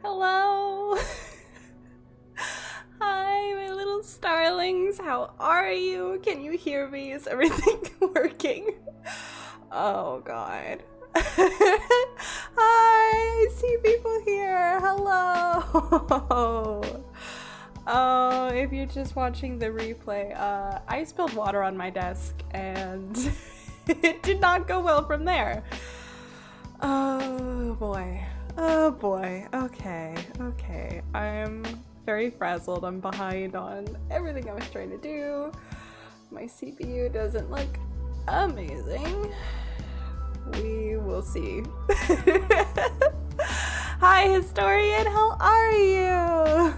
Hello! Hi, my little starlings. How are you? Can you hear me? Is everything working? Oh god. Hi, I see people here. Hello! Oh, if you're just watching the replay, I spilled water on my desk and it did not go well from there. Oh boy. Oh boy. Okay. I'm very frazzled. I'm behind on everything I was trying to do. My CPU doesn't look amazing. We will see. Hi, Historian. How are you?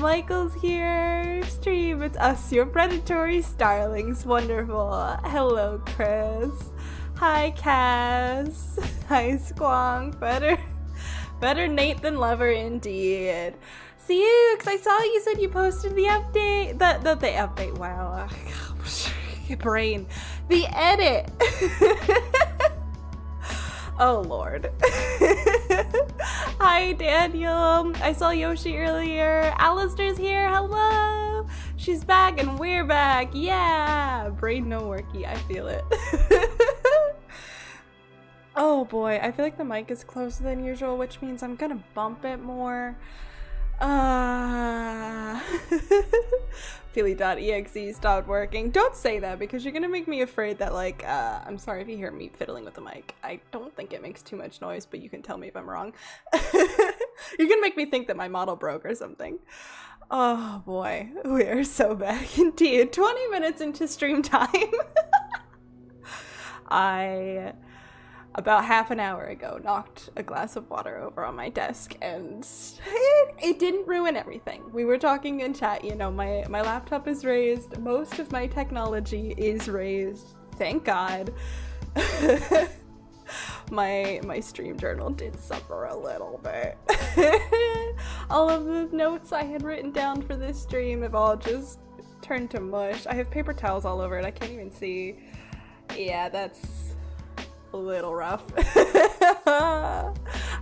Michael's here. Stream. It's us, your predatory starlings. Wonderful. Hello, Chris. Hi, Cass. Hi, Squonk. Better Nate than lover indeed. See you, because I saw you said you posted the update. The update. Wow. Your brain. The edit. Oh, Lord. Hi, Daniel. I saw Yoshi earlier. Alistair's here. Hello. She's back and we're back. Yeah. Brain no worky. I feel it. Oh boy, I feel like the mic is closer than usual, which means I'm gonna bump it more. Philly.exe stopped working. Don't say that because you're gonna make me afraid that like, I'm sorry if you hear me fiddling with the mic. I don't think it makes too much noise, but you can tell me if I'm wrong. You're gonna make me think that my model broke or something. Oh boy, we are so back indeed. 20 minutes into stream time. About half an hour ago, knocked a glass of water over on my desk and it didn't ruin everything. We were talking in chat, you know, my laptop is raised, most of my technology is raised, thank God. My stream journal did suffer a little bit. All of the notes I had written down for this stream have all just turned to mush. I have paper towels all over it, I can't even see. Yeah, that's a little rough. I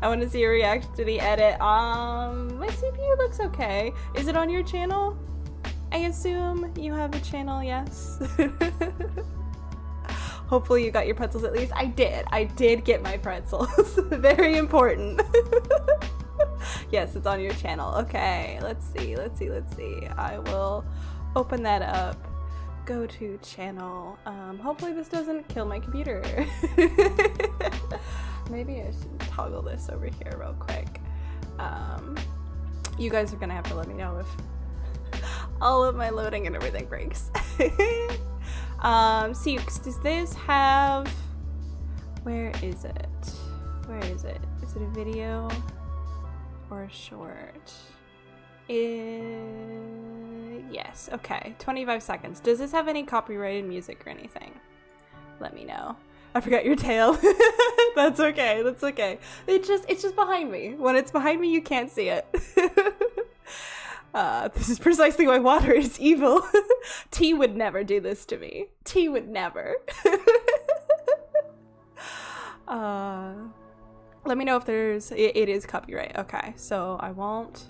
want to see your reaction to the edit. My CPU looks okay. Is it on your channel? I assume you have a channel, yes. Hopefully you got your pretzels at least. I did get my pretzels. Very important. Yes, it's on your channel. Okay, let's see. I will open that up. Go to channel. Hopefully this doesn't kill my computer. Maybe I should toggle this over here real quick. You guys are gonna have to let me know if all of my loading and everything breaks. Sukes, does this have... Where is it? Is it a video or a short? Yes, okay. 25 seconds. Does this have any copyrighted music or anything? Let me know. I forgot your tail. That's okay. It's just behind me. When it's behind me, you can't see it. This is precisely why water is evil. Tea would never do this to me. Tea would never. Let me know if there's... It is copyright. Okay, so I won't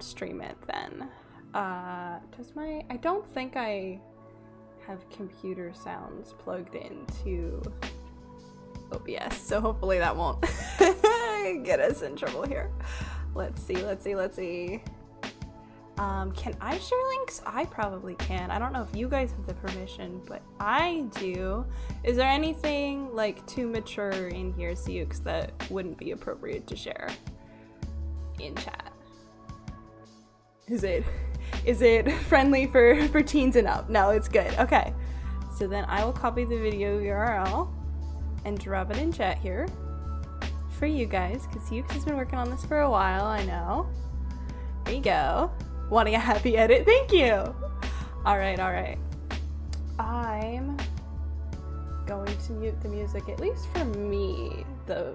stream it then. Does my... I don't think I have computer sounds plugged into OBS, so hopefully that won't get us in trouble here. Let's see. Can I share links? I probably can. I don't know if you guys have the permission, but I do. Is there anything like too mature in here, Siux, that wouldn't be appropriate to share in chat? Is it friendly for teens and up? No, it's good. Okay. So then I will copy the video URL and drop it in chat here for you guys, because Siux has been working on this for a while, I know. There you go. Wanting a happy edit? Thank you! Alright. I'm going to mute the music, at least for me,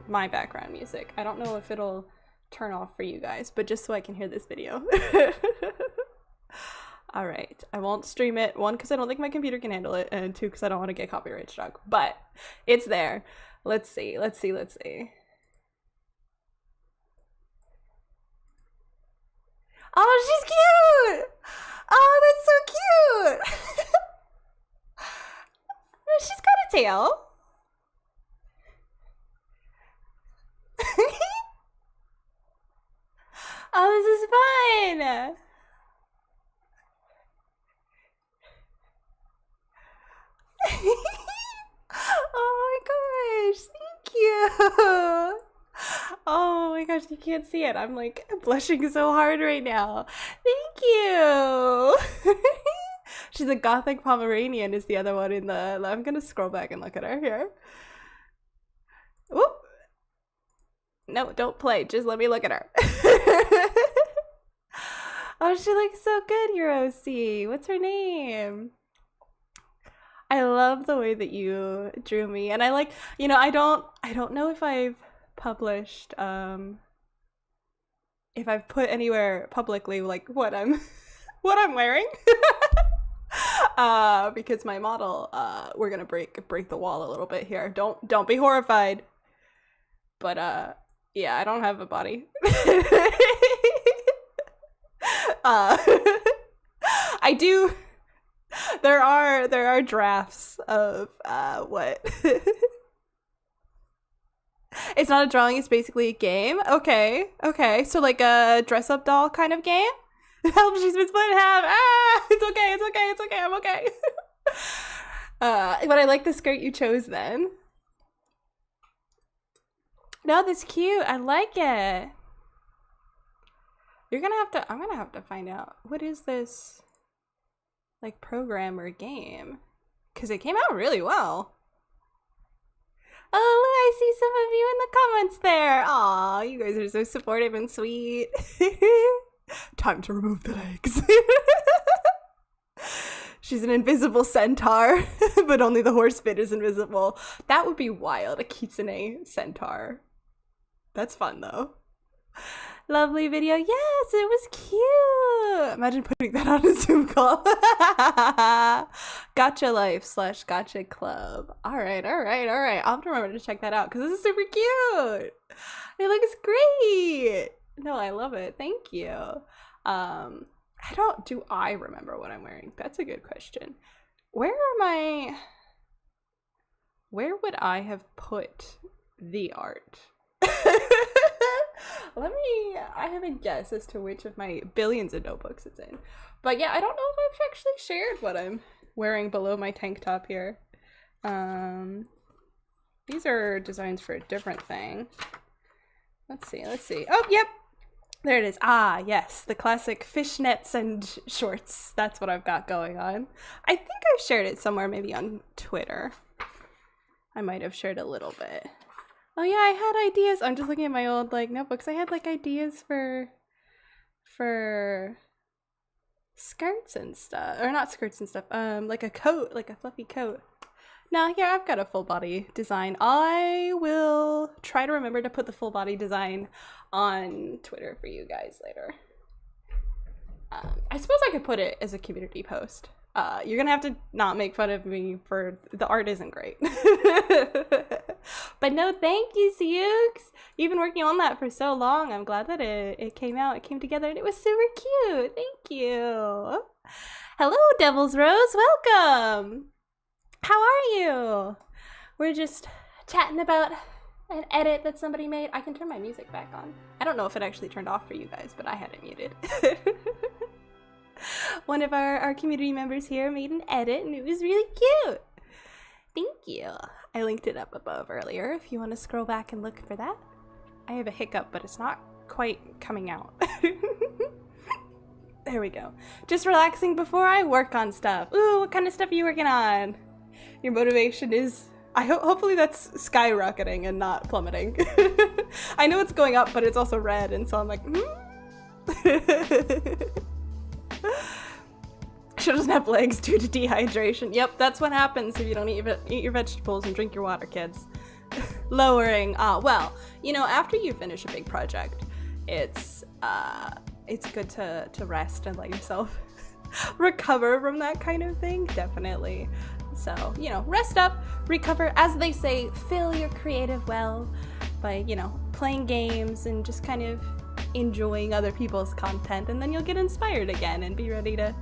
my background music. I don't know if it'll turn off for you guys, but just so I can hear this video. Alright, I won't stream it, 1, because I don't think my computer can handle it, and 2, because I don't want to get copyright struck, but it's there. Let's see. Oh, she's cute! Oh, that's so cute! She's got a tail. Oh, this is fun! Oh my gosh, thank you! Oh my gosh, you can't see it. I'm like blushing so hard right now. Thank you! She's a gothic Pomeranian is the other one in the... I'm gonna scroll back and look at her here. Whoop! No, don't play. Just let me look at her. Oh, she looks so good, Hiroshi. What's her name? I love the way that you drew me, and I like, you know, I don't know if I've published, if I've put anywhere publicly like what I'm wearing. Because my model, we're gonna break the wall a little bit here. Don't be horrified. But yeah, I don't have a body. I do. There are drafts of what. It's not a drawing, it's basically a game. Okay. So like a dress-up doll kind of game? Help, she's been split in half. Ah, it's okay, I'm okay. But I like the skirt you chose then. No, that's cute. I like it. I'm gonna have to find out. What is this, like, program or game? Because it came out really well. Oh, look, I see some of you in the comments there. Aw, you guys are so supportive and sweet. Time to remove the legs. She's an invisible centaur, but only the horse bit is invisible. That would be wild, a kitsune centaur. That's fun, though. Lovely video. Yes, it was cute. Imagine putting that on a Zoom call. Gotcha life / gotcha club. All right. I'll have to remember to check that out because this is super cute. It looks great. No, I love it. Thank you. Do I remember what I'm wearing? That's a good question. Where would I have put the art? I have a guess as to which of my billions of notebooks it's in. But yeah, I don't know if I've actually shared what I'm wearing below my tank top here. These are designs for a different thing. Let's see. Oh, yep. There it is. Ah, yes. The classic fishnets and shorts. That's what I've got going on. I think I've shared it somewhere, maybe on Twitter. I might have shared a little bit. Oh yeah, I had ideas. I'm just looking at my old like notebooks. I had like ideas for skirts and stuff, or not skirts and stuff. Like a coat, like a fluffy coat. Now here I've got a full body design. I will try to remember to put the full body design on Twitter for you guys later. I suppose I could put it as a community post. You're gonna have to not make fun of me for the art isn't great. But no, thank you, Siux. You've been working on that for so long. I'm glad that it came out, it came together, and it was super cute. Thank you. Hello, Devil's Rose, welcome. How are you? We're just chatting about an edit that somebody made. I can turn my music back on. I don't know if it actually turned off for you guys, but I had it muted. One of our community members here made an edit and it was really cute. Thank you. I linked it up above earlier if you want to scroll back and look for that. I have a hiccup, but it's not quite coming out. There we go. Just relaxing before I work on stuff. Ooh, what kind of stuff are you working on? Your motivation is... hopefully that's skyrocketing and not plummeting. I know it's going up, but it's also red, and so I'm like, She doesn't have legs due to dehydration. Yep, that's what happens if you don't eat your vegetables and drink your water, kids. Lowering. Well, you know, after you finish a big project, it's good to rest and let yourself recover from that kind of thing. Definitely. So, you know, rest up, recover, as they say, fill your creative well by, you know, playing games and just kind of enjoying other people's content, and then you'll get inspired again and be ready to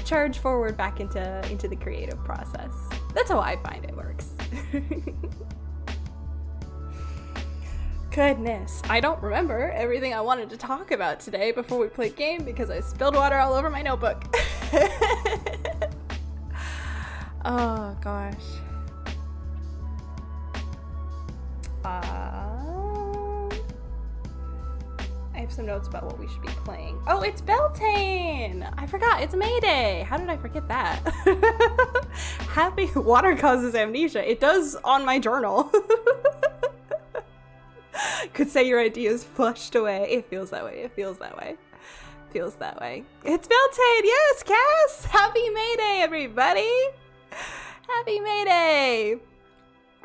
charge forward back into the creative process. That's how I find it works. Goodness, I don't remember everything I wanted to talk about today before we played game because I spilled water all over my notebook. Oh gosh. I have some notes about what we should be playing. Oh, it's Beltane! I forgot, it's May Day! How did I forget that? Happy water causes amnesia. It does on my journal. Could say your ideas flushed away. It feels that way, it feels that way. Feels that way. It's Beltane! Yes, Cass! Happy May Day, everybody! Happy May Day!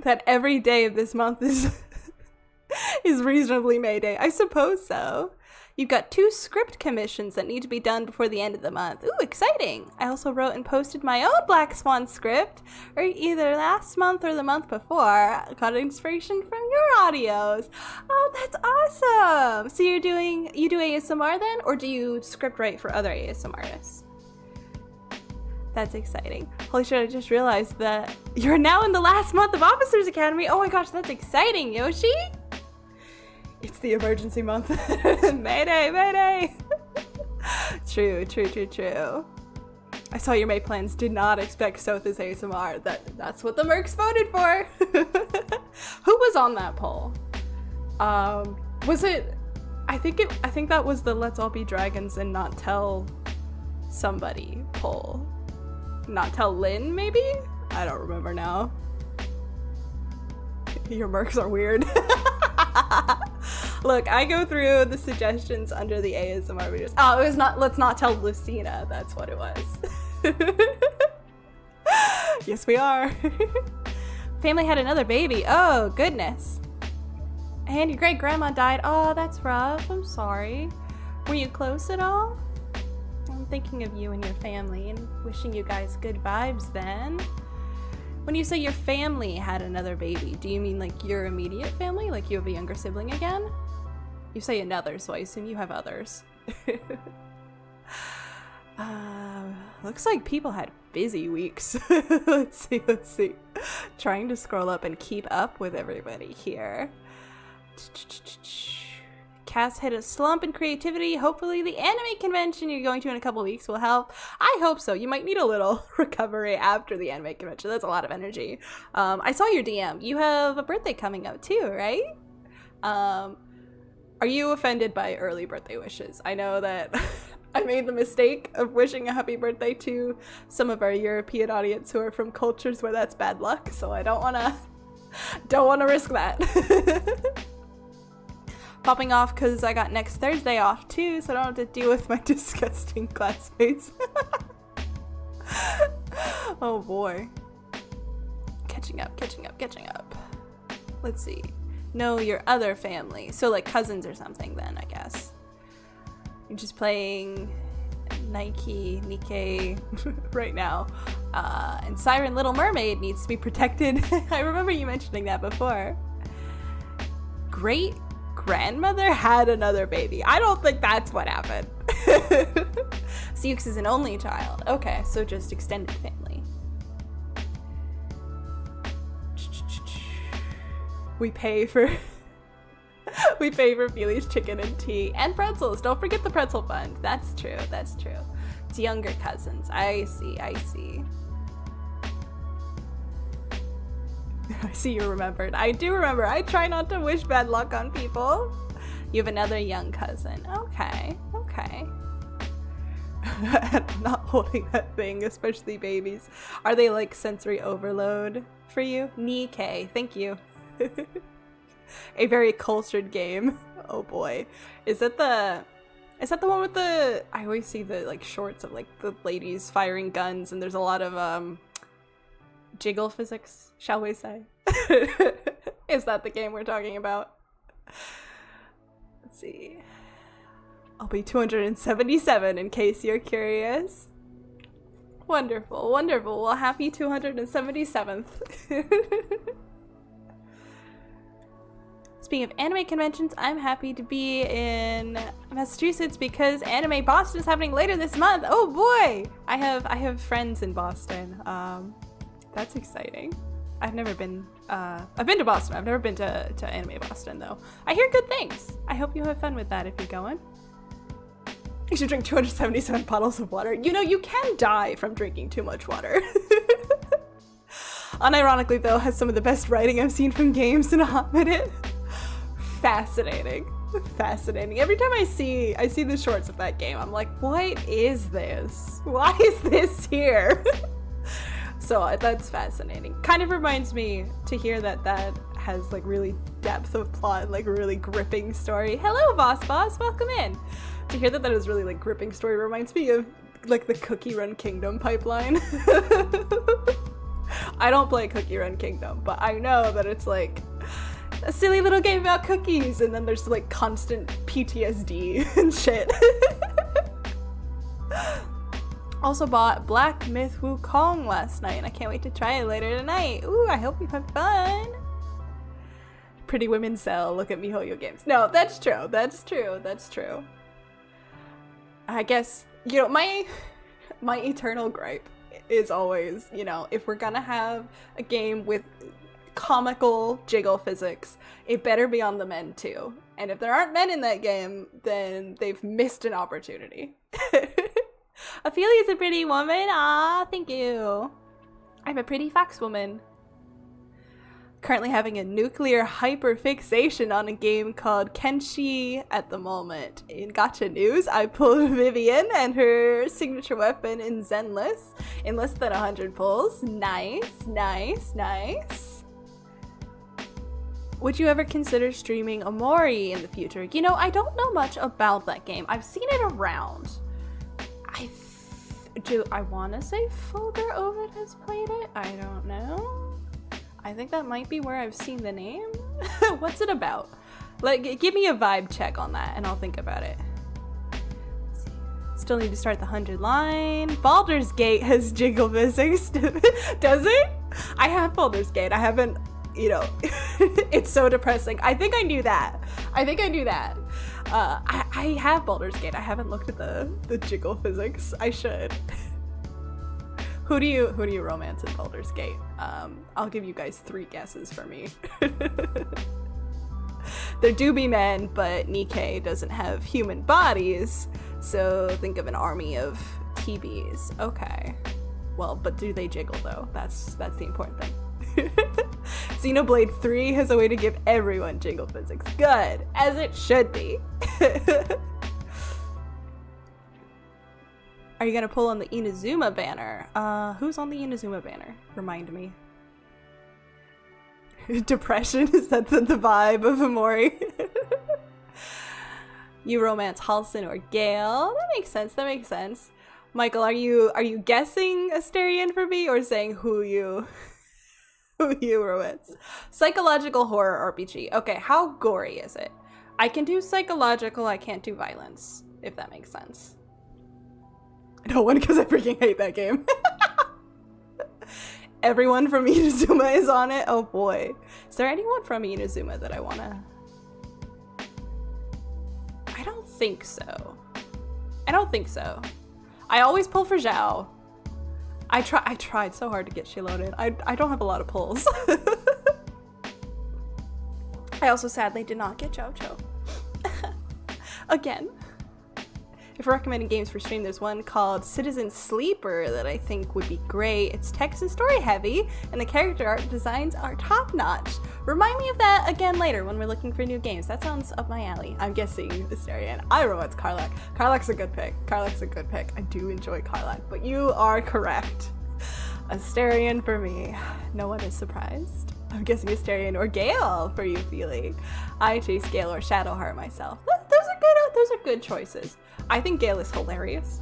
That every day of this month is reasonably May Day. I suppose so. You've got 2 script commissions that need to be done before the end of the month. Ooh, exciting! I also wrote and posted my own Black Swan script, or either last month or the month before. I got inspiration from your audios. Oh, that's awesome! So you do ASMR then, or do you script write for other ASMR artists? That's exciting. Holy shit, I just realized that you're now in the last month of Officers Academy. Oh my gosh, that's exciting, Yoshi! It's the emergency month. Mayday, mayday! True. I saw your May plans. Did not expect Sotha's ASMR. That's what the mercs voted for. Who was on that poll? Was it? I think that was the Let's All Be Dragons and Not Tell Somebody poll. Not Tell Lynn, maybe? I don't remember now. Your mercs are weird. Look, I go through the suggestions under the ASMR videos. Oh, it was not Let's Not Tell Lucina. That's what it was. Yes, we are. Family had another baby. Oh, goodness. And your great grandma died. Oh, that's rough. I'm sorry. Were you close at all? I'm thinking of you and your family and wishing you guys good vibes then. When you say your family had another baby, do you mean like your immediate family? Like you have a younger sibling again? You say another, so I assume you have others. Looks like people had busy weeks. Let's see. Trying to scroll up and keep up with everybody here. Cass hit a slump in creativity. Hopefully the anime convention you're going to in a couple weeks will help. I hope so. You might need a little recovery after the anime convention. That's a lot of energy. I saw your DM. You have a birthday coming up too, right? Are you offended by early birthday wishes? I know that I made the mistake of wishing a happy birthday to some of our European audience who are from cultures where that's bad luck, so I don't wanna risk that. Popping off because I got next Thursday off too, so I don't have to deal with my disgusting classmates. Oh boy. Catching up. Let's see. No, your other family. So like cousins or something then, I guess. You're just playing Nikkei right now. And Siren Little Mermaid needs to be protected. I remember you mentioning that before. Great grandmother had another baby. I don't think that's what happened. Siux is an only child. Okay, so just extended family. We pay for Feely's chicken and tea and pretzels. Don't forget the pretzel fund. That's true. It's younger cousins. I see. I see you remembered. I do remember. I try not to wish bad luck on people. You have another young cousin. Okay. I'm not holding that thing, especially babies. Are they like sensory overload for you? Nikkei, thank you. A very cultured game. Oh boy. Is that the one with the, I always see the like shorts of like the ladies firing guns and there's a lot of jiggle physics, shall we say? Is that the game we're talking about? Let's see. I'll be 277 in case you're curious. Wonderful. Well, happy 277th. speaking of anime conventions, I'm happy to be in Massachusetts because Anime Boston is happening later this month. Oh boy! I have friends in Boston. That's exciting. I've never been, I've been to Boston. I've never been to Anime Boston though. I hear good things. I hope you have fun with that if you're going. You should drink 277 bottles of water. You know, you can die from drinking too much water. Unironically though, has some of the best writing I've seen from games in a hot minute. Fascinating. Fascinating. Every time I see the shorts of that game, I'm like, what is this? Why is this here? So that's fascinating. Kind of reminds me to hear that that has like really depth of plot, like really gripping story. Hello, Boss, welcome in. To hear that that is really like gripping story reminds me of like the Cookie Run Kingdom pipeline. I don't play Cookie Run Kingdom, but I know that it's like a silly little game about cookies, and then there's like constant PTSD and shit. Also bought Black Myth Wukong last night, and I can't wait to try it later tonight. Ooh, I hope you have fun. Pretty women sell, look at MiHoYo games. No, that's true, that's true, that's true. I guess, you know, my eternal gripe is always, you know, if we're gonna have a game with comical jiggle physics, it better be on the men too. And if there aren't men in that game, then they've missed an opportunity. Ophelia is a pretty woman. Ah, thank you. I'm a pretty fox woman. Currently having a nuclear hyperfixation on a game called Kenshi at the moment. In Gacha news, I pulled Vivian and her signature weapon in Zenless in less than 100 pulls. Nice, nice, nice. Would you ever consider streaming Omori in the future? You know, I don't know much about that game. I've seen it around. I want to say Fulgur Ovid has played it? I don't know. I think that might be where I've seen the name. What's it about? Like, give me a vibe check on that and I'll think about it. Still need to start the 100 line. Baldur's Gate has jiggle physics. Does it? I have Baldur's Gate. I haven't, you know, it's so depressing. I think I knew that. I think I knew that. I have Baldur's Gate. I haven't looked at the jiggle physics. I should. Who do you romance in Baldur's Gate? I'll give you guys 3 guesses for me. There do be men, but Nikkei doesn't have human bodies, so think of an army of TBs. Okay. Well, but do they jiggle though? That's the important thing. Xenoblade 3 has a way to give everyone jiggle physics. Good, as it should be. Are you gonna pull on the Inazuma banner? Who's on the Inazuma banner? Remind me. Depression, is that the vibe of Omori? You romance Halsin or Gale? That makes sense, that makes sense. Michael, are you guessing Asterion for me or saying who you romance? Psychological horror RPG. Okay, how gory is it? I can do psychological, I can't do violence, if that makes sense. No one, because I freaking hate that game. Everyone from Inazuma is on it? Oh boy. Is there anyone from Inazuma that I wanna... I don't think so. I don't think so. I always pull for Zhao. I tried so hard to get she loaded. I don't have a lot of pulls. I also sadly did not get Jojo. Again. If we're recommending games for stream, there's one called Citizen Sleeper that I think would be great. It's text and story heavy, and the character art designs are top notch. Remind me of that again later when we're looking for new games. That sounds up my alley. I'm guessing Asterion. I romance Karlach. Karlach's a good pick. Karlach's a good pick. I do enjoy Karlach, but you are correct. Asterion for me. No one is surprised. I'm guessing Asterion or Gale for you, Feely. I chase Gale or Shadowheart myself. Those are good choices. I think Gale is hilarious.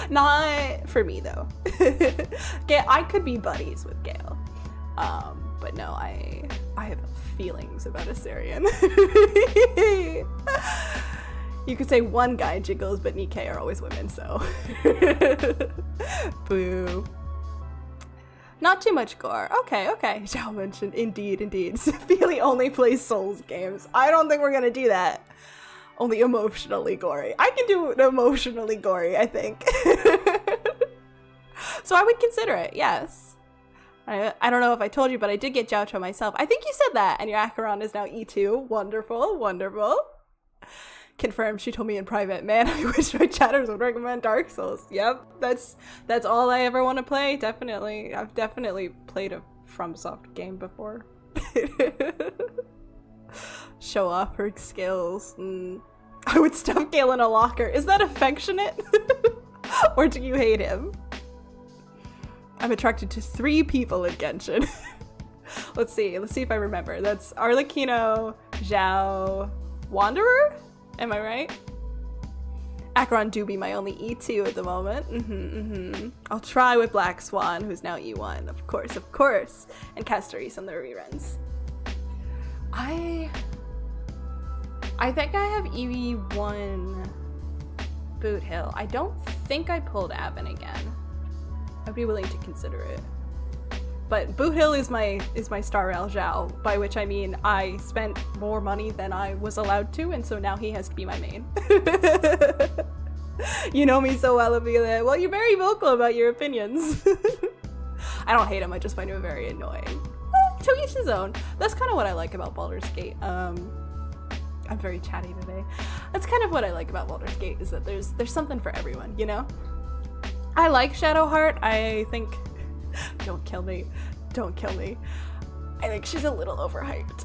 Not for me though. Gale, I could be buddies with Gale. But no, I have feelings about Asterion. You could say one guy jiggles, but Nikkei are always women, so. Boo. Not too much gore. Okay, okay. Zhao mentioned, indeed. Ophelia only plays Souls games. I don't think we're gonna do that. Only emotionally gory. I can do it emotionally gory, I think. So I would consider it, yes. I don't know if I told you, but I did get Jiaocho myself. I think you said that, and your Acheron is now E2. Wonderful, wonderful. Confirmed, she told me in private. Man, I wish my chatters would recommend Dark Souls. Yep, that's all I ever want to play, definitely. I've definitely played a FromSoft game before. Show off her skills. I would stuff Gale in a locker. Is that affectionate? Or do you hate him? I'm attracted to 3 people in Genshin. Let's see if I remember. That's Arlecchino, Zhao, Wanderer? Am I right? Acheron do be my only E2 at the moment. I'll try with Black Swan, who's now E1. Of course. And Castoris on the reruns. I think I have E1 Boot Hill. I don't think I pulled Avon again. I'd be willing to consider it. But Boot Hill is my Star Rail Zhao, by which I mean I spent more money than I was allowed to, and so now he has to be my main. You know me so well, Ophelia. Well, you're very vocal about your opinions. I don't hate him, I just find him very annoying. To each his own. That's kind of what I like about Baldur's Gate. I'm very chatty today. That's kind of what I like about Baldur's Gate, is that there's something for everyone, you know? I like Shadowheart. I think... Don't kill me. I think she's a little overhyped.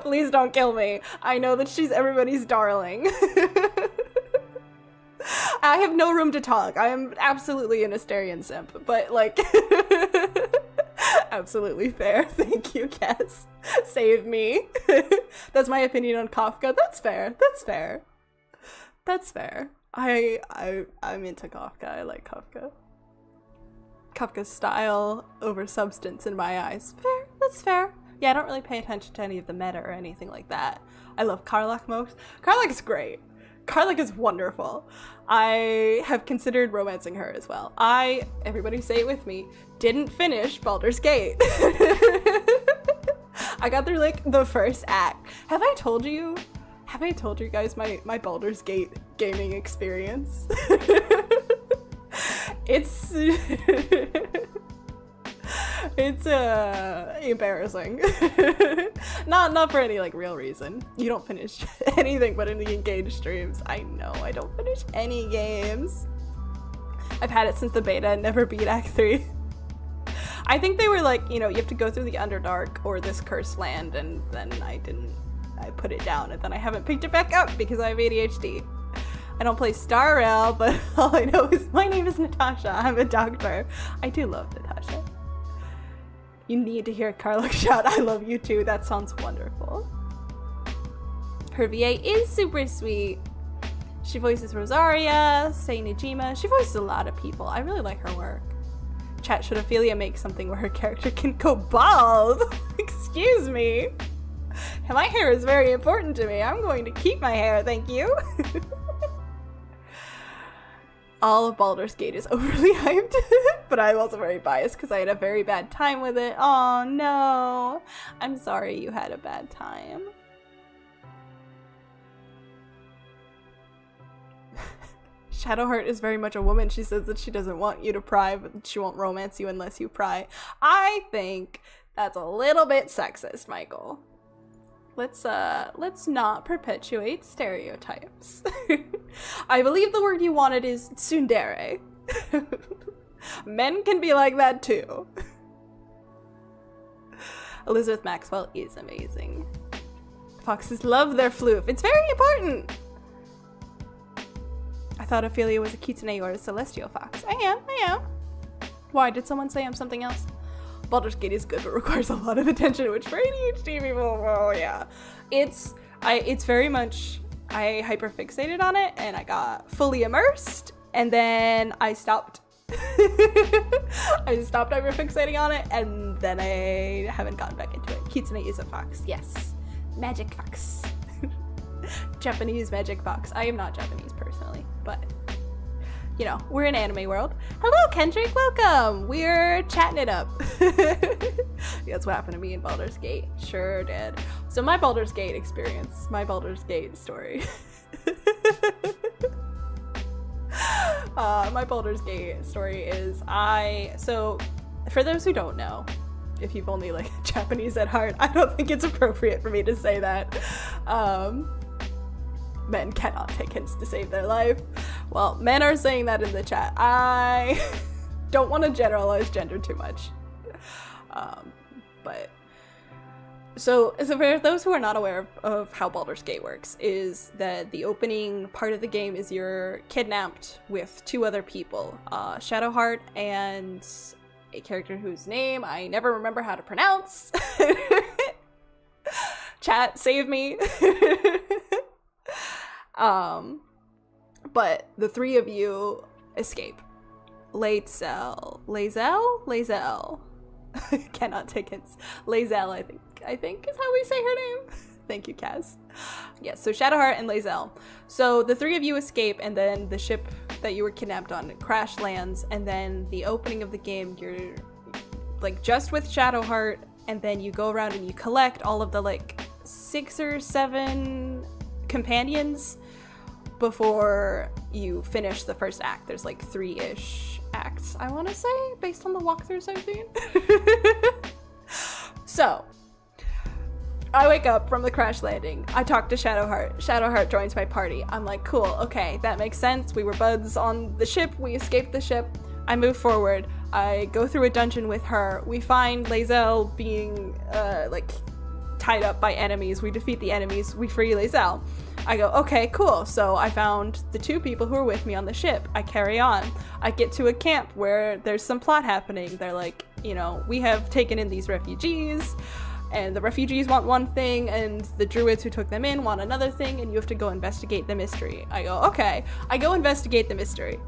Please don't kill me. I know that she's everybody's darling. I have no room to talk. I am absolutely an Asterian simp, but like... Absolutely fair. Thank you, Cass. Save me. That's my opinion on Kafka. That's fair. I'm into Kafka. I like Kafka. Kafka's style over substance in my eyes. Fair. That's fair. Yeah, I don't really pay attention to any of the meta or anything like that. I love Karlach most. Karlach is great. Karlach is wonderful. I have considered romancing her as well. Everybody say it with me, didn't finish Baldur's Gate. I got through like the first act. Have I told you guys my Baldur's Gate gaming experience? It's embarrassing. not for any like real reason. You don't finish anything but in the engaged streams. I know I don't finish any games. I've had it since the beta and never beat Act 3. I think they were like, you know, you have to go through the Underdark or this cursed land, and then I put it down, and then I haven't picked it back up because I have ADHD. I don't play Star Rail, but all I know is my name is Natasha. I'm a doctor. I do love Natasha. You need to hear Karlach shout, I love you too. That sounds wonderful. Her VA is super sweet. She voices Rosaria, Seinajima. She voices a lot of people. I really like her work. Chat, should Ophelia make something where her character can go bald? Excuse me. My hair is very important to me. I'm going to keep my hair, thank you. All of Baldur's Gate is overly hyped, but I'm also very biased because I had a very bad time with it. Oh no, I'm sorry you had a bad time. Shadowheart is very much a woman. She says that she doesn't want you to pry, but she won't romance you unless you pry. I think that's a little bit sexist, Michael. Let's not perpetuate stereotypes. I believe the word you wanted is tsundere. Men can be like that too. Elizabeth Maxwell is amazing. Foxes love their floof. It's very important. I thought Ophelia was a kitsune or a celestial fox. I am. Why, did someone say I'm something else? Baldur's Gate is good, but requires a lot of attention, which for ADHD people, well, yeah. It's very much, I hyperfixated on it, and I got fully immersed, and then I stopped. I stopped hyperfixating on it, and then I haven't gotten back into it. Kitsune is a fox, yes. Magic fox. Japanese magic fox. I am not Japanese personally, but you know, we're in anime world. Hello, Kendrick, welcome! We're chatting it up. That's what happened to me in Baldur's Gate. Sure did. So my Baldur's Gate experience, my Baldur's Gate story. My Baldur's Gate story is so for those who don't know, if you've only like Japanese at heart, I don't think it's appropriate for me to say that. Men cannot take hints to save their life. Well, men are saying that in the chat. I don't want to generalize gender too much. But so for those who are not aware of how Baldur's Gate works, is that the opening part of the game is you're kidnapped with 2 other people, Shadowheart and a character whose name I never remember how to pronounce. Chat, save me. But the 3 of you escape. Lae'zel, cannot take hints. Lae'zel, I think is how we say her name. Thank you, Kaz. Yes, so Shadowheart and Lae'zel. So the 3 of you escape, and then the ship that you were kidnapped on crash lands, and then the opening of the game, you're like just with Shadowheart, and then you go around and you collect all of the like 6 or 7 companions before you finish the first act. There's like 3-ish acts, I want to say, based on the walkthroughs I've seen. So I wake up from the crash landing. I talk to Shadowheart. Shadowheart joins my party. I'm like, cool, okay, that makes sense. We were buds on the ship. We escaped the ship. I move forward. I go through a dungeon with her. We find Lae'zel being like tied up by enemies. We defeat the enemies. We free Lae'zel. I go, okay, cool. So I found the 2 people who were with me on the ship. I carry on. I get to a camp where there's some plot happening. They're like, you know, we have taken in these refugees, and the refugees want one thing, and the druids who took them in want another thing, and you have to go investigate the mystery. I go, okay. I go investigate the mystery.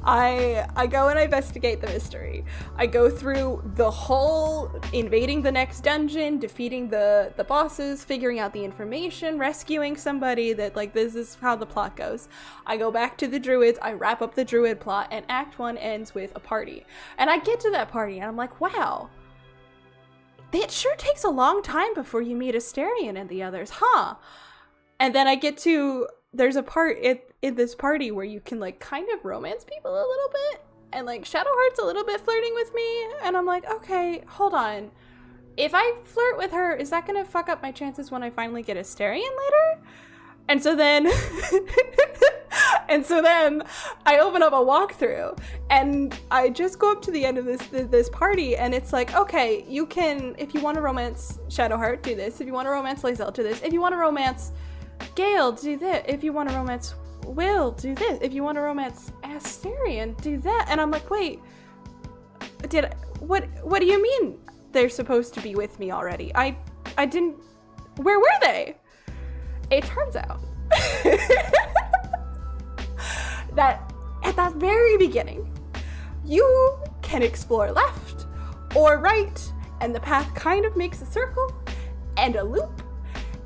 I go and investigate the mystery. I go through the whole invading the next dungeon, defeating the bosses, figuring out the information, rescuing somebody. That like, this is how the plot goes. I go back to the druids, I wrap up the druid plot, and Act 1 ends with a party. And I get to that party and I'm like, wow, it sure takes a long time before you meet Asterion and the others, huh? And then I get to, there's a part in this party where you can like kind of romance people a little bit, and like Shadowheart's a little bit flirting with me, and I'm like, okay, hold on. If I flirt with her, is that gonna fuck up my chances when I finally get Asterion later? And so then I open up a walkthrough, and I just go up to the end of this party, and it's like, okay, you can, if you want to romance Shadowheart, do this. If you want to romance Lae'zel, do this. If you want to romance Gale, do this. If you want to romance Will, do this. If you want to romance Asterion, do that. And I'm like, wait, what do you mean they're supposed to be with me already? I didn't, where were they? It turns out that at that very beginning, you can explore left or right, and the path kind of makes a circle and a loop.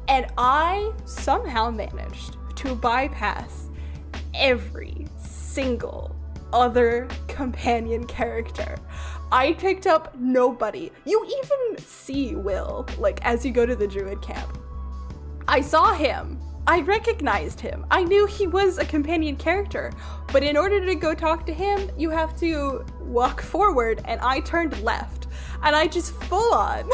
And I somehow managed to bypass every single other companion character. I picked up nobody. You even see Will, like, as you go to the druid camp. I saw him. I recognized him. I knew he was a companion character, but in order to go talk to him, you have to walk forward, and I turned left, and I just full on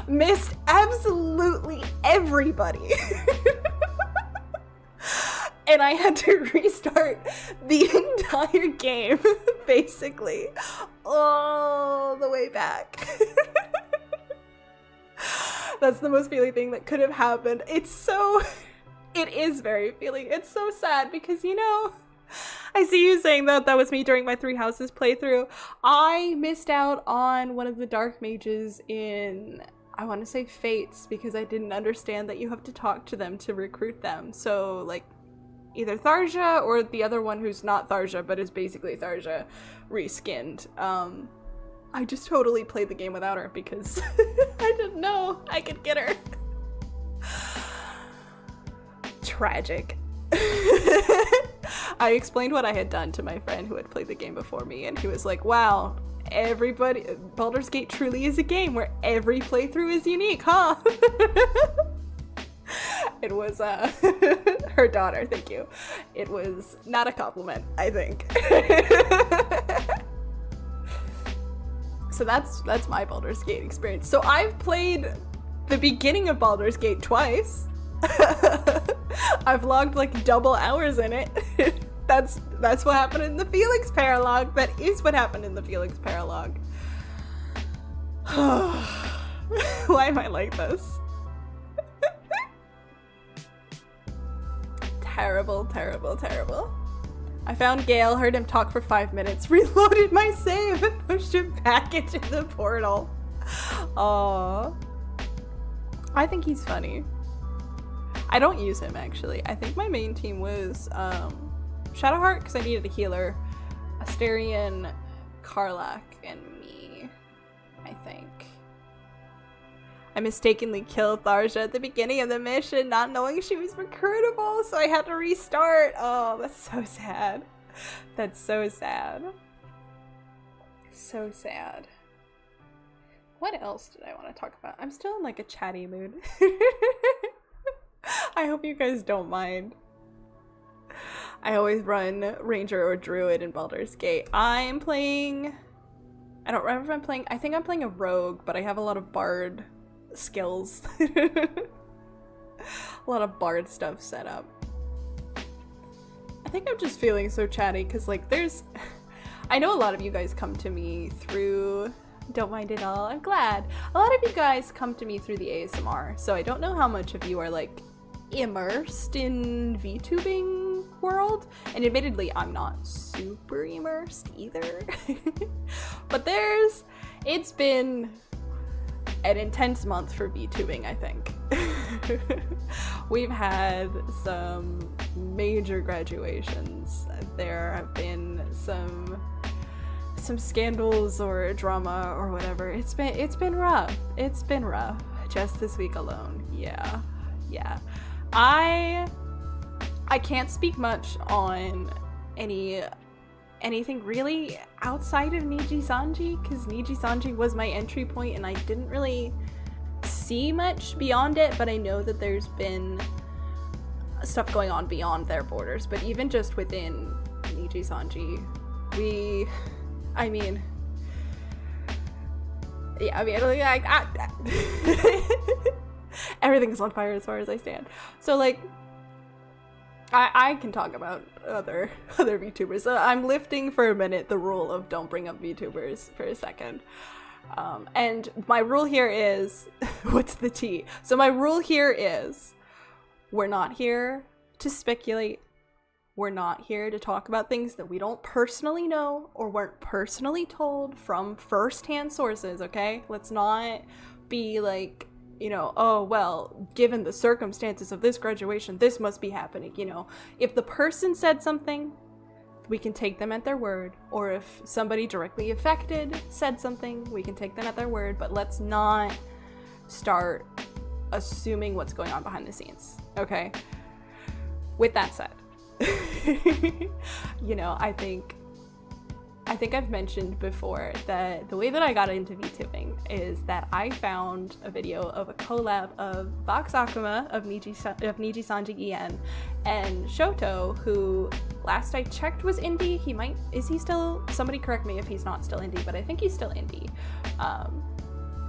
missed absolutely everybody. And I had to restart the entire game, basically, all the way back. That's the most feeling thing that could have happened. It is very feeling. It's so sad because, you know, I see you saying that was me during my Three Houses playthrough. I missed out on one of the dark mages in, I want to say Fates, because I didn't understand that you have to talk to them to recruit them. So, like, either Tharja or the other one who's not Tharja but is basically Tharja reskinned. I just totally played the game without her because I didn't know I could get her. tragic. I explained what I had done to my friend who had played the game before me, and he was like, wow, Baldur's Gate truly is a game where every playthrough is unique, huh? It was her daughter, thank you. It was not a compliment, I think. So that's my Baldur's Gate experience. So I've played the beginning of Baldur's Gate twice. I've logged like double hours in it. That's what happened in the Felix paralogue. That is what happened in the Felix paralogue. Why am I like this? Terrible, terrible, terrible. I found Gale, heard him talk for 5 minutes, reloaded my save, and pushed him back into the portal. Aww. I think he's funny. I don't use him, actually. I think my main team was Shadowheart, because I needed a healer, Asterion, Karlach, and me, I think. I mistakenly killed Tharja at the beginning of the mission, not knowing she was recruitable, so I had to restart. Oh, that's so sad. That's so sad. So sad. What else did I want to talk about? I'm still in like a chatty mood. I hope you guys don't mind. I always run Ranger or Druid in Baldur's Gate. I'm playing... I don't remember if I'm playing... I think I'm playing a Rogue, but I have a lot of Bard skills. A lot of Bard stuff set up. I think I'm just feeling so chatty because like there's... I know a lot of you guys come to me through... Don't mind at all. I'm glad. A lot of you guys come to me through the ASMR, so I don't know how much of you are like immersed in VTubing world, and admittedly I'm not super immersed either. But it's been an intense month for VTubing, I think. We've had some major graduations. There have been some scandals or drama or whatever. It's been rough. It's been rough just this week alone. Yeah. I can't speak much on anything really outside of Niji-sanji, because Niji-sanji was my entry point and I didn't really see much beyond it, but I know that there's been stuff going on beyond their borders. But even just within Niji-sanji, everything's on fire as far as I stand. So like, I can talk about other VTubers. So I'm lifting for a minute the rule of don't bring up VTubers for a second. And my rule here is, what's the tea? So my rule here is, we're not here to speculate. We're not here to talk about things that we don't personally know or weren't personally told from first-hand sources, okay? Let's not be like, you know, oh, well, given the circumstances of this graduation, this must be happening, you know? If the person said something, we can take them at their word. Or if somebody directly affected said something, we can take them at their word. But let's not start assuming what's going on behind the scenes, okay? With that said, you know, I think I've mentioned before that the way that I got into VTubing is that I found a video of a collab of Vox Akuma of Niji-sanji En and Shoto, who last I checked was indie. Is he still, somebody correct me if he's not still indie, but I think he's still indie.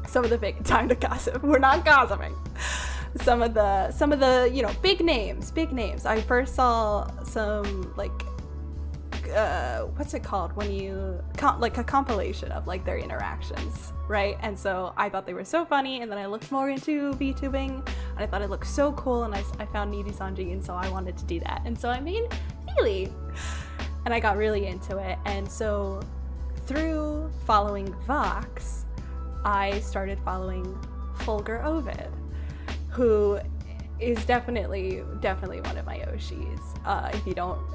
Some of the big, time to gossip, we're not gossiping. Some of the, you know, big names. I first saw some, like, what's it called when you, like a compilation of like their interactions, right? And so I thought they were so funny, and then I looked more into VTubing, and I thought it looked so cool, and I found Niji-sanji, and so I wanted to do that. And so I made Feely, and I got really into it. And so through following Vox, I started following Fulgur Ovid, who is definitely one of my Oshis.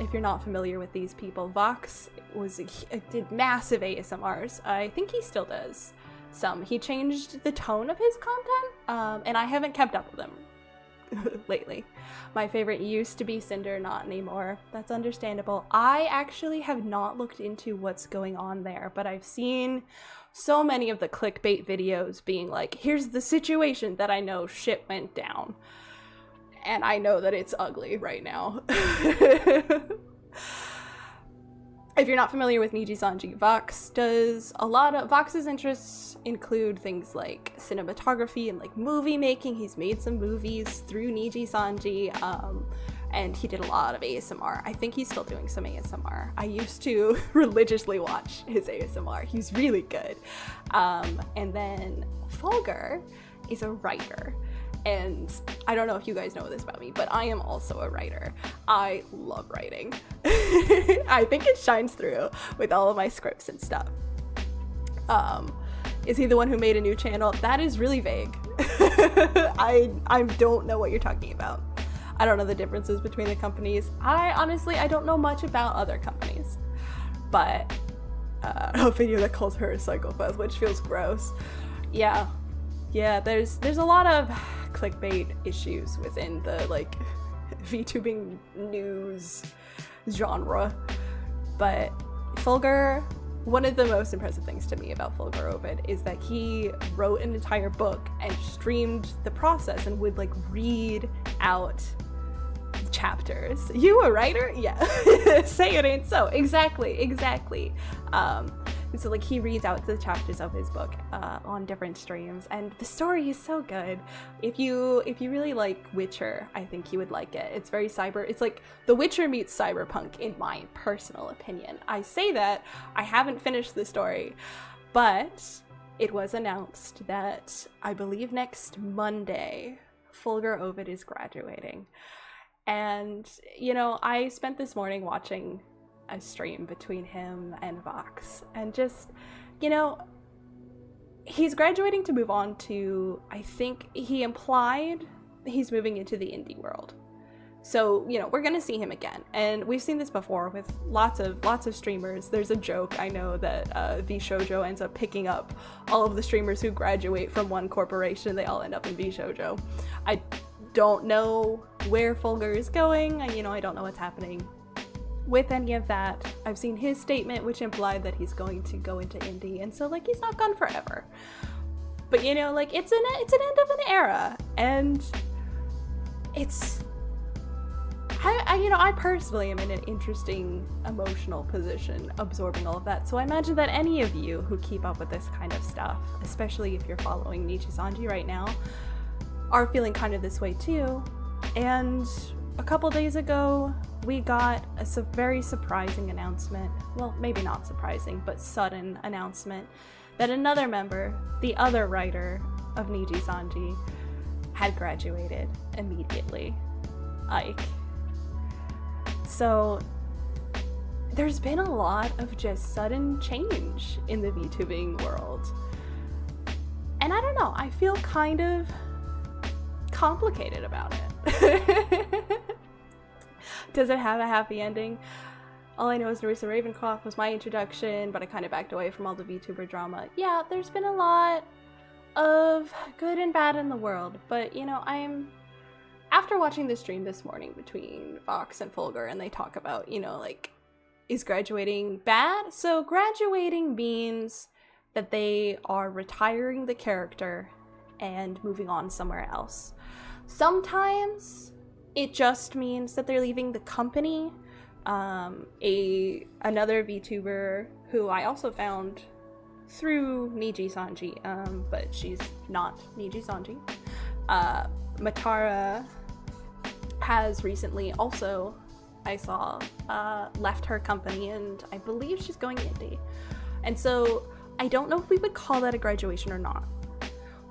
If you're not familiar with these people, Vox did massive ASMRs. I think he still does some. He changed the tone of his content, and I haven't kept up with him. lately. My favorite used to be Cinder, not anymore. That's understandable. I actually have not looked into what's going on there, but I've seen so many of the clickbait videos being like, here's the situation that I know shit went down. And I know that it's ugly right now. If you're not familiar with Niji-sanji, Vox's interests include things like cinematography and like movie making. He's made some movies through Niji-sanji, and he did a lot of ASMR. I think he's still doing some ASMR. I used to religiously watch his ASMR. He's really good. And then Fulgur is a writer. And I don't know if you guys know this about me, but I am also a writer. I love writing. I think it shines through with all of my scripts and stuff. Is he the one who made a new channel? That is really vague. I don't know what you're talking about. I don't know the differences between the companies. I don't know much about other companies. But a video that calls her a psychopath, which feels gross. Yeah, there's a lot of clickbait issues within the like VTubing news genre. But Fulgur, one of the most impressive things to me about Fulgur Ovid is that he wrote an entire book and streamed the process and would like read out chapters. You a writer? Yeah. Say it ain't so. Exactly. And so like he reads out the chapters of his book on different streams, and the story is so good. If you really like Witcher, I think you would like it. It's very it's like The Witcher meets cyberpunk in my personal opinion. I say that, I haven't finished the story, but it was announced that I believe next Monday Fulgur Ovid is graduating. And you know, I spent this morning watching a stream between him and Vox, and just, you know, he's graduating to move on to, I think he implied he's moving into the indie world. So, you know, we're gonna see him again, and we've seen this before with lots of streamers. There's a joke I know that VShojo ends up picking up all of the streamers who graduate from one corporation. They all end up in VShojo. I don't know where Fulgur is going. You know, I don't know what's happening with any of that. I've seen his statement, which implied that he's going to go into indie, and so like he's not gone forever. But you know, like it's an end of an era, and it's I personally am in an interesting emotional position absorbing all of that. So I imagine that any of you who keep up with this kind of stuff, especially if you're following Niji-sanji right now, are feeling kind of this way too. And a couple days ago, we got a very surprising announcement. Well, maybe not surprising, but sudden announcement that another member, the other writer of Niji-sanji, had graduated immediately. Ike. So there's been a lot of just sudden change in the VTubing world. And I don't know, I feel kind of complicated about it. Does it have a happy ending? All I know is Nerissa Ravencroft was my introduction, but I kind of backed away from all the VTuber drama. Yeah, there's been a lot of good and bad in the world, but you know, after watching the stream this morning between Vox and Fulgur, and they talk about, you know, like, is graduating bad? So graduating means that they are retiring the character and moving on somewhere else. Sometimes it just means that they're leaving the company. Another VTuber who I also found through Niji-sanji, but she's not Niji-sanji, Matara, has recently also, I saw, left her company, and I believe she's going indie. And so I don't know if we would call that a graduation or not.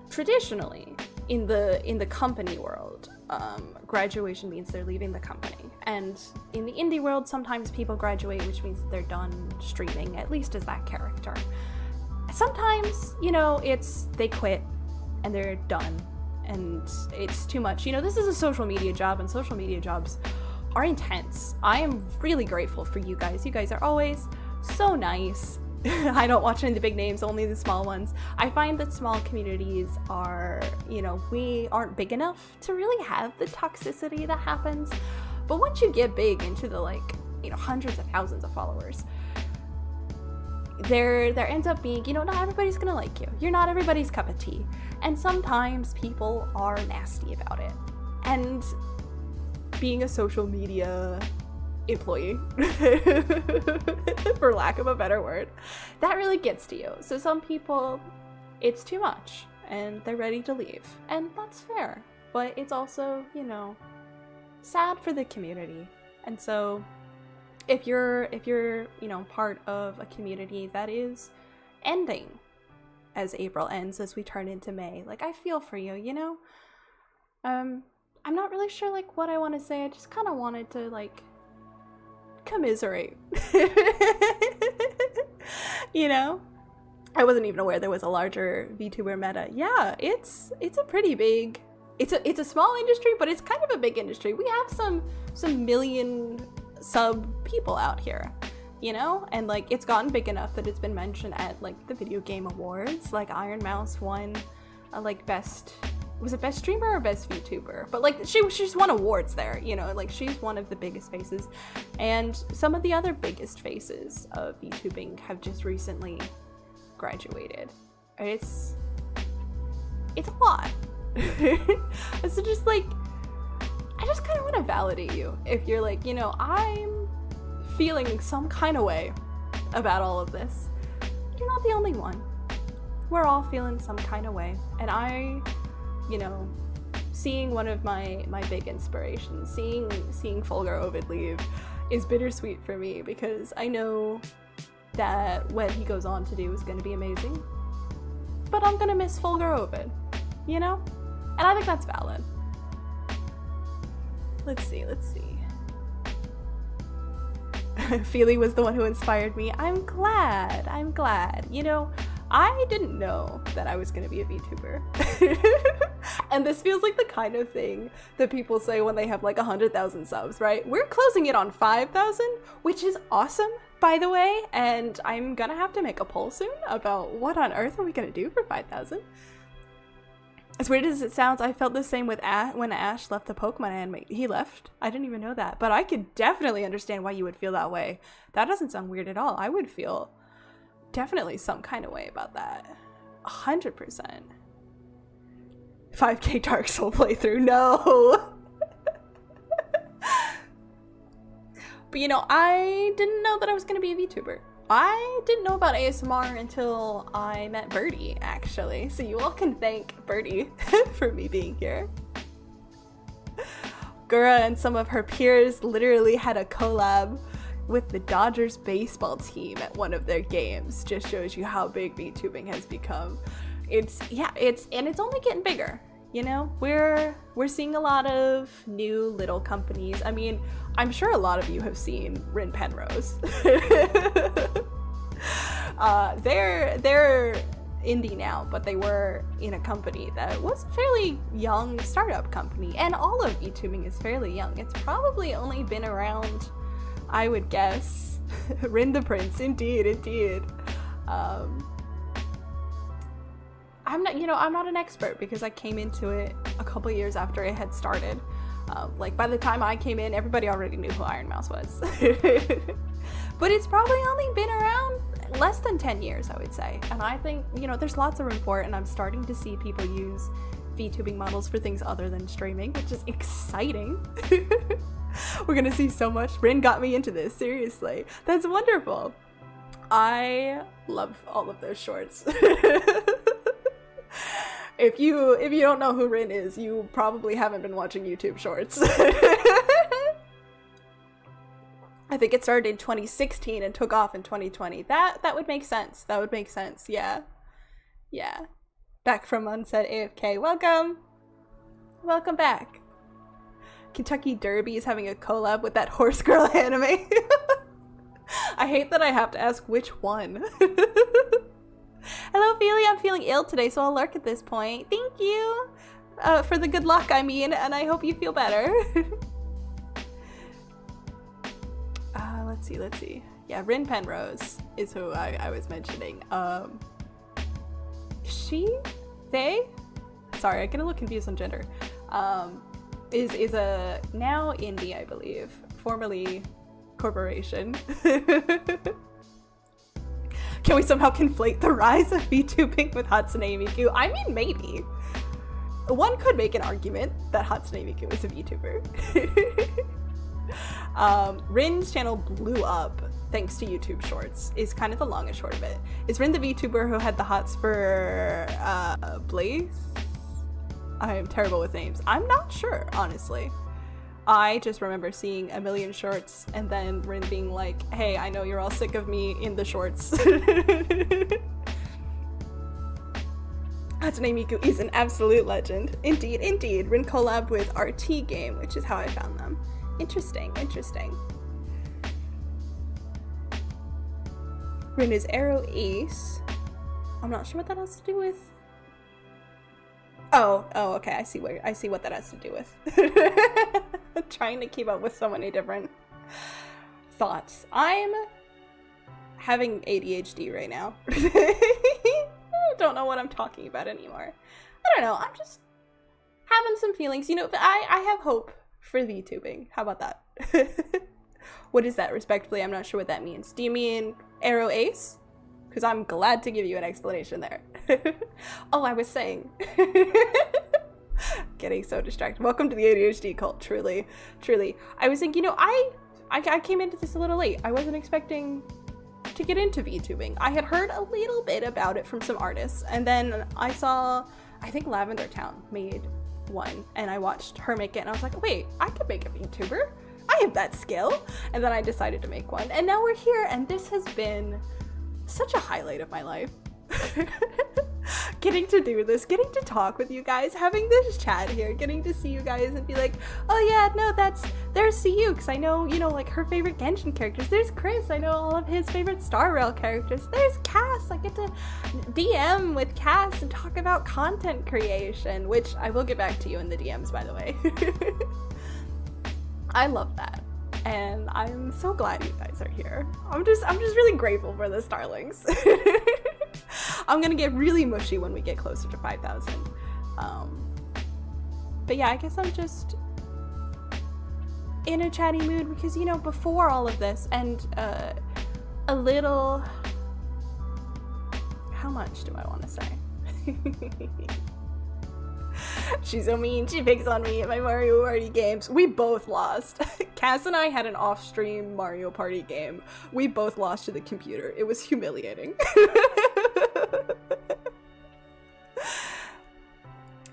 Traditionally, in the company world, graduation means they're leaving the company. And in the indie world, sometimes people graduate, which means that they're done streaming, at least as that character. Sometimes, you know, it's they quit and they're done and it's too much. You know, this is a social media job, and social media jobs are intense. I am really grateful for you guys. You guys are always so nice I don't watch any of the big names, only the small ones. I find that small communities are, you know, we aren't big enough to really have the toxicity that happens. But once you get big into the, like, you know, hundreds of thousands of followers, there ends up being, you know, not everybody's gonna like you. You're not everybody's cup of tea. And sometimes people are nasty about it. And being a social media employee, for lack of a better word, that really gets to you. So some people, it's too much and they're ready to leave, and that's fair. But it's also, you know, sad for the community. And so if you're you know, part of a community that is ending as April ends, as we turn into May, like, I feel for you, you know. I'm not really sure like what I want to say. I just kind of wanted to like commiserate. You know, I wasn't even aware there was a larger VTuber meta. Yeah, it's a pretty big, it's a small industry, but it's kind of a big industry. We have some million sub people out here, you know, and like it's gotten big enough that it's been mentioned at like the video game awards. Like Iron Mouse won like best, was it best streamer or best VTuber? But like she's won awards there, you know, like she's one of the biggest faces. And some of the other biggest faces of VTubing have just recently graduated. It's a lot. So just like, I just kind of want to validate you if you're like, you know, I'm feeling some kind of way about all of this. You're not the only one. We're all feeling some kind of way. And I, you know, seeing one of my big inspirations, seeing Fulgur Ovid leave is bittersweet for me, because I know that what he goes on to do is going to be amazing. But I'm going to miss Fulgur Ovid, you know? And I think that's valid. Let's see. Feely was the one who inspired me. I'm glad. You know, I didn't know that I was gonna be a VTuber. And this feels like the kind of thing that people say when they have like 100,000 subs, right? We're closing it on 5,000, which is awesome, by the way. And I'm gonna have to make a poll soon about what on earth are we gonna do for 5,000. As weird as it sounds, I felt the same with when Ash left the Pokemon anime. He left? I didn't even know that. But I could definitely understand why you would feel that way. That doesn't sound weird at all. I would feel definitely some kind of way about that. 100%. 5K Dark Soul playthrough. No! But you know, I didn't know that I was going to be a VTuber. I didn't know about ASMR until I met Birdie, actually. So you all can thank Birdie for me being here. Gura and some of her peers literally had a collab with the Dodgers baseball team at one of their games. Just shows you how big VTubing has become. It's only getting bigger. You know, we're seeing a lot of new little companies. I mean, I'm sure a lot of you have seen Rin Penrose. They're indie now, but they were in a company that was a fairly young startup company, and all of VTubing is fairly young. It's probably only been around, I would guess, Rin the Prince, indeed. I'm not an expert because I came into it a couple years after it had started. Like by the time I came in, everybody already knew who Iron Mouse was. But it's probably only been around less than 10 years, I would say. And I think, you know, there's lots of room for it, and I'm starting to see people use VTubing models for things other than streaming, which is exciting. We're gonna see so much. Rin got me into this, seriously. That's wonderful. I love all of those shorts. If you don't know who Rin is, you probably haven't been watching YouTube shorts. I think it started in 2016 and took off in 2020. That would make sense. That would make sense. Yeah. Back from Unsaid AFK. Welcome back. Kentucky Derby is having a collab with that horse girl anime. I hate that I have to ask which one. Hello, Ophelia. I'm feeling ill today, so I'll lurk at this point. Thank you for the good luck, I mean, and I hope you feel better. Let's see. Yeah, Rin Penrose is who I was mentioning. They? Sorry, I get a little confused on gender. Is a now indie, I believe, formerly corporation. Can we somehow conflate the rise of VTubing with Hatsune Miku? I mean, maybe. One could make an argument that Hatsune Miku is a VTuber. Rin's channel blew up thanks to YouTube Shorts, is kind of the long and short of it. Is Rin the VTuber who had the hots for Blaze? I am terrible with names. I'm not sure, honestly. I just remember seeing a million shorts and then Rin being like, hey, I know you're all sick of me in the shorts. Hatsune Miku is an absolute legend. Indeed, indeed. Rin collabed with RT Game, which is how I found them. Interesting, interesting. Rin is Arrow Ace. I'm not sure what that has to do with. Oh, okay. I see what that has to do with. Trying to keep up with so many different thoughts. I'm having ADHD right now. I don't know what I'm talking about anymore. I don't know. I'm just having some feelings. You know, I have hope for VTubing. How about that? What is that, respectfully? I'm not sure what that means. Do you mean Arrow Ace? Because I'm glad to give you an explanation there. Oh, I was saying. Getting so distracted. Welcome to the ADHD cult, truly. Truly. I was thinking, you know, I came into this a little late. I wasn't expecting to get into VTubing. I had heard a little bit about it from some artists, and then I saw, I think Lavender Town made one, and I watched her make it, and I was like, wait, I could make a VTuber. I have that skill. And then I decided to make one, and now we're here, and this has been such a highlight of my life. Getting to do this, getting to talk with you guys, having this chat here, getting to see you guys and be like, oh yeah, no, there's Siyux, I know, you know, like her favorite Genshin characters. There's Chris, I know all of his favorite Star Rail characters. There's Cass, I get to DM with Cass and talk about content creation, which I will get back to you in the DMs, by the way. I love that. And I'm so glad you guys are here. I'm just really grateful for the Starlings. I'm gonna get really mushy when we get closer to 5,000. But yeah, I guess I'm just in a chatty mood because, you know, before all of this and a little, how much do I want to say? She's so mean, she picks on me at my Mario Party games. We both lost. Cass and I had an off-stream Mario Party game. We both lost to the computer. It was humiliating.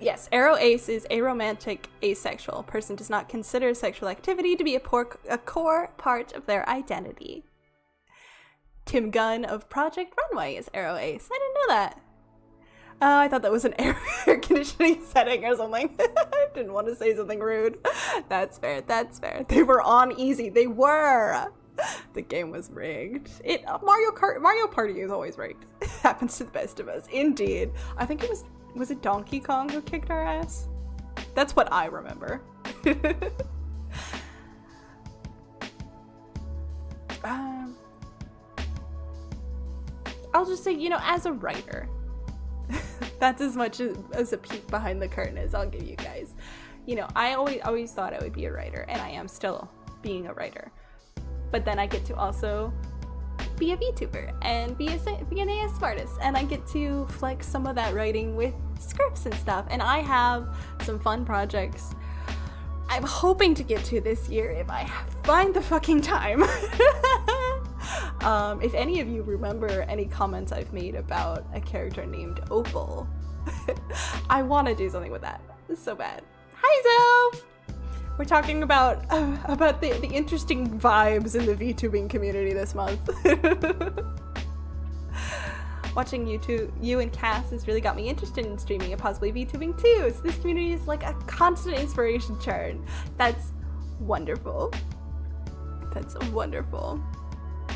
Yes, Arrow Ace is aromantic, asexual. Person does not consider sexual activity to be a core part of their identity. Tim Gunn of Project Runway is Arrow Ace. I didn't know that. I thought that was an air conditioning setting or something. I didn't want to say something rude. That's fair, that's fair. They were on easy, they were! The game was rigged. Mario Party is always rigged. It happens to the best of us, indeed. I think it was it Donkey Kong who kicked our ass? That's what I remember. I'll just say, you know, as a writer, that's as much as a peek behind the curtain as I'll give you guys. You know, I always thought I would be a writer, and I am still being a writer. But then I get to also be a VTuber and be an AS artist, and I get to flex some of that writing with scripts and stuff. And I have some fun projects I'm hoping to get to this year if I find the fucking time. If any of you remember any comments I've made about a character named Opal, I want to do something with that. It's so bad. Hi, Zoe! We're talking about the interesting vibes in the VTubing community this month. Watching you and Cass has really got me interested in streaming and possibly VTubing too. So this community is like a constant inspiration churn. That's wonderful. That's wonderful.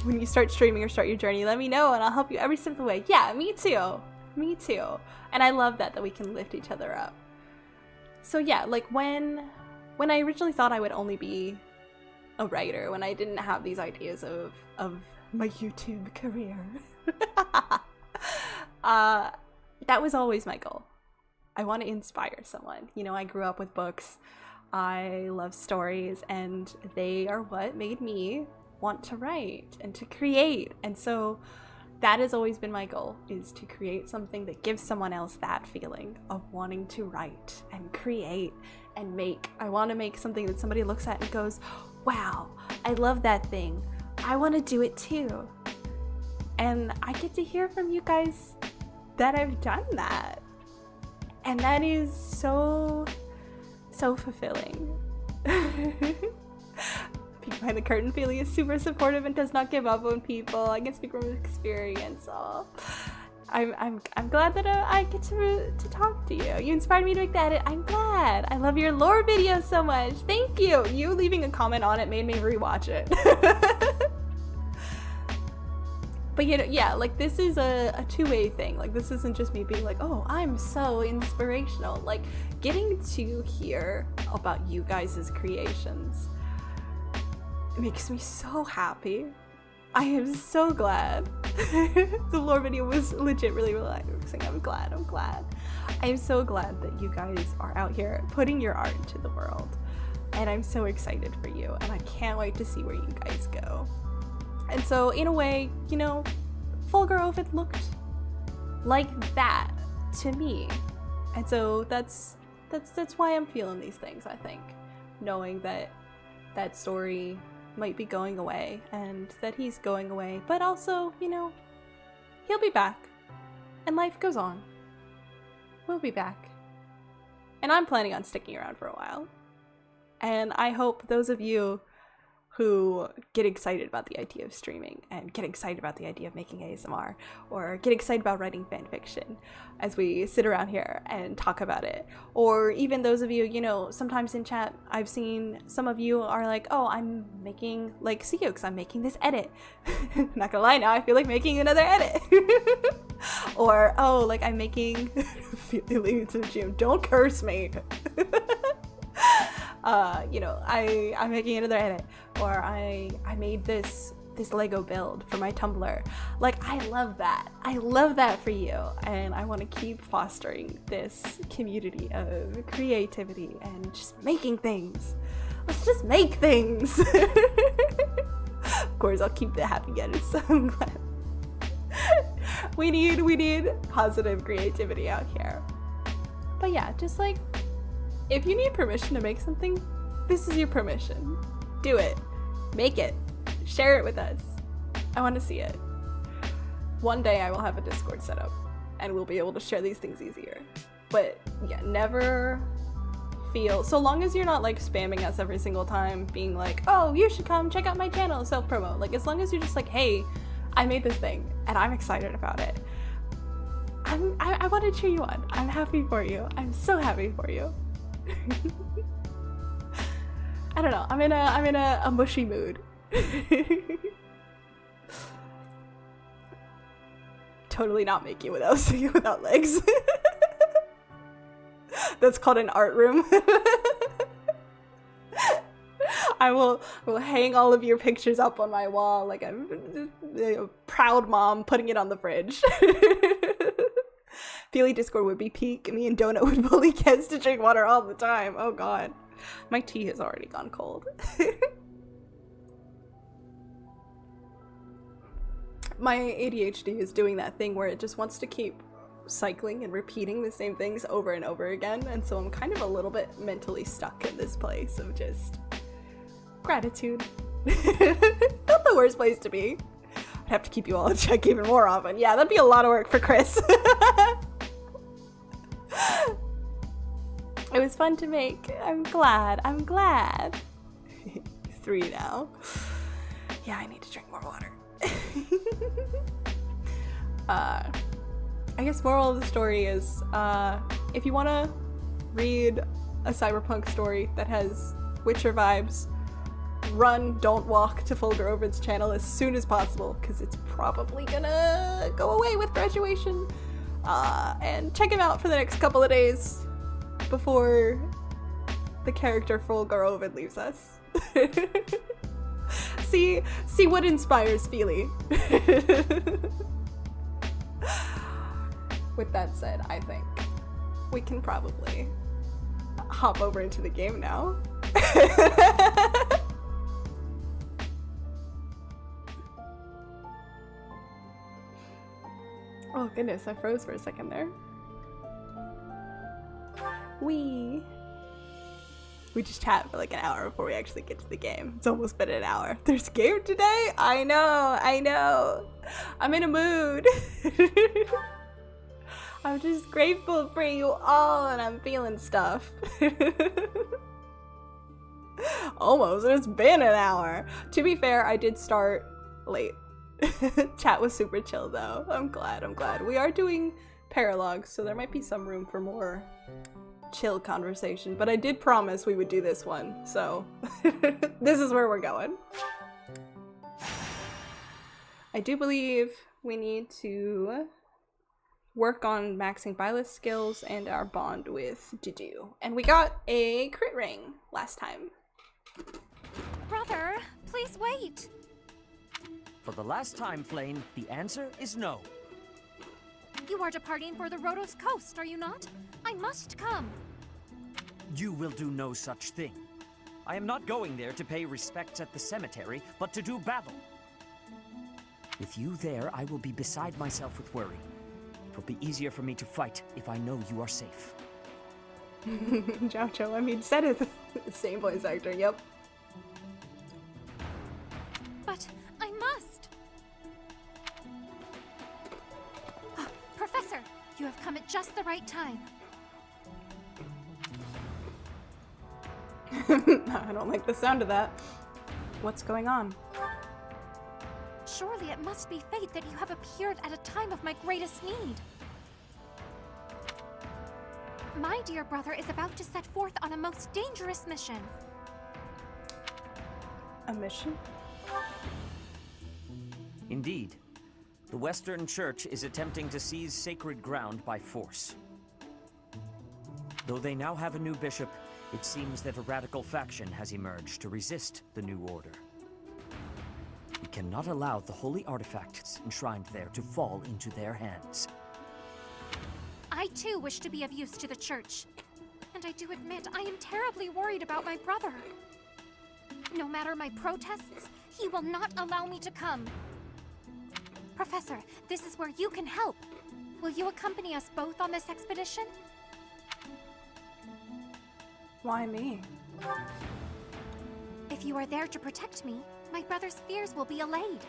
When you start streaming or start your journey, let me know and I'll help you every step of the way. Yeah, me too. Me too. And I love that we can lift each other up. So yeah, like when I originally thought I would only be a writer, when I didn't have these ideas of my YouTube career. That was always my goal. I want to inspire someone. You know, I grew up with books. I love stories, and they are what made me want to write and to create. And so that has always been my goal, is to create something that gives someone else that feeling of wanting to write and create and make. I want to make something that somebody looks at and goes, wow, I love that thing. I want to do it too. And I get to hear from you guys that I've done that. And that is so fulfilling. Peek behind the curtain, Ophelia is super supportive and does not give up on people. I can speak from experience. Oh, I'm glad that I get to talk to you. You inspired me to make the edit. I'm glad. I love your lore video so much. Thank you. You leaving a comment on it made me rewatch it. But you know, yeah, like this is a two-way thing. Like this isn't just me being like, oh, I'm so inspirational. Like getting to hear about you guys' creations makes me so happy. I am so glad. The lore video was legit really relaxing. I'm glad. I am so glad that you guys are out here putting your art into the world. And I'm so excited for you. And I can't wait to see where you guys go. And so in a way, you know, Fulgur Ovid looked like that to me. And so that's why I'm feeling these things, I think. Knowing that that story might be going away and that he's going away, but also, you know, he'll be back and life goes on. We'll be back. And I'm planning on sticking around for a while. And I hope those of you who get excited about the idea of streaming and get excited about the idea of making ASMR or get excited about writing fan fiction as we sit around here and talk about it. Or even those of you, you know, sometimes in chat I've seen some of you are like, oh, I'm making like Seox, I'm making this edit. Not gonna lie, now I feel like making another edit. Or, oh, like I'm making don't curse me. You know, I'm making another edit, or I made this Lego build for my Tumblr. Like, I love that for you, and I want to keep fostering this community of creativity and just making things. Let's just make things. Of course, I'll keep the happy edits, so I'm glad. We need positive creativity out here. But yeah, just like, if you need permission to make something, this is your permission. Do it. Make it. Share it with us. I want to see it. One day I will have a Discord set up and we'll be able to share these things easier. But yeah, never feel, so long as you're not like spamming us every single time being like, oh, you should come check out my channel, self-promo. Like, as long as you're just like, hey, I made this thing and I'm excited about it. I want to cheer you on. I'm happy for you. I'm so happy for you. I don't know. I'm in a mushy mood. Totally not making without legs. That's called an art room. I will hang all of your pictures up on my wall like I'm a proud mom putting it on the fridge. Feely Discord would be peak. Me and Donut would bully kids to drink water all the time. Oh god. My tea has already gone cold. My ADHD is doing that thing where it just wants to keep cycling and repeating the same things over and over again, and so I'm kind of a little bit mentally stuck in this place of just gratitude. Not the worst place to be. I'd have to keep you all in check even more often. Yeah, that'd be a lot of work for Chris. It was fun to make. I'm glad. 3 now. Yeah, I need to drink more water. I guess moral of the story is, if you want to read a cyberpunk story that has Witcher vibes, run, don't walk to Fulgur Ovid's channel as soon as possible, because it's probably gonna go away with graduation. And check him out for the next couple of days before the character Fulgur Ovid leaves us. See what inspires Feely. With that said, I think we can probably hop over into the game now. Oh goodness, I froze for a second there. We just chat for like an hour before we actually get to the game. It's almost been an hour. There's a game today? I know. I'm in a mood. I'm just grateful for you all and I'm feeling stuff. Almost, it's been an hour. To be fair, I did start late. Chat was super chill though. I'm glad. We are doing paralogues, so there might be some room for more chill conversation, but I did promise we would do this one, so this is where we're going. I do believe we need to work on maxing Byleth skills and our bond with Dudu. And we got a crit ring last time. Brother, please wait. For the last time, Flame, the answer is no. You are departing for the Rhodos coast, are you not? I must come. You will do no such thing. I am not going there to pay respects at the cemetery, but to do battle. With you there, I will be beside myself with worry. It will be easier for me to fight if I know you are safe. Jojo, I mean, said it. Same voice actor, yep. But I must. Oh, Professor, you have come at just the right time. I don't like the sound of that. What's going on? Surely it must be fate that you have appeared at a time of my greatest need. My dear brother is about to set forth on a most dangerous mission. A mission? Indeed. The Western Church is attempting to seize sacred ground by force. Though they now have a new bishop, it seems that a radical faction has emerged to resist the new order. We cannot allow the holy artifacts enshrined there to fall into their hands. I too wish to be of use to the church. And I do admit I am terribly worried about my brother. No matter my protests, he will not allow me to come. Professor, this is where you can help. Will you accompany us both on this expedition? Why me? If you are there to protect me, my brother's fears will be allayed.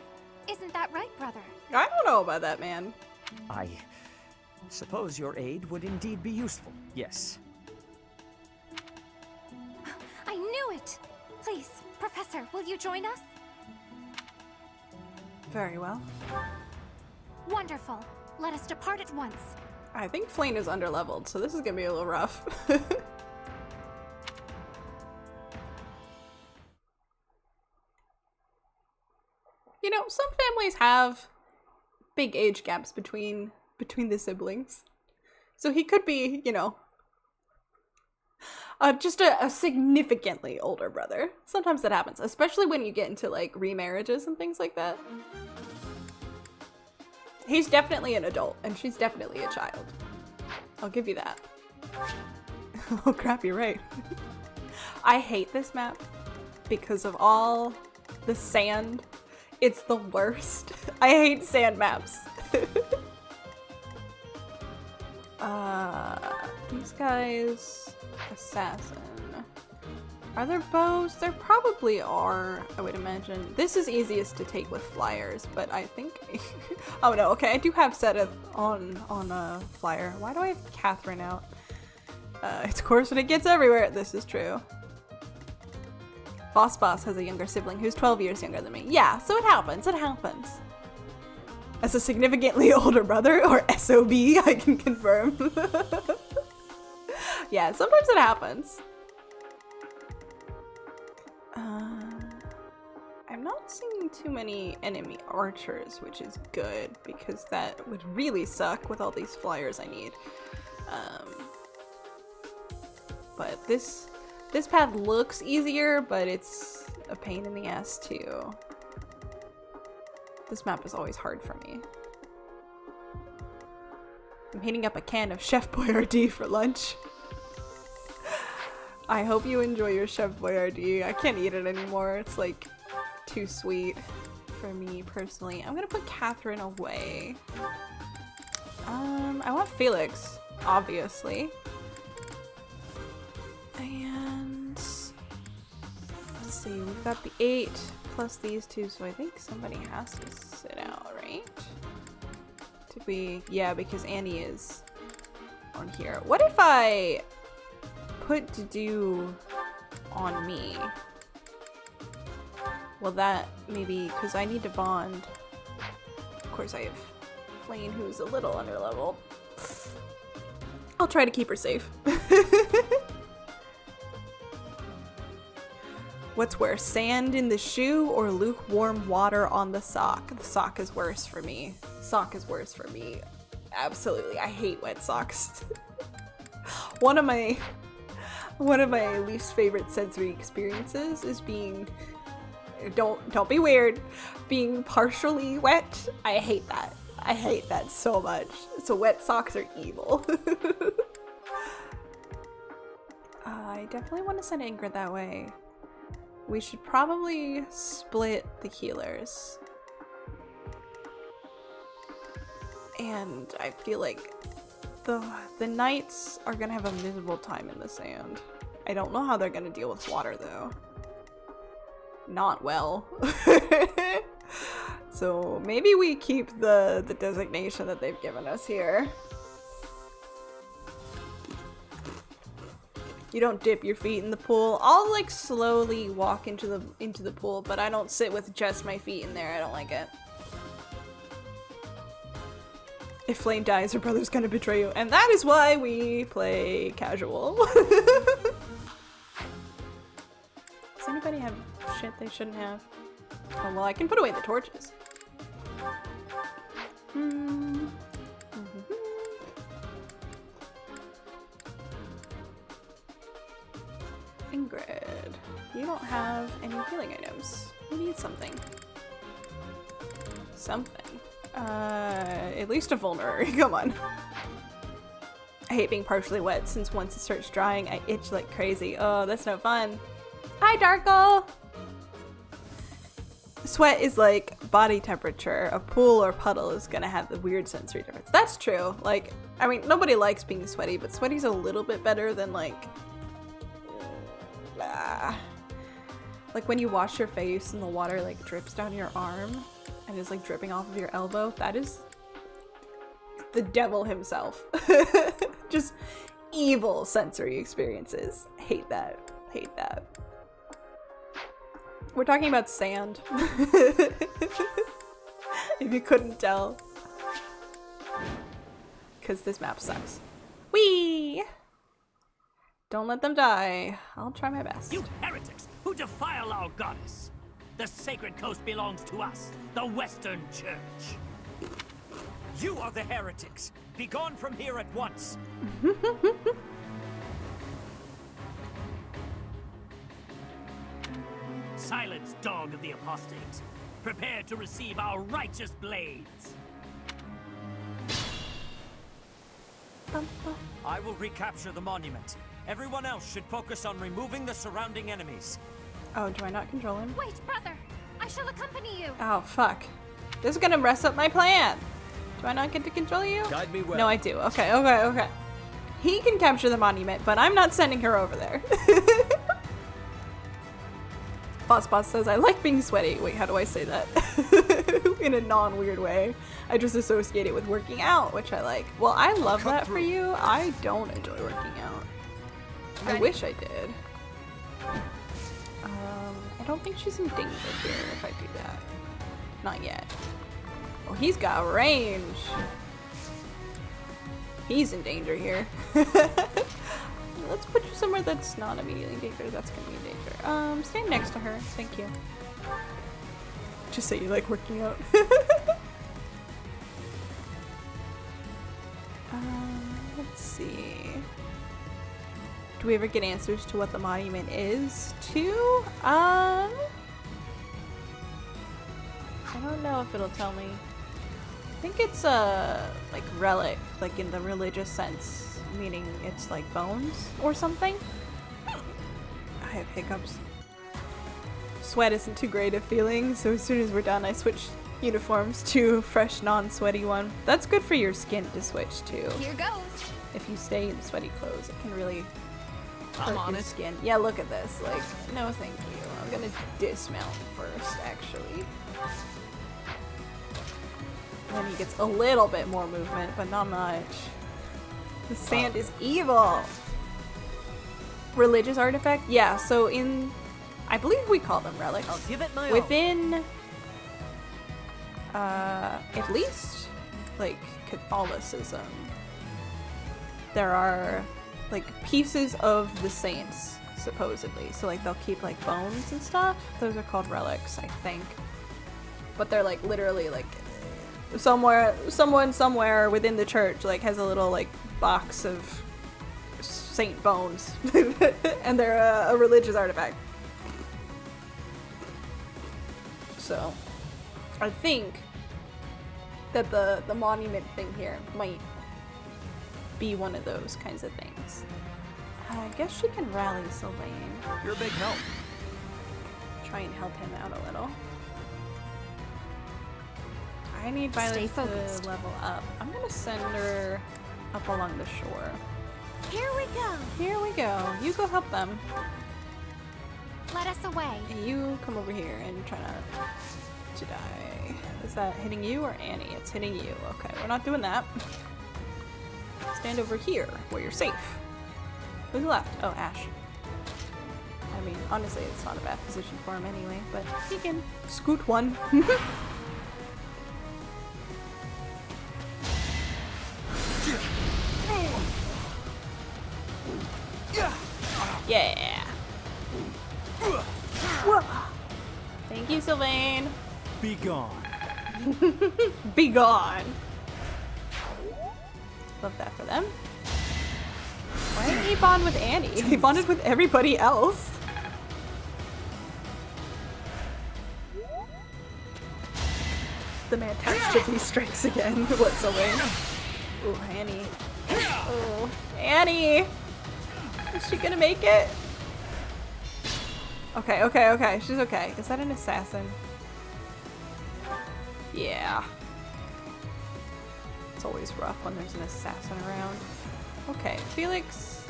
Isn't that right, brother? I don't know about that, man. I suppose your aid would indeed be useful, yes. I knew it! Please, Professor, will you join us? Very well. Wonderful. Let us depart at once. I think Flame is underleveled, so this is gonna be a little rough. You know, some families have big age gaps between the siblings. So he could be, you know, just a significantly older brother. Sometimes that happens, especially when you get into like remarriages and things like that. He's definitely an adult and she's definitely a child. I'll give you that. Oh crap, you're right. I hate this map because of all the sand. It's the worst. I hate sand maps. These guys, assassin. Are there bows? There probably are, I would imagine. This is easiest to take with flyers, but I think... Oh no, okay, I do have Seth on a flyer. Why do I have Catherine out? It's of course when it gets everywhere. This is true. Boss has a younger sibling who's 12 years younger than me. Yeah, so it happens, As a significantly older brother, or SOB, I can confirm. Yeah, sometimes it happens. I'm not seeing too many enemy archers, which is good, because that would really suck with all these flyers I need. But this path looks easier, but it's a pain in the ass too. This map is always hard for me. I'm heating up a can of Chef Boyardee for lunch. I hope you enjoy your Chef Boyardee. I can't eat it anymore. It's like too sweet for me personally. I'm gonna put Catherine away. I want Felix, obviously. And let's see, we've got the 8 plus these 2, so I think somebody has to sit out, right? Did we? Yeah, because Annie is on here. What if I put Dedu on me? Well, that maybe, because I need to bond. Of course, I have Flane, who's a little underleveled. I'll try to keep her safe. What's worse, sand in the shoe or lukewarm water on the sock? The sock is worse for me. Sock is worse for me. Absolutely, I hate wet socks. One of my least favorite sensory experiences is being, don't be weird, being partially wet. I hate that. I hate that so much. So wet socks are evil. I definitely want to send Ingrid that way. We should probably split the healers. And I feel like the knights are gonna have a miserable time in the sand. I don't know how they're gonna deal with water though. Not well. So maybe we keep the designation that they've given us here. You don't dip your feet in the pool. I'll like slowly walk into the pool, but I don't sit with just my feet in there. I don't like it. If Flame dies, her brother's gonna betray you, and that is why we play casual. Does anybody have shit they shouldn't have? Oh well, I can put away the torches. Ingrid, you don't have any healing items. You need something. Something. At least a vulnerary, come on. I hate being partially wet since once it starts drying, I itch like crazy. Oh, that's no fun. Hi, Darkle! Sweat is like body temperature. A pool or puddle is gonna have the weird sensory difference. That's true. Like, I mean, nobody likes being sweaty, but sweaty's a little bit better than like when you wash your face and the water like drips down your arm and is like dripping off of your elbow. That is the devil himself. Just evil sensory experiences. Hate that. Hate that. We're talking about sand. If you couldn't tell. Because this map sucks. Whee! Don't let them die. I'll try my best. You heretics who defile our goddess! The sacred coast belongs to us, the Western Church. You are the heretics. Be gone from here at once. Silence, dog of the apostates. Prepare to receive our righteous blades. I will recapture the monument. Everyone else should focus on removing the surrounding enemies. Oh, do I not control him? Wait, brother! I shall accompany you! Oh, fuck. This is gonna mess up my plan! Do I not get to control you? Guide me well. No, I do. Okay, okay, okay. He can capture the monument, but I'm not sending her over there. Boss says, I like being sweaty. Wait, how do I say that? In a non-weird way. I just associate it with working out, which I like. Well, I love that for you. I don't enjoy working out. I wish I did. I don't think she's in danger here if I do that. Not yet. Well, he's got range. He's in danger here. Let's put you somewhere that's not immediately in danger. That's gonna be in danger. Stand next to her. Thank you. Just say you like working out. Let's see. Do we ever get answers to what the monument is, too? I don't know if it'll tell me. I think it's a like relic, like in the religious sense, meaning it's like bones or something. I have hiccups. Sweat isn't too great a feeling, so as soon as we're done, I switch uniforms to fresh, non-sweaty one. That's good for your skin to switch to. Here goes. If you stay in sweaty clothes, it can really hurt on your it. skin. Yeah, look at this. Like, no, thank you. I'm gonna dismount first, actually. Then he gets a little bit more movement, but not much. The sand is evil. Religious artifact? Yeah, so in... I believe we call them relics. I'll give it my all. Within... at least, like, Catholicism, there are, like, pieces of the saints, supposedly. So, like, they'll keep, like, bones and stuff. Those are called relics, I think. But they're, like, literally, like... someone somewhere within the church like has a little like box of saint bones and they're a religious artifact. So I think that the monument thing here might be one of those kinds of things. I guess she can rally Sylvain. You're a big help. Try and help him out a little. I need Stay Violet focused. to level up. I'm gonna send her up along the shore. Here we go. Here we go. You go help them. Let us away. And you come over here and try not to die. Is that hitting you or Annie? It's hitting you. Okay, we're not doing that. Stand over here where you're safe. Who's left? Oh, Ash. I mean, honestly, it's not a bad position for him anyway, but he can scoot one. Yeah. Thank you, Sylvain. Be gone. Be gone. Love that for them. Why didn't he bond with Annie? He bonded with everybody else. The man taps these strikes again. What, Sylvain? Ooh, Annie. Oh, Annie! Is she gonna make it? Okay, okay, okay. She's okay. Is that an assassin? Yeah. It's always rough when there's an assassin around. Okay, Felix.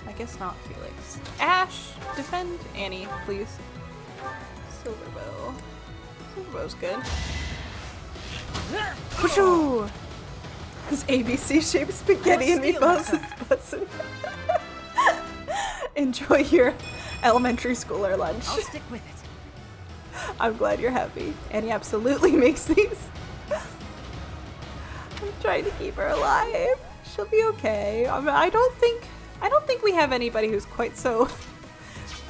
I guess not Felix. Ash, defend Annie, please. Silverbow. Silverbow's good. Whooshu! This ABC-shaped spaghetti and meatballs is bussin'. Enjoy your elementary schooler lunch. I'll stick with it. I'm glad you're happy. Annie absolutely makes these. I'm trying to keep her alive. She'll be okay. I don't think we have anybody who's quite so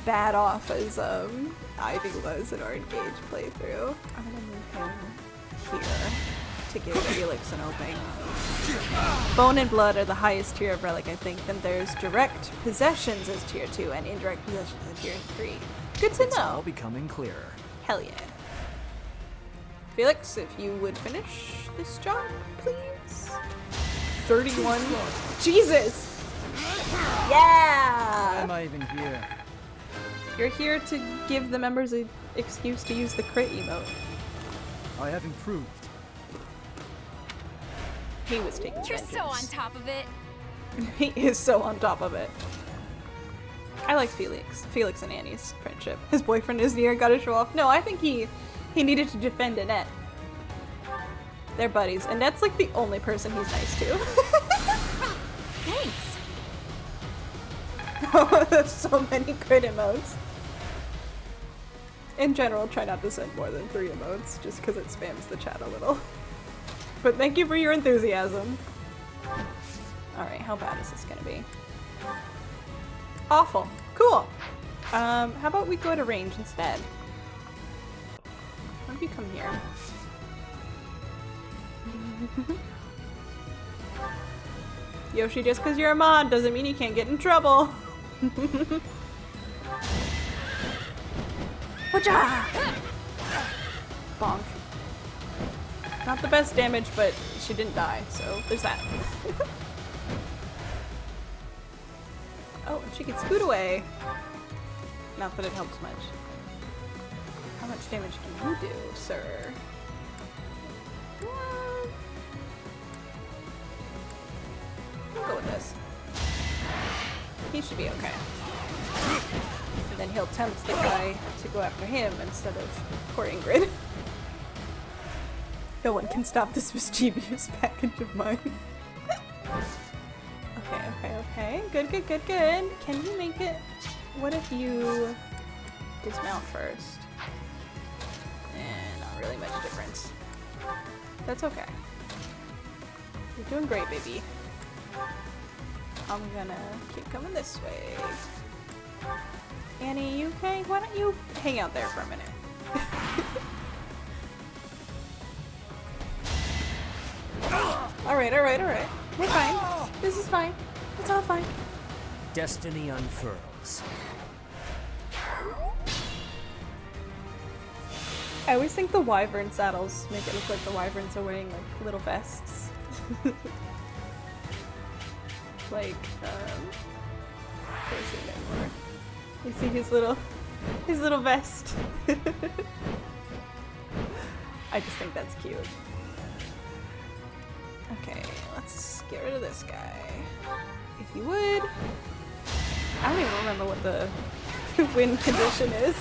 bad off as Ivy was in our engaged playthrough. I'm gonna move him here to give Felix an opening. Bone and Blood are the highest tier of relic, I think. Then there's direct possessions as tier 2 and indirect possessions as tier 3. Good to It's all know. becoming clearer. Hell yeah. Felix, if you would finish this job, please. 31. Jesus! Why Yeah! am I even here? You're here to give the members an excuse to use the crit emote. I have improved. He was taking You're so on vengeance. top of it. He is so on top of it. I like Felix and Annie's friendship. His boyfriend is near, gotta show off. No, I think he needed to defend Annette. They're buddies. Annette's like the only person he's nice to. Thanks. Oh, there's so many crit emotes. In general, try not to send more than 3 emotes, just because it spams the chat a little. But thank you for your enthusiasm. Alright, how bad is this gonna be? Awful. Cool. How about we go to range instead? Why don't you come here? Yoshi, just because you're a mod doesn't mean you can't get in trouble. Whatcha? Bonk. Not the best damage, but she didn't die, so there's that. Oh, and she can scoot away. Not that it helps much. How much damage can you do, sir? We'll go with this. He should be okay. And then he'll tempt the guy to go after him instead of poor Ingrid. No one can stop this mischievous package of mine. Okay. Good. Can you make it? What if you dismount first? Not really much difference. That's okay. You're doing great, baby. I'm gonna keep coming this way. Annie, you okay? Why don't you hang out there for a minute? Alright. We're fine. This is fine. It's all fine. Destiny unfurls. I always think the wyvern saddles make it look like the wyverns are wearing like little vests. Like, where's he anymore? You see his little vest. I just think that's cute. Okay, let's get rid of this guy. If you would. I don't even remember what the win condition is.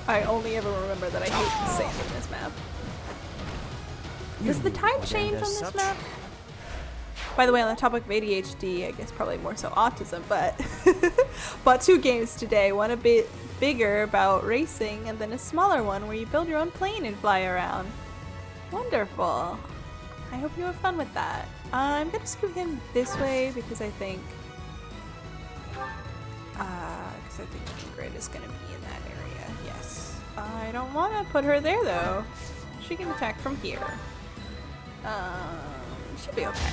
I only ever remember that I hate the sand in this map. Does the tide change on this map? By the way, on the topic of ADHD, I guess probably more so autism, but bought 2 games today. One a bit bigger about racing, and then a smaller one where you build your own plane and fly around. Wonderful. I hope you have fun with that. I'm gonna scoot him this way because I think Ingrid is gonna be in that area. Yes. I don't want to put her there though. She can attack from here. She'll be okay.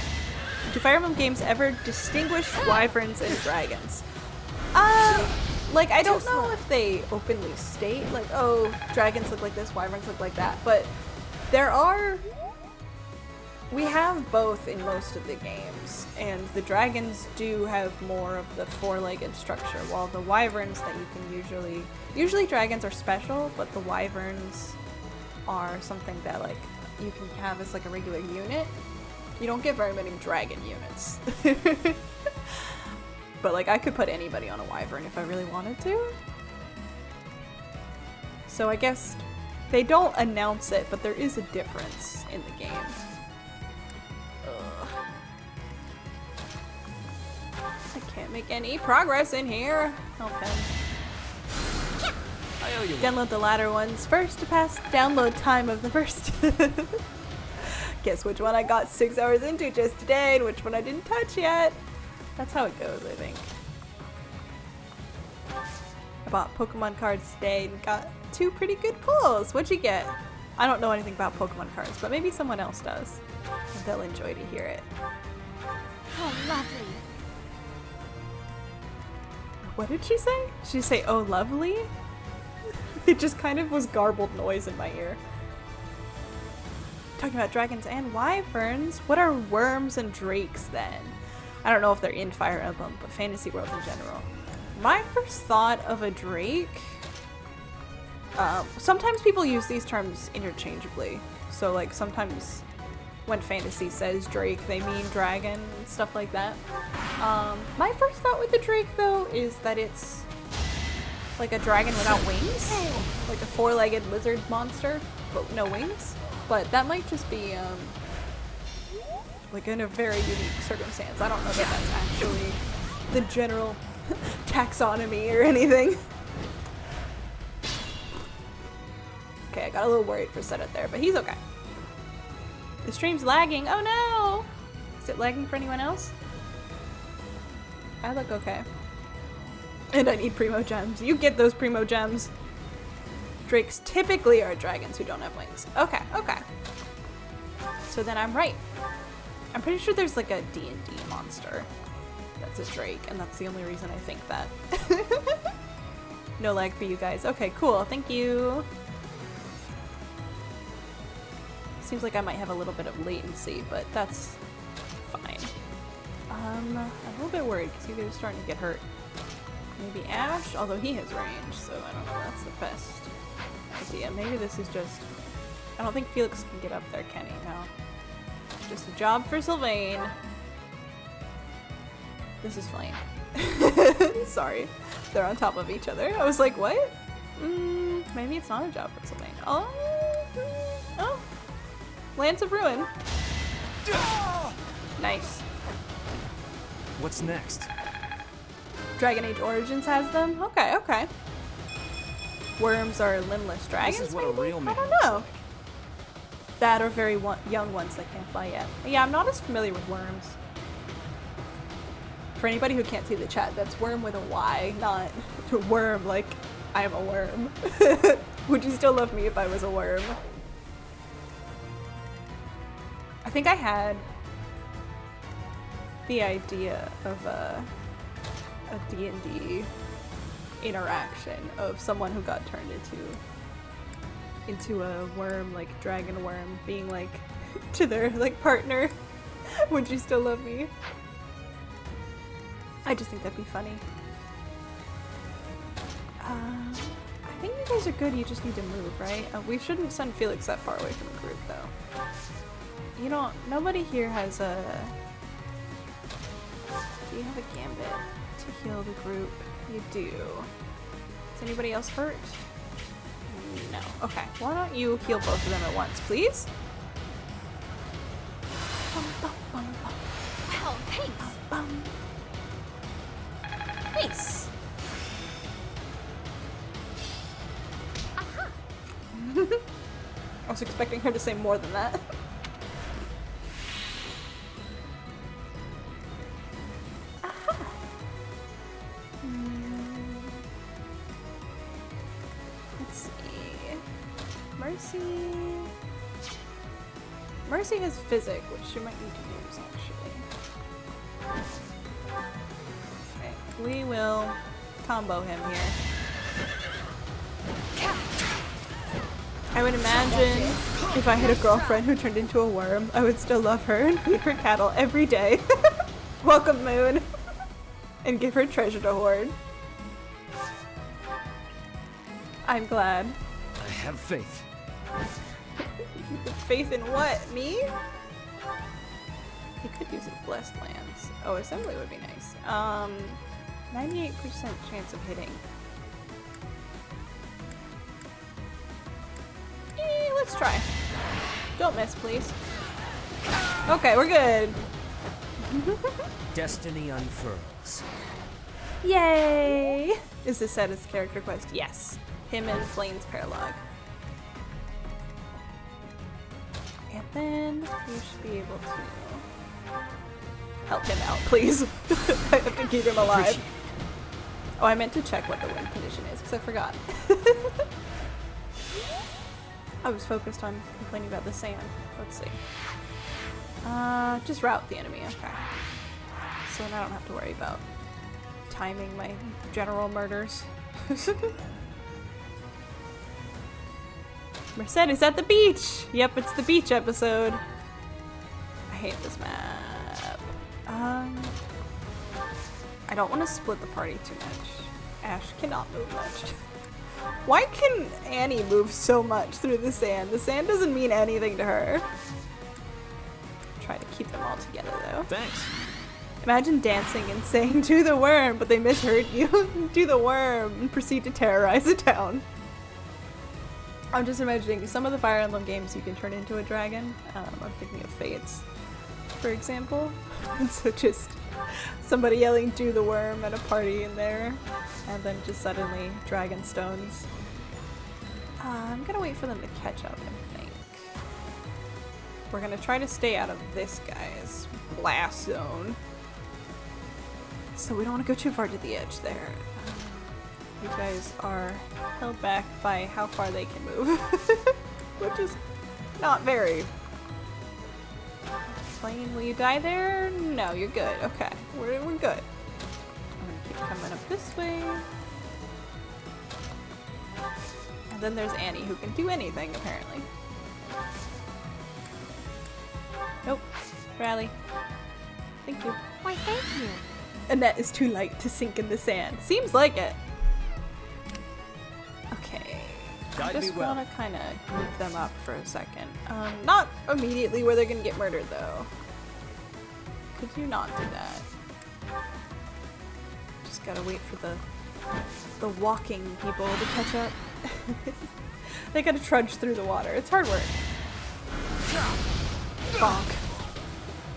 Do Fire Emblem games ever distinguish wyverns and dragons? Like, I don't know if they openly state, like, oh, dragons look like this, wyverns look like that, but we have both in most of the games, and the dragons do have more of the 4-legged structure, while the wyverns that you can usually dragons are special, but the wyverns are something that, like, you can have as, like, a regular unit. You don't get very many dragon units. But, like, I could put anybody on a wyvern if I really wanted to. So I guess they don't announce it, but there is a difference in the game. Ugh. I can't make any progress in here. Okay. Download the latter ones first to pass download time of the first. Guess which one I got 6 hours into just today and which one I didn't touch yet. That's how it goes, I think. I bought Pokemon cards today and got 2 pretty good pulls. What'd you get? I don't know anything about Pokemon cards, but maybe someone else does. And they'll enjoy to hear it. Oh, lovely. What did she say? Did she say, oh, lovely? It just kind of was garbled noise in my ear. Talking about dragons and wyverns, what are worms and drakes then? I don't know if they're in Fire Emblem, but Fantasy World in general. My first thought of a drake... sometimes people use these terms interchangeably. So, like, sometimes when fantasy says drake, they mean dragon and stuff like that. My first thought with the drake, though, is that it's like a dragon without wings. Like a 4-legged lizard monster, but no wings. But that might just be, like in a very unique circumstance. I don't know that that's actually the general taxonomy or anything. Okay, I got a little worried for Sedet there, but he's okay. The stream's lagging. Oh no! Is it lagging for anyone else? I look okay. And I need primo gems. You get those primo gems. Drakes typically are dragons who don't have wings. Okay, okay. So then I'm right. I'm pretty sure there's like a D&D monster that's a drake, and that's the only reason I think that. No lag for you guys. Okay, cool. Thank you. Seems like I might have a little bit of latency, but that's fine. I'm a little bit worried because you guys are starting to get hurt. Maybe Ash, although he has range, so I don't know if that's the best idea. Maybe this is just... I don't think Felix can get up there, can he? No. Just a job for Sylvain. This is Flame. Sorry. They're on top of each other. I was like, what? Maybe it's not a job for Sylvain. Oh. Lance of Ruin. Nice. What's next? Dragon Age Origins has them? Okay, okay. Worms are limbless dragons, This is what maybe? a real man I don't looks know. like. That or very young ones that can't fly yet. Yeah, I'm not as familiar with worms. For anybody who can't see the chat, that's worm with a Y, not worm like I'm a worm. Would you still love me if I was a worm? I think I had the idea of a D&D interaction of someone who got turned into a worm, like dragon worm, being like to their like partner, would you still love me? I just think that'd be funny. I think you guys are good, you just need to move, right? We shouldn't send Felix that far away from the group though. You know, nobody here has a... Do you have a gambit to heal the group? You do. Is anybody else hurt? No. Okay, why don't you heal both of them at once, please? Wow, thanks. Nice. I was expecting her to say more than that. Let's see. Mercy. Mercy has physic, which she might need to use actually. Okay, we will combo him here. I would imagine if I had a girlfriend who turned into a worm, I would still love her and feed her cattle every day. Welcome, Moon. And give her treasure to hoard. I'm glad. I have faith. Faith in what? Me? He could use his blessed lands. Oh, assembly would be nice. 98% chance of hitting. Let's try. Don't miss, please. Okay, we're good. Destiny unfurls. Yay! Is this set as character quest? Yes. Him and Flame's paralogue. And then you should be able to help him out, please. I have to keep him alive. Oh, I meant to check what the win condition is because I forgot. I was focused on complaining about the sand. Let's see. Just route the enemy, okay. So then I don't have to worry about timing my general murders. Merced is at the beach! Yep, it's the beach episode. I hate this map. I don't want to split the party too much. Ash cannot move much. Why can Annie move so much through the sand? The sand doesn't mean anything to her. Try to keep them all together though. Thanks. Imagine dancing and saying, do the worm, but they misheard you. Do the worm and proceed to terrorize the town. I'm just imagining some of the Fire Emblem games you can turn into a dragon. I'm thinking of Fates, for example. And so just somebody yelling, do the worm at a party in there, and then just suddenly dragon stones. I'm gonna wait for them to catch up, I think. We're gonna try to stay out of this guy's blast zone. So we don't want to go too far to the edge there. You guys are held back by how far they can move, which is not very. Flame, will you die there? No, you're good. Okay, we're good. I'm gonna keep coming up this way. And then there's Annie, who can do anything, apparently. Nope. Rally. Thank you. Why, thank you. Annette is too light to sink in the sand. Seems like it. Okay. I just want to kind of move them up for a second. Not immediately where they're gonna get murdered, though. Could you not do that? Just gotta wait for the walking people to catch up. They gotta trudge through the water. It's hard work. Bonk.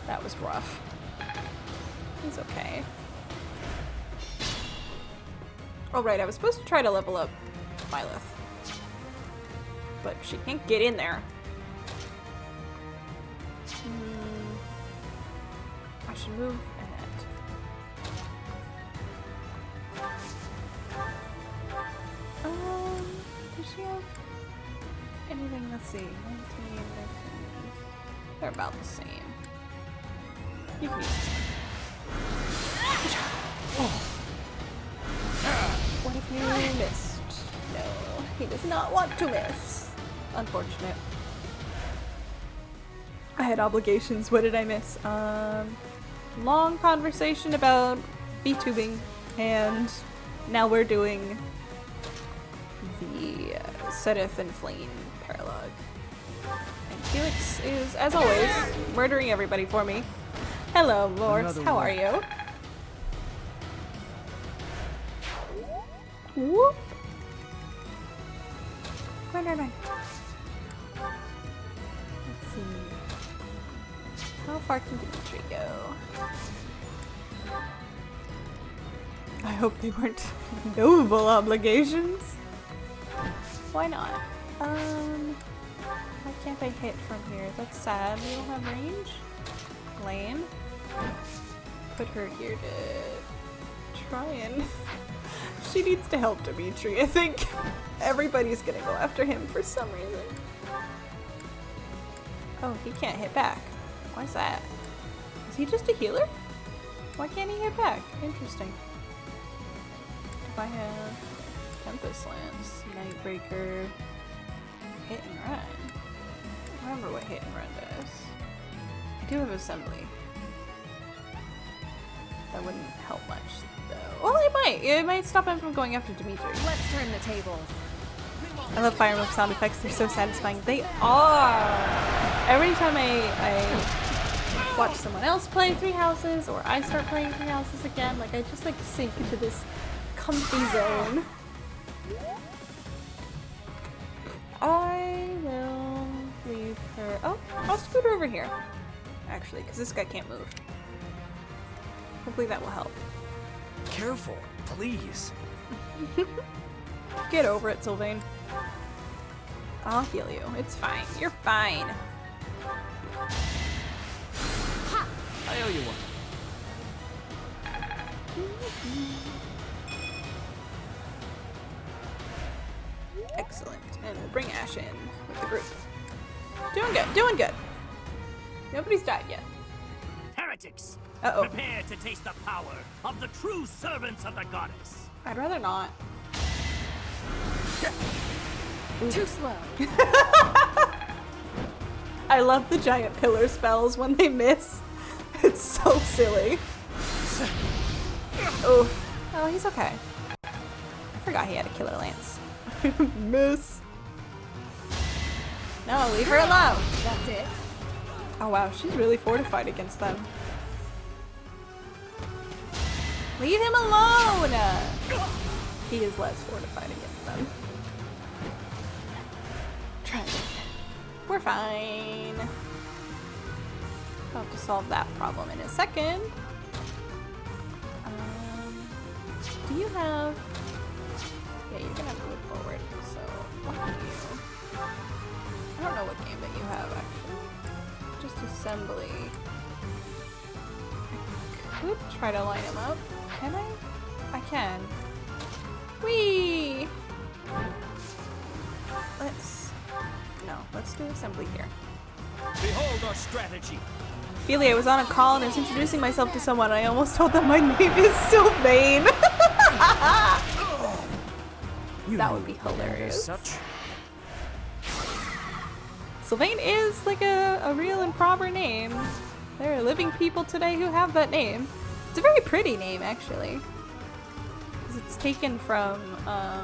That was rough. He's okay. Oh right, I was supposed to try to level up Mylith. But she can't get in there. I should move Annette. Does she have anything? Let's see. 19, 19. They're about the same. You can use this one. What if you missed? No, he does not want to miss. Unfortunate. I had obligations. What did I miss? Long conversation about VTubing, and now we're doing the Sedith and Flame paralogue. And Felix is, as always, murdering everybody for me. Hello, Lords. How are you? Whoop. Run, run, run. Let's see. How far can Dimitri go? I hope they weren't noble obligations. Why not? Why can't I hit from here? That's sad. We don't have range. Lane. Put her here to try and... She needs to help Dimitri. I think everybody's gonna go after him for some reason. Oh, he can't hit back. Why's that? Is he just a healer? Why can't he hit back? Interesting. If I have Tempest Lance, Nightbreaker, Hit and Run. I don't remember what Hit and Run does. I do have Assembly. That wouldn't help much, though. Well, it might. It might stop him from going after Dimitri. Let's turn the tables. I love Fire Emblem sound effects. They're so satisfying. They are! Every time I watch someone else play Three Houses, or I start playing Three Houses again, like, I just, like, sink into this comfy zone. I will leave her... Oh, I'll scoot her over here. Actually, because this guy can't move. Hopefully that will help. Careful, please. Get over it, Sylvain. I'll heal you. It's fine. You're fine. Ha! I owe you one. Excellent. And we'll bring Ash in with the group. Doing good. Doing good. Nobody's died yet. Heretics! Uh-oh. Prepare to taste the power of the true servants of the goddess. I'd rather not. Too slow. I love the giant pillar spells when they miss. It's so silly. Oh, he's okay. I forgot he had a killer lance. Miss. No, leave her alone. That's it. Oh wow, she's really fortified against them. Leave him alone! He is less fortified against them. Try it. We're fine. I'll have to solve that problem in a second. Do you have... Yeah, you're gonna have to move forward, so what do you... I don't know what game that you have, actually. Just assembly. I could try to line him up. Can I? I can. Whee! Let's do assembly here. Behold our strategy. Ophelia, I was on a call and I was introducing myself to someone. I almost told them my name is Sylvain. That would be hilarious. Such. Sylvain is like a real and proper name. There are living people today who have that name. It's a very pretty name, actually. 'Cause it's taken from, I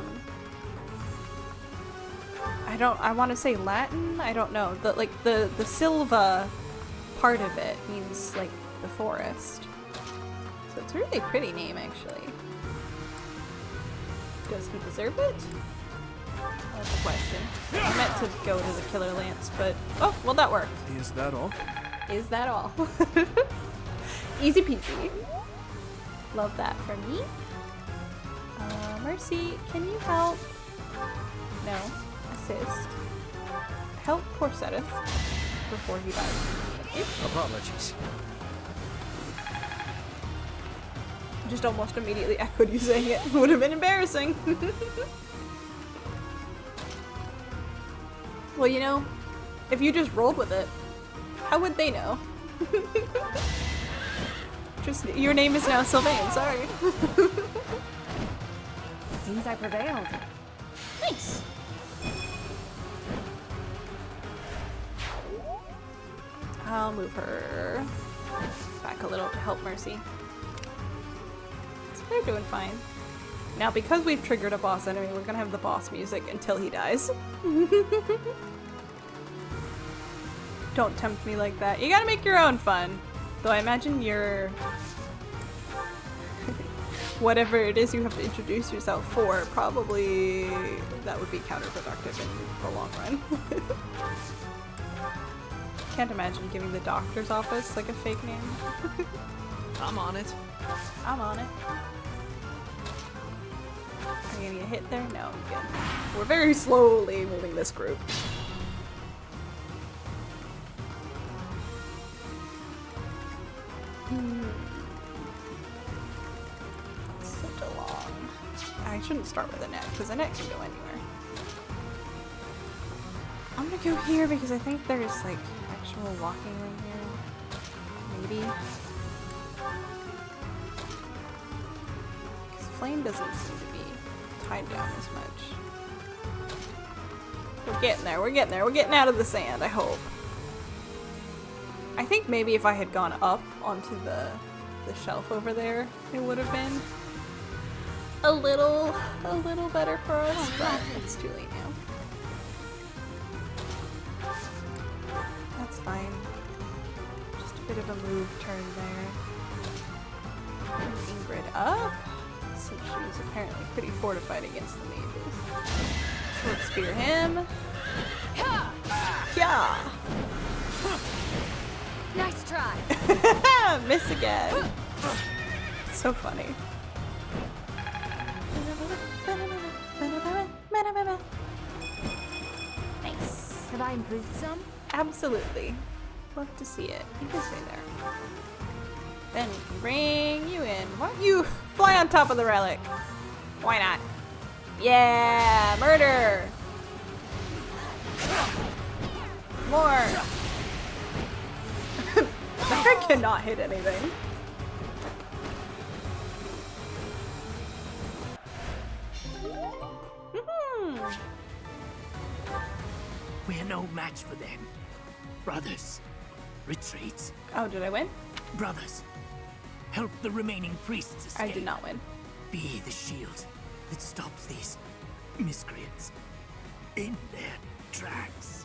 want to say Latin? I don't know. The Silva part of it means, like, the forest. So it's a really pretty name, actually. Does he deserve it? That's a question. I meant to go to the Killer Lance, but... Oh, well that worked. Is that all? Is that all? Easy peasy. Love that for me. Mercy, can you help? No. Assist. Help poor Seth before he dies. Thank you. Apologies. Just almost immediately echoed you saying it. Would have been embarrassing. Well, you know, if you just rolled with it, how would they know? Just, your name is now Sylvain, sorry. Seems I prevailed. Nice. I'll move her back a little to help Mercy. So they're doing fine. Now, because we've triggered a boss enemy, we're gonna have the boss music until he dies. Don't tempt me like that. You gotta make your own fun. Though I imagine your... whatever it is you have to introduce yourself for, probably that would be counterproductive in the long run. Can't imagine giving the doctor's office like a fake name. I'm on it. I'm on it. Are you gonna get hit there? No, I'm good. We're very slowly moving this group. Such a long... I shouldn't start with a net, because a net can go anywhere. I'm gonna go here because I think there's like actual walking room here. Maybe. Because Flame doesn't seem to be tied down as much. We're getting there, we're getting there, we're getting out of the sand, I hope. I think maybe if I had gone up onto the shelf over there, it would have been a little better for us, but it's too late now. That's fine. Just a bit of a move turn there. Ingrid up, since she's apparently pretty fortified against the mages. Short spear him. Yeah. Nice try. Miss again. So funny. Nice. Have I improved some? Absolutely. Love to see it. You can stay there. Then we can bring you in. Why don't you fly on top of the relic? Why not? Yeah! Murder! More! That guy cannot hit anything. We're no match for them. Brothers, retreat. Oh, did I win? Brothers, help the remaining priests escape. I did not win. Be the shield that stops these miscreants in their tracks.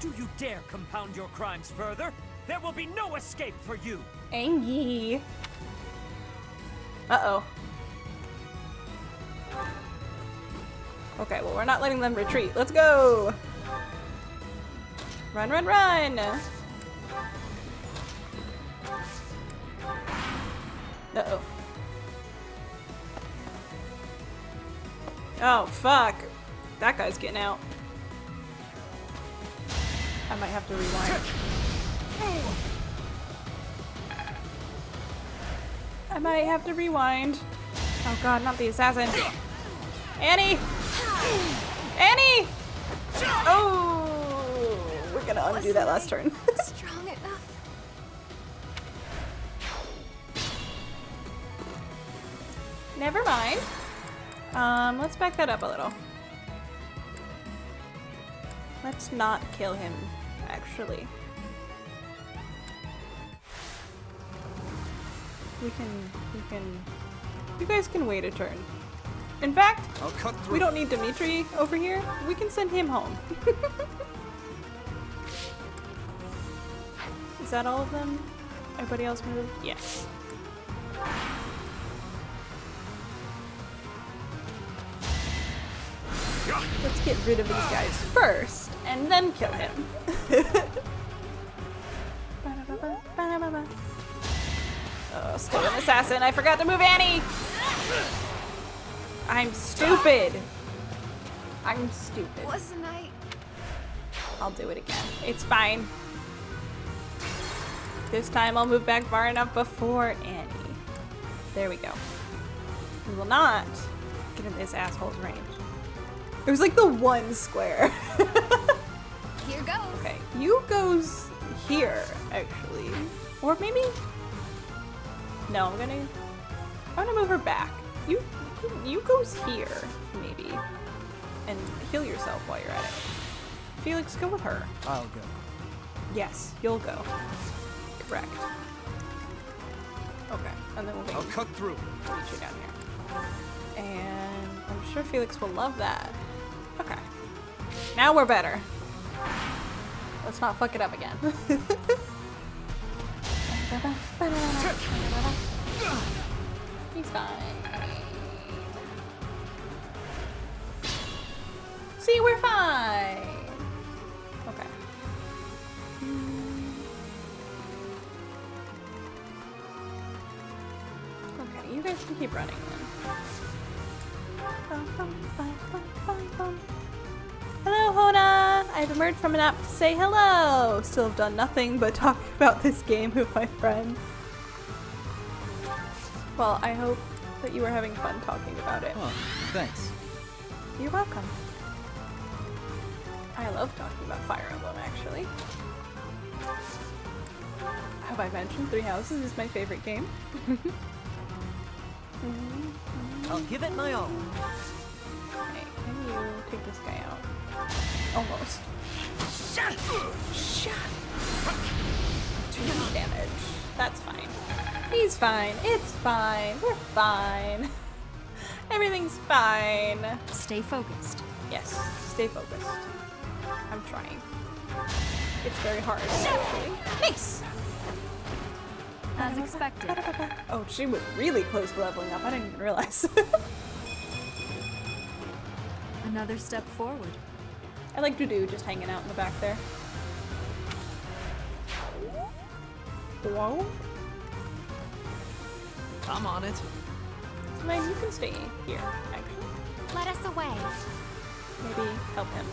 Do you dare compound your crimes further? There will be no escape for you! Angie. Uh-oh. Okay, well, we're not letting them retreat. Let's go! Run, run, run! Uh-oh. Oh, fuck. That guy's getting out. I might have to rewind. I might have to rewind. Oh god, not the assassin. Annie! Annie! Oh! We're gonna undo that last turn. Strong at Never mind. Let's back that up a little. Let's not kill him, actually. We can... You guys can wait a turn. In fact, I'll cut through. we don't need Dimitri over here. We can send him home. Is that all of them? Everybody else moved? Yes. Let's get rid of these guys first, and then kill him. Oh, still an assassin. I forgot to move Annie! I'm stupid. I'm stupid. Wasn't I? I'll do it again. It's fine. This time I'll move back far enough before Annie. There we go. We will not get in this asshole's range. It was like the one square. Here goes. Okay, you goes here, actually. Or maybe... No, I'm gonna move her back. You goes here, maybe. And heal yourself while you're at it. Felix, go with her. I'll go. Yes, you'll go. Correct. Okay, and then we'll I'll cut through. meet you down here. And I'm sure Felix will love that. Okay. Now we're better. Let's not fuck it up again. He's fine. See, we're fine. Okay. Okay, you guys can keep running then. Hello, Hona! I've emerged from an app to say hello! Still have done nothing but talk about this game with my friend. Well, I hope that you were having fun talking about it. Oh, thanks. You're welcome. I love talking about Fire Emblem, actually. Have I mentioned Three Houses is my favorite game? I'll give it my all. Okay, can you take this guy out? Almost. Shut! Too much damage. That's fine. He's fine. It's fine. We're fine. Everything's fine. Stay focused. Yes, stay focused. I'm trying. It's very hard, actually. Nice! As expected. Oh, she was really close to leveling up. I didn't even realize. Another step forward. I like Dudu just hanging out in the back there. Whoa. I'm on it. Mine, you can stay here, actually. Let us away. Maybe help him.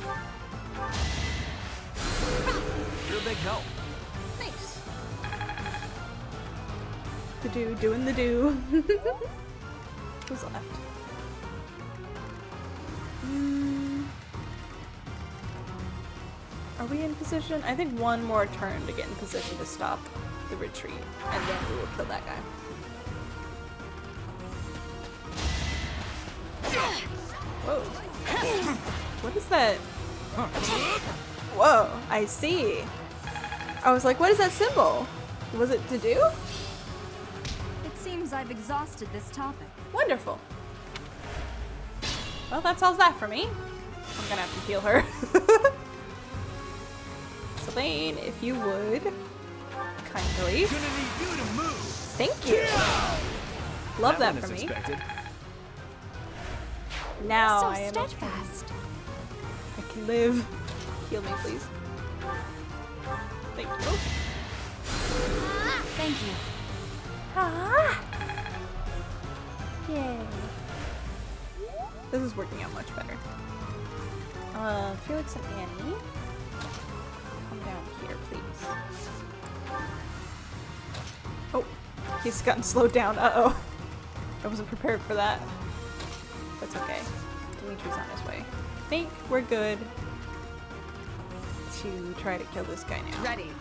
You're a big help. Nice. Dudu doing the do. Who's left? Are we in position? I think one more turn to get in position to stop the retreat, and then we will kill that guy. Whoa. What is that? Whoa, I see. I was like, what is that symbol? Was it to do? It seems I've exhausted this topic. Wonderful. Well, that solves that for me. I'm gonna have to heal her. Selene, if you would, kindly. Gonna need you to move. Thank you. Love that one for is me. expected. Now So I am okay. steadfast. I can live. Heal me, please. Thank you. Thank you. Ah. Yay. This is working out much better. Felix and Annie. Come down here, please. Oh, he's gotten slowed down. Uh-oh. I wasn't prepared for that. That's okay. Dimitri's on his way. I think we're good to try to kill this guy now. Ready.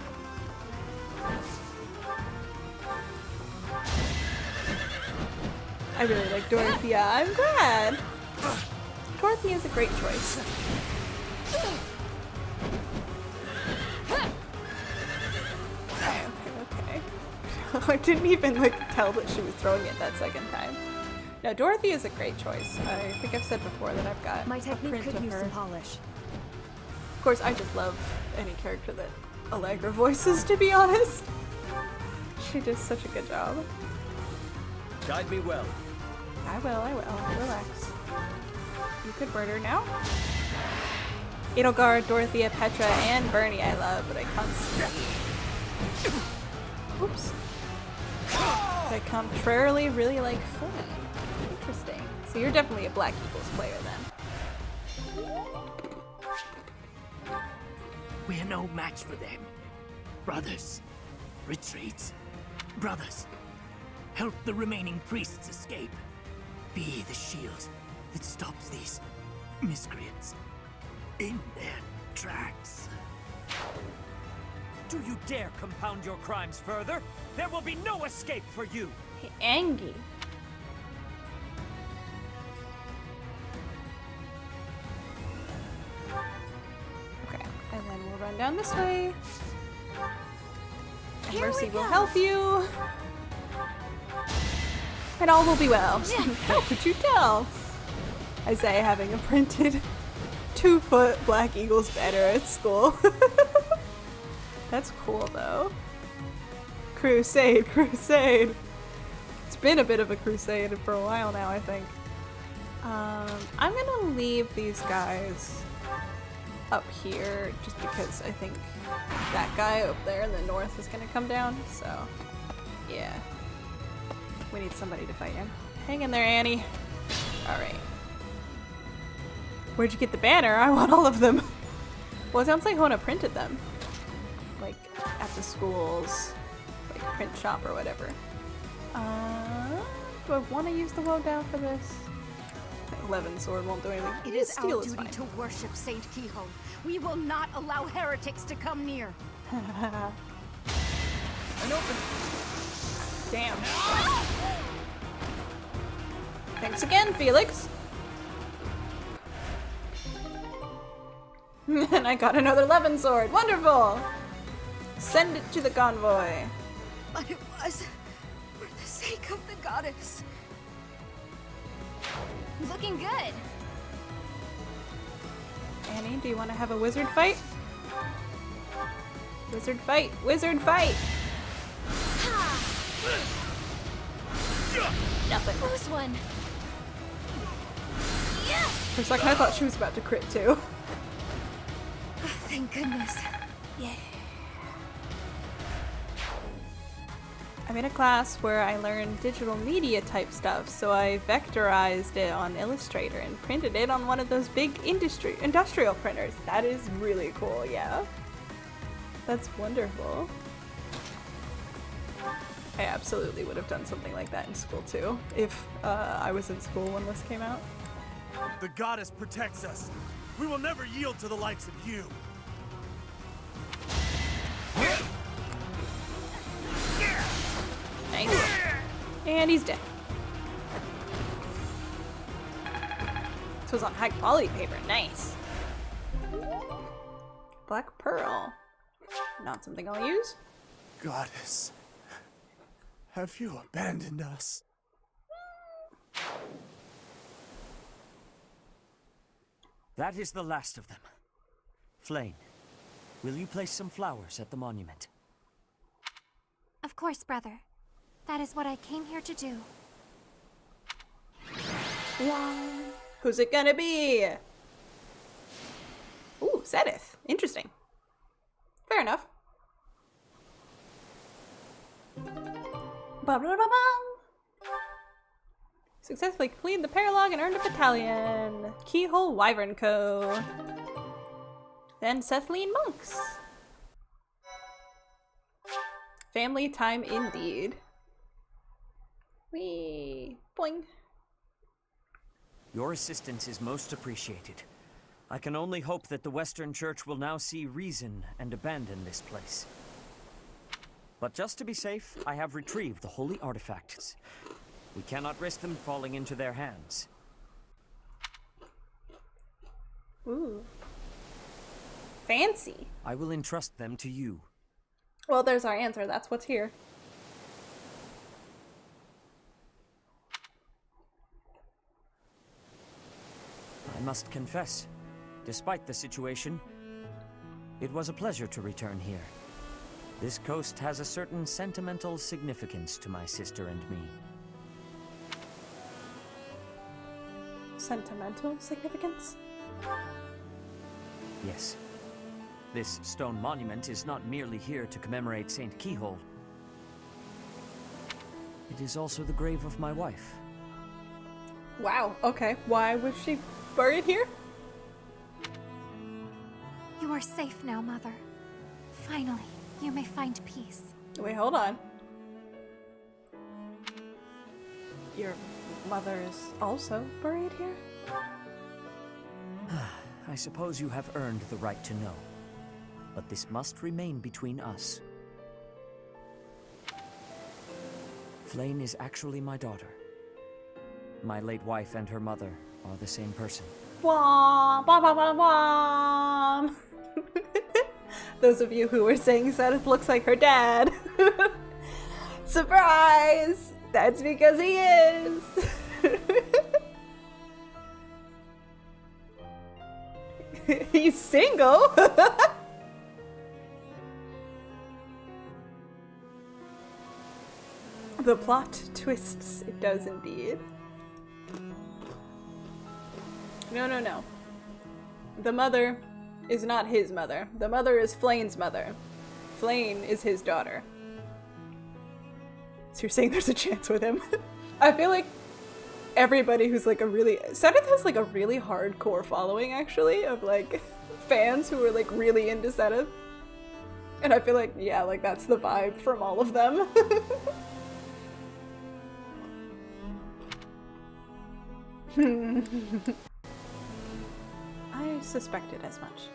I really like Dorothea. I'm glad. Dorothea is a great choice. Okay. I didn't even like tell that she was throwing it that second time. No, Dorothy is a great choice. I think I've said before that I've got My a technique print could of use her. some polish. Of course, I just love any character that Allegra voices, to be honest. She does such a good job. Guide me well. I will. Relax. You could murder now. Edelgard, Dorothea, Petra, and Bernie I love, but I constantly... Oops. But I contrarily really like Flynn. Interesting. So you're definitely a Black Eagles player then. We're no match for them. Brothers, retreat. Brothers, help the remaining priests escape. Be the shield that stops these miscreants in their tracks. Do you dare compound your crimes further? There will be no escape for you! Hey, Angie. Okay, and then we'll run down this way. And Here Mercy we will go. help you. And all will be well. How could you tell? Isaiah having a printed 2-foot Black Eagles banner at school. That's cool though. Crusade. It's been a bit of a crusade for a while now, I think. I'm gonna leave these guys up here just because I think that guy up there in the north is gonna come down, so yeah. We need somebody to fight him. Hang in there, Annie. Alright. Where'd you get the banner? I want all of them. Well, it sounds like Hona printed them. Like, at the school's like print shop or whatever. Do I want to use the woe down for this? Like, Levin sword won't do anything. It is Steel our is duty fine. to worship Saint Kehoe. We will not allow heretics to come near. An open. Damn. Thanks again, Felix. And I got another Levin sword. Wonderful! Send it to the convoy. But it was for the sake of the goddess. Looking good. Annie, do you want to have a wizard fight? Wizard fight! Wizard fight! Nothing. Close one. For a second I thought she was about to crit too. Thank goodness. I'm in a class where I learned digital media type stuff, so I vectorized it on Illustrator and printed it on one of those big industrial printers. That is really cool, yeah. That's wonderful. I absolutely would have done something like that in school too, if I was in school when this came out. The goddess protects us. We will never yield to the likes of you. Nice. And he's dead. This was on high quality paper. Nice. Black pearl. Not something I'll use. Goddess, have you abandoned us? That is the last of them. Flame, will you place some flowers at the monument? Of course, brother. That is what I came here to do. Who's it gonna be? Ooh, Sedith. Interesting. Fair enough. Ba-ba-ba-ba. Successfully completed the paralogue and earned a battalion. Keyhole Wyvern Co. Then Cethlean Monks. Family time indeed. Whee! Boing. Your assistance is most appreciated. I can only hope that the Western Church will now see reason and abandon this place. But just to be safe, I have retrieved the holy artifacts. We cannot risk them falling into their hands. Ooh. Fancy. I will entrust them to you. Well, there's our answer. That's what's here. I must confess, despite the situation, it was a pleasure to return here. This coast has a certain sentimental significance to my sister and me. Sentimental significance? Yes. This stone monument is not merely here to commemorate Saint Keyhole. It is also the grave of my wife. Wow, okay. Why was she buried here? You are safe now, Mother. Finally, you may find peace. Wait, hold on. Your mother is also buried here? I suppose you have earned the right to know. But this must remain between us. Flane is actually my daughter. My late wife and her mother are the same person. Wah, wah, wah, wah, wah. Those of you who were saying Seth looks like her dad. Surprise! That's because he is. He's single. The plot twists. It does indeed. No, no, no. The mother is not his mother. The mother is Flane's mother. Flane is his daughter. So you're saying there's a chance with him? I feel like everybody who's like a really... Seth has like a really hardcore following, actually, of like fans who are like really into Seth. And I feel like, yeah, like that's the vibe from all of them. I suspected as much.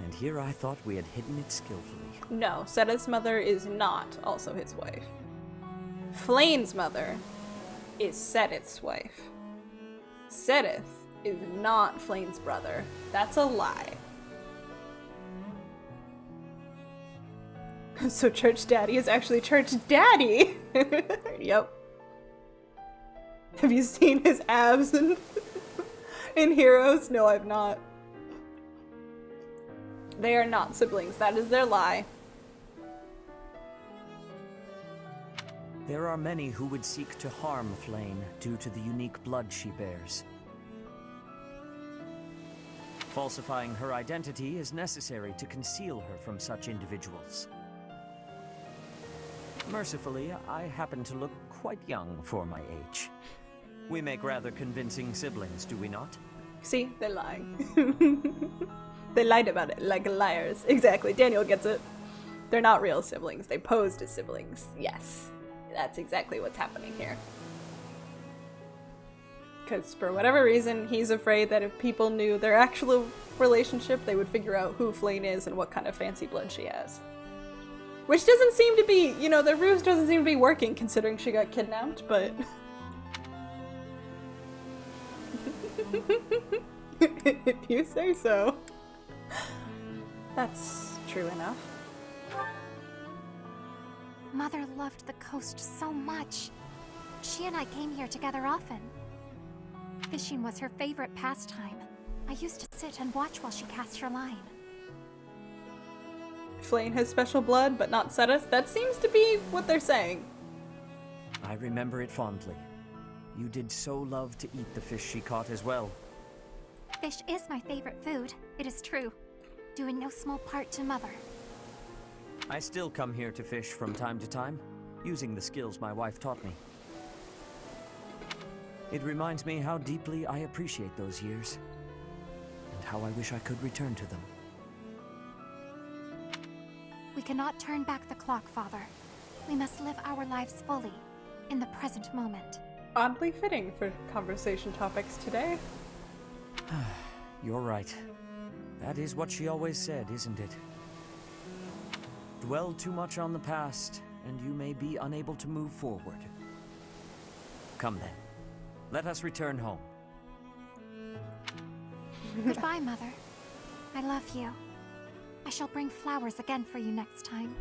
And here I thought we had hidden it skillfully. No, Seth's mother is not also his wife. Flane's mother is Seth's wife. Seth is not Flane's brother. That's a lie. So Church Daddy is actually Church Daddy! Yep. Have you seen his abs in Heroes? No, I've not. They are not siblings. That is their lie. There are many who would seek to harm Flane due to the unique blood she bears. Falsifying her identity is necessary to conceal her from such individuals. Mercifully, I happen to look quite young for my age. We make rather convincing siblings, do we not? See? They're lying. They lied about it, like liars. Exactly, Daniel gets it. They're not real siblings, they posed as siblings. Yes, that's exactly what's happening here. Because for whatever reason, he's afraid that if people knew their actual relationship, they would figure out who Flane is and what kind of fancy blood she has. Which doesn't seem to be, you know, the ruse doesn't seem to be working considering she got kidnapped, but... If you say so. That's true enough. Mother loved the coast so much. She and I came here together often. Fishing was her favorite pastime. I used to sit and watch while she cast her line. Flane has special blood, but not Seth. That seems to be what they're saying. I remember it fondly. You did so love to eat the fish she caught as well. Fish is my favorite food, it is true. Due in no small part to Mother. I still come here to fish from time to time, using the skills my wife taught me. It reminds me how deeply I appreciate those years, and how I wish I could return to them. We cannot turn back the clock, Father. We must live our lives fully, in the present moment. Oddly fitting for conversation topics today. You're right. That is what she always said, isn't it? Dwell too much on the past, and you may be unable to move forward. Come then. Let us return home. Goodbye, Mother. I love you. I shall bring flowers again for you next time.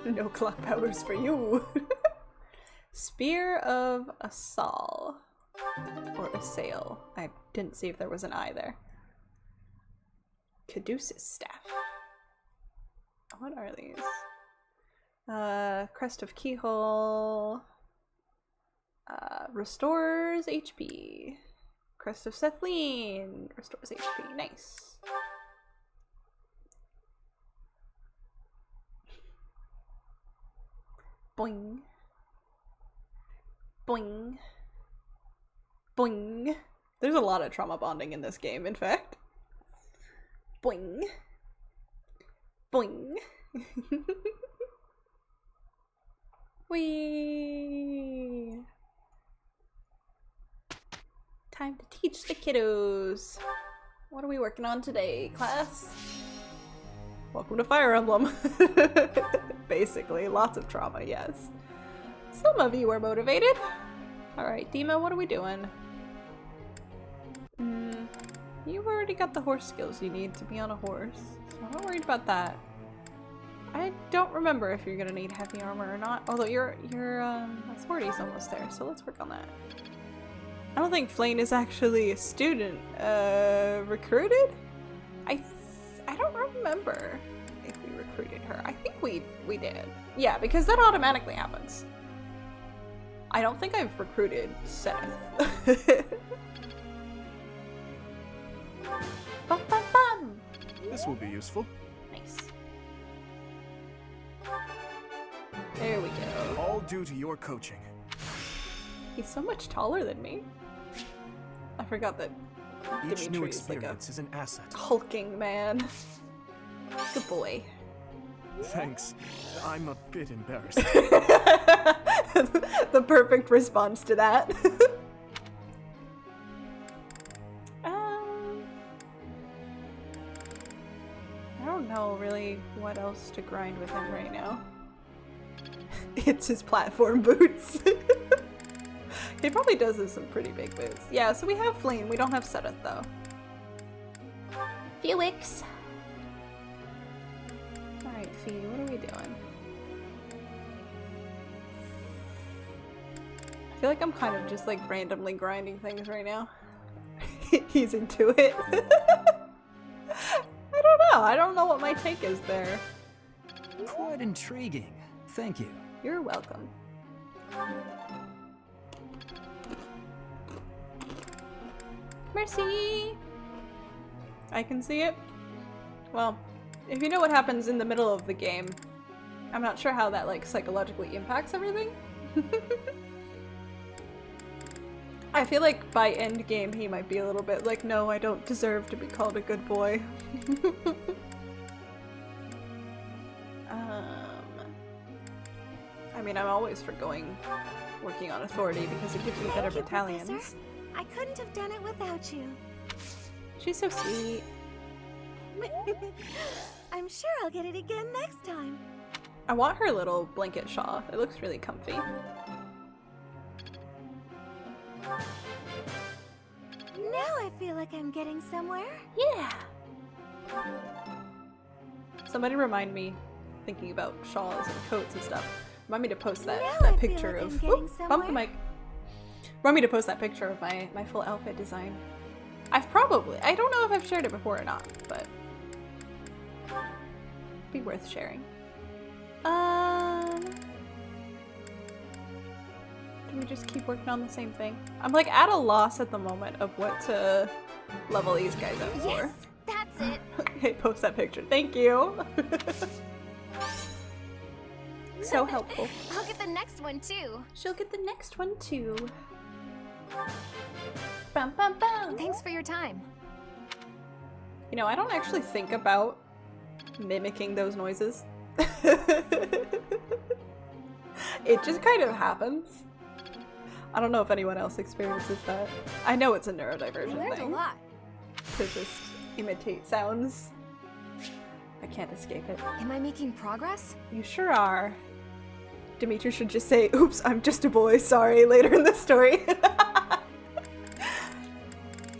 No clock powers for you. Spear of Assaul. Or Assail. I didn't see if there was an I there. Caduceus Staff. What are these? Crest of Keyhole. Restores HP. Crest of Sethleen. Restores HP. Nice. Boing. Boing. Boing. There's a lot of trauma bonding in this game, in fact. Boing. Boing. Whee! Time to teach the kiddos. What are we working on today, class? Welcome to Fire Emblem. Basically, lots of trauma, yes. Some of you are motivated. Alright, Dima, what are we doing? You've already got the horse skills you need to be on a horse, so I'm not worried about that. I don't remember if you're gonna need heavy armor or not, although your authority's almost there, so let's work on that. I don't think Flane is actually a student. Recruited? I don't remember if we recruited her. I think we did. Yeah, because that automatically happens. I don't think I've recruited Seth. Bum, bum, bum. This will be useful. Nice. There we go. All due to your coaching. He's so much taller than me. I forgot that Each new Dimitri is like a experience is an asset. hulking man. Good boy. Thanks. I'm a bit embarrassed. The perfect response to that. I don't know really what else to grind with him right now. It's his platform boots. He probably does have some pretty big boots. Yeah, so we have Flame. We don't have Seteth though. Felix. Alright, Fee, what are we doing? I feel like I'm kind of just like randomly grinding things right now. He's into it. I don't know. I don't know what my take is there. Quite intriguing. Thank you. You're welcome. Mercy! I can see it. Well, if you know what happens in the middle of the game, I'm not sure how that like psychologically impacts everything. I feel like by end game he might be a little bit like, no, I don't deserve to be called a good boy. I mean, I'm always for working on authority because it gives me better battalions. Professor. I couldn't have done it without you. She's so sweet. I'm sure I'll get it again next time. I want her little blanket shawl. It looks really comfy. Now I feel like I'm getting somewhere. Yeah! Somebody remind me, thinking about shawls and coats and stuff, remind me to post that Now I feel picture like of... I'm getting Oop, bump the somewhere. mic. Remind me to post that picture of my full outfit design. I don't know if I've shared it before or not, but... it'd be worth sharing. Do we just keep working on the same thing? I'm like at a loss at the moment of what to level these guys up for. Yes, that's it. Okay, post that picture. Thank you. So helpful. I'll get the next one too. She'll get the next one too. Bum, bum, bum. Thanks for your time. You know, I don't actually think about mimicking those noises. It just kind of happens. I don't know if anyone else experiences that. I know it's a I neurodivergent learned a thing lot. to just imitate sounds. I can't escape it. Am I making progress? You sure are. Dimitri should just say, oops, I'm just a boy, sorry, later in the story.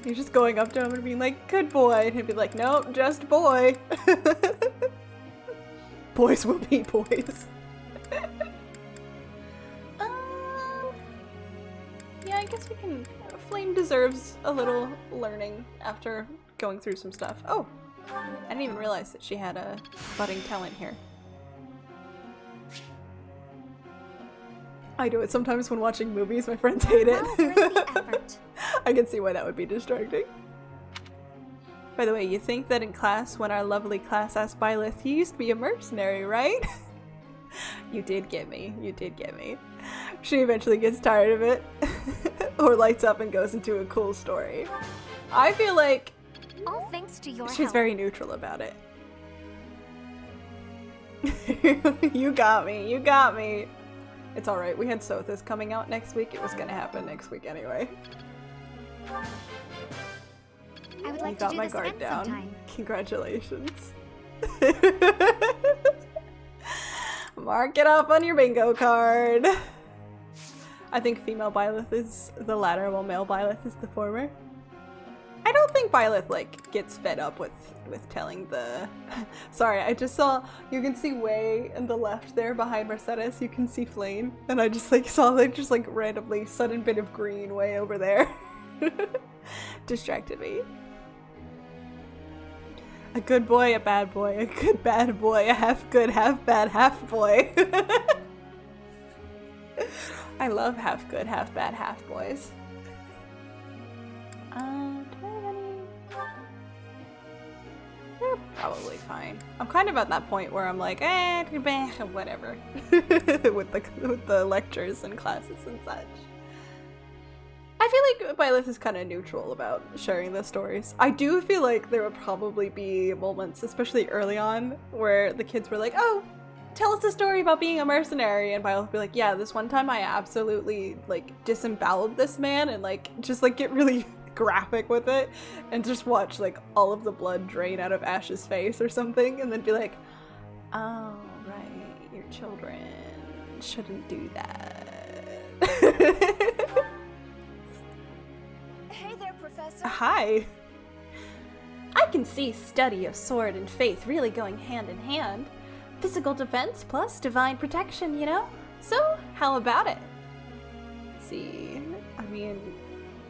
You're just going up to him and being like, good boy. And he'd be like, nope, just boy. Boys will be boys. Yeah, I guess we can... Flame deserves a little learning after going through some stuff. Oh! I didn't even realize that she had a budding talent here. I do it sometimes when watching movies, my friends hate it. I can see why that would be distracting. By the way, you think that in class, when our lovely class asked Byleth, you used to be a mercenary, right? You did get me. You did get me. She eventually gets tired of it. Or lights up and goes into a cool story. I feel like all thanks to your she's help. very neutral about it. You got me. You got me. It's alright. We had Sothis coming out next week. It was gonna happen next week anyway. I would like you to got do my this guard again down. sometime. Congratulations. Mark it up on your bingo card. I think female Byleth is the latter, while male Byleth is the former. I don't think Byleth, like, gets fed up with telling the... Sorry, I just saw... You can see way in the left there behind Mercedes, you can see Flame. And I just, like, saw, like, just, like, randomly sudden bit of green way over there. Distracted me. A good boy, a bad boy, a good bad boy, a half good, half bad, half boy. I love half good, half bad, half boys. Do I have any? They're probably fine. I'm kind of at that point where I'm like, whatever. with the lectures and classes and such. I feel like Byleth is kind of neutral about sharing the stories. I do feel like there would probably be moments, especially early on, where the kids were like, oh, tell us a story about being a mercenary, and Byleth would be like, yeah, this one time I absolutely, like, disemboweled this man, and, like, just, like, get really graphic with it, and just watch, like, all of the blood drain out of Ash's face or something, and then be like, oh, right, your children shouldn't do that. Hey there, Professor. Hi. I can see study of sword and faith really going hand in hand. Physical defense plus divine protection, you know? So, how about it? Let's see. I mean,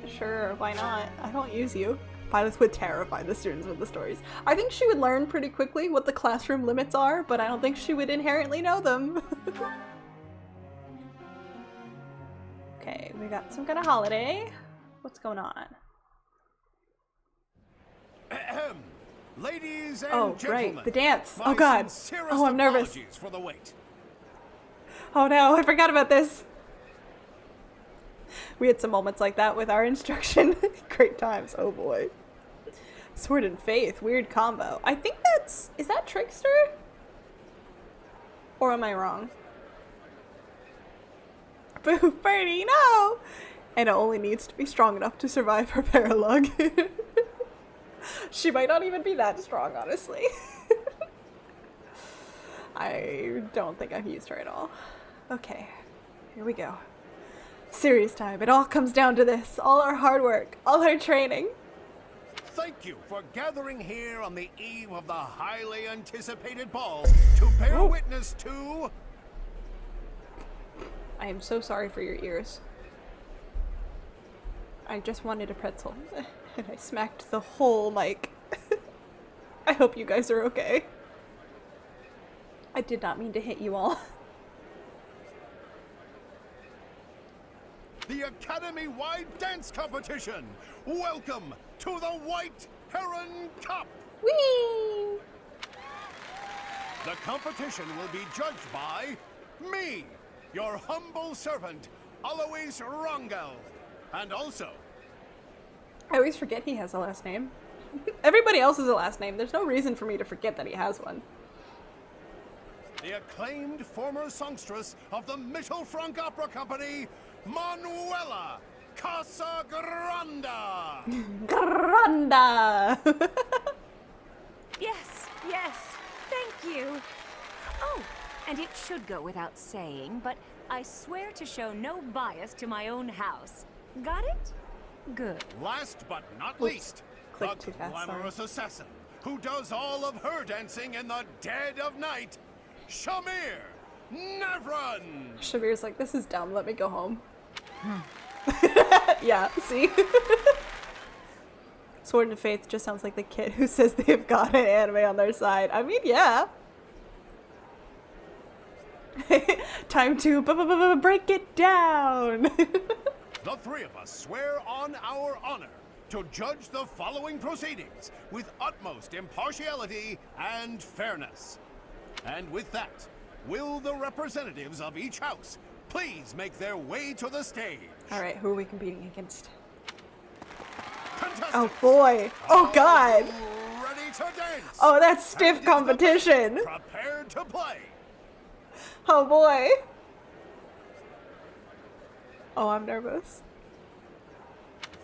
sure, why not? I don't use you. Byleth would terrify the students with the stories. I think she would learn pretty quickly what the classroom limits are, but I don't think she would inherently know them. Okay, we got some kind of holiday. What's going on? Ahem. Ladies and Oh, gentlemen, right, the dance. my Oh god. sincerest Oh, I'm nervous. apologies for the wait. Oh no, I forgot about this. We had some moments like that with our instruction. Great times. Oh boy. Sword and Faith. Weird combo. I think that's... Is that Trickster? Or am I wrong? Boo, Birdie, no! Anna only needs to be strong enough to survive her paralogue. She might not even be that strong, honestly. I don't think I've used her at all. Okay, here we go. Serious time. It all comes down to this. All our hard work, all our training. Thank you for gathering here on the eve of the highly anticipated ball to bear witness to... I am so sorry for your ears. I just wanted a pretzel, and I smacked the whole mic. I hope you guys are okay. I did not mean to hit you all. The Academy-wide dance competition! Welcome to the White Heron Cup! Whee! The competition will be judged by me, your humble servant, Alois Rangel, and also... I always forget he has a last name. Everybody else has a last name. There's no reason for me to forget that he has one. the acclaimed former songstress of the Mittelfrank Opera Company, Manuela Casagranda! Granda! Yes, yes. Thank you. Oh, And it should go without saying, but I swear to show no bias to my own house. Got it? Good. Last but not least, the Click too fast, glamorous assassin who does all of her dancing in the dead of night, Shamir Navran! Shamir's like, this is dumb, let me go home. Yeah, see? Sword and Faith just sounds like the kid who says they've got an anime on their side. I mean, yeah. Time to break it down. The three of us swear on our honor to judge the following proceedings with utmost impartiality and fairness. And with that, will the representatives of each house please make their way to the stage? All right, who are we competing against? Contestants, Oh boy. Oh god. ready to dance. Oh, that's stiff And is the competition. band prepared to play. Oh boy. Oh, I'm nervous.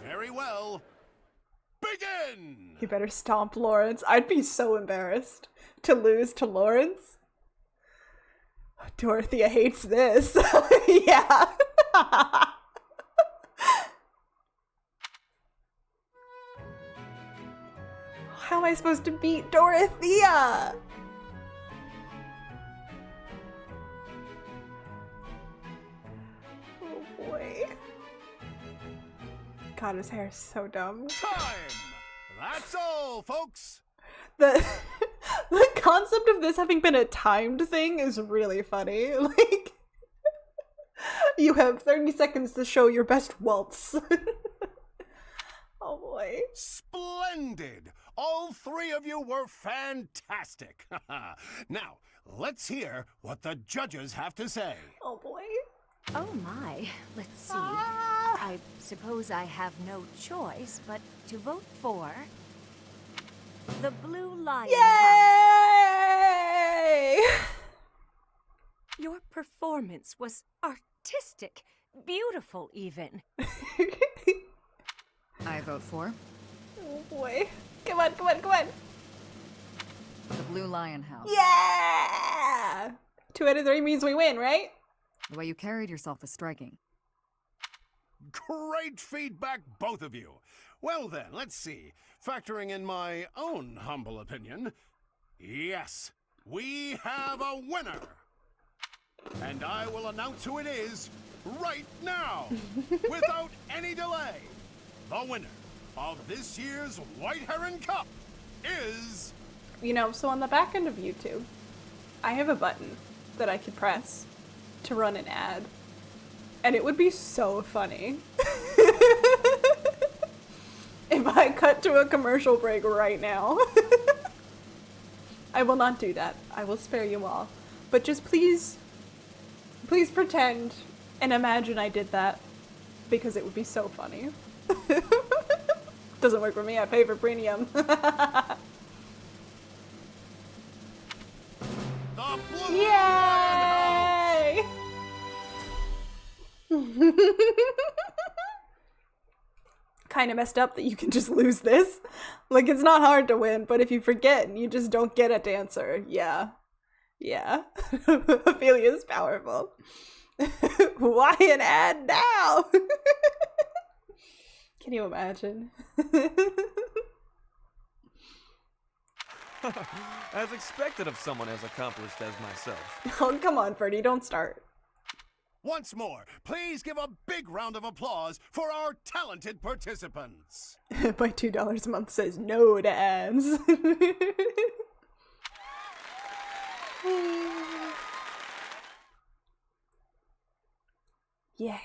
Very well. Begin! You better stomp Lawrence. I'd be so embarrassed to lose to Lawrence. Dorothea hates this. Yeah. How am I supposed to beat Dorothea? Oh boy. God, his hair is so dumb. Time! That's all, folks! The the concept of this having been a timed thing is really funny. Like, you have 30 seconds to show your best waltz. Oh boy. Splendid! All three of you were fantastic. Now, let's hear what the judges have to say. Oh boy. Oh my. Let's see. Ah. I suppose I have no choice but to vote for the Blue Lion Yay! House. Your performance was artistic, beautiful even. I vote for Oh boy. Come on, come on, come on. the Blue Lion House. Yeah! 2 out of 3 means we win, right? The way you carried yourself is striking. Great feedback, both of you. Well then, let's see. Factoring in my own humble opinion, yes, we have a winner. And I will announce who it is right now, without any delay. The winner of this year's White Heron Cup is... You know, so on the back end of YouTube, I have a button that I could press to run an ad. And it would be so funny if I cut to a commercial break right now. I will not do that. I will spare you all. But just please pretend and imagine I did that, because it would be so funny. Doesn't work for me, I pay for premium. The Blue Yay! Kind of messed up that you can just lose this. Like, it's not hard to win, but if you forget and you just don't get a dancer, yeah. Yeah. Ophelia's powerful. Why an ad now? Can you imagine? As expected of someone as accomplished as myself. Oh, come on, Ferdy, don't start. Once more, please give a big round of applause for our talented participants. My $2 a month says no to ads. Yeah.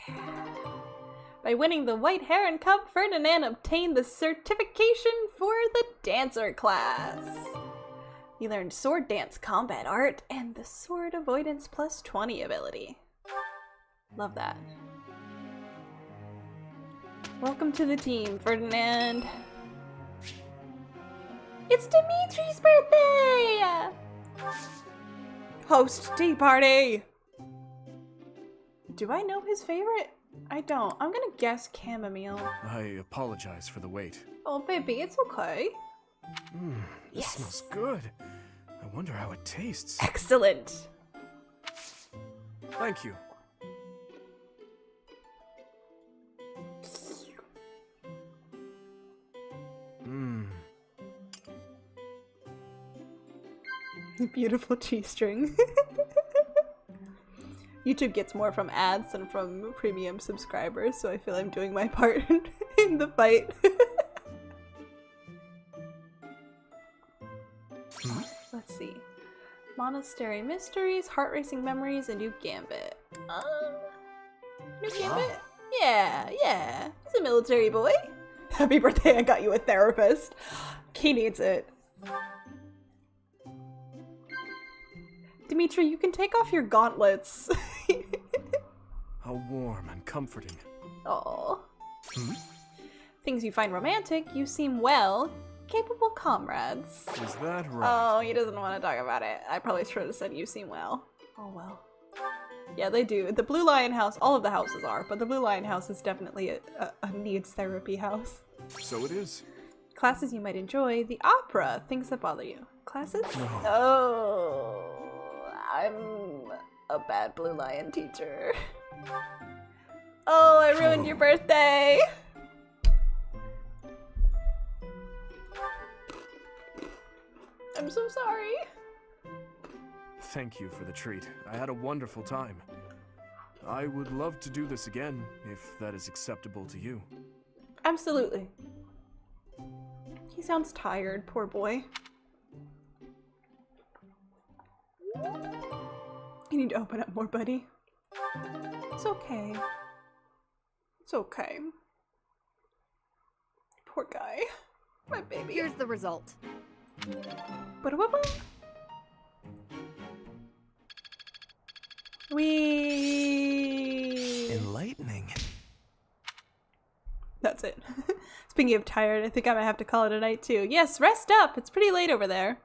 By winning the White Heron Cup, Ferdinand obtained the certification for the dancer class. He learned sword dance combat art and the sword avoidance plus 20 ability. Love that. Welcome to the team, Ferdinand. It's Dimitri's birthday! Host tea party! Do I know his favorite? I don't. I'm gonna guess chamomile. I apologize for the wait. Oh, baby, it's okay. This smells good. I wonder how it tastes. Excellent. Thank you. Beautiful G-string. YouTube gets more from ads than from premium subscribers, so I feel I'm doing my part in the fight. Let's see. Monastery Mysteries, Heart Racing Memories, and New Gambit. New Gambit? Yeah. He's a military boy. Happy birthday, I got you a therapist. He needs it. Dimitri, you can take off your gauntlets. How warm and comforting. Aww. Things you find romantic, you seem well, capable comrades. Is that right? Oh, he doesn't want to talk about it. I probably should have said you seem well. Oh well. Yeah, they do. The Blue Lion House, all of the houses are, but the Blue Lion House is definitely a needs therapy house. So it is. Classes you might enjoy, the opera, things that bother you. Classes? No. Oh, I'm a bad Blue Lion teacher. Oh, I ruined your birthday! I'm so sorry. Thank you for the treat. I had a wonderful time. I would love to do this again, if that is acceptable to you. Absolutely. He sounds tired, poor boy. You need to open up more, buddy. It's okay. It's okay. Poor guy. My baby. Here's the result. Wee. Enlightening. That's it. Speaking of tired, I think I might have to call it a night too. Yes, rest up. It's pretty late over there.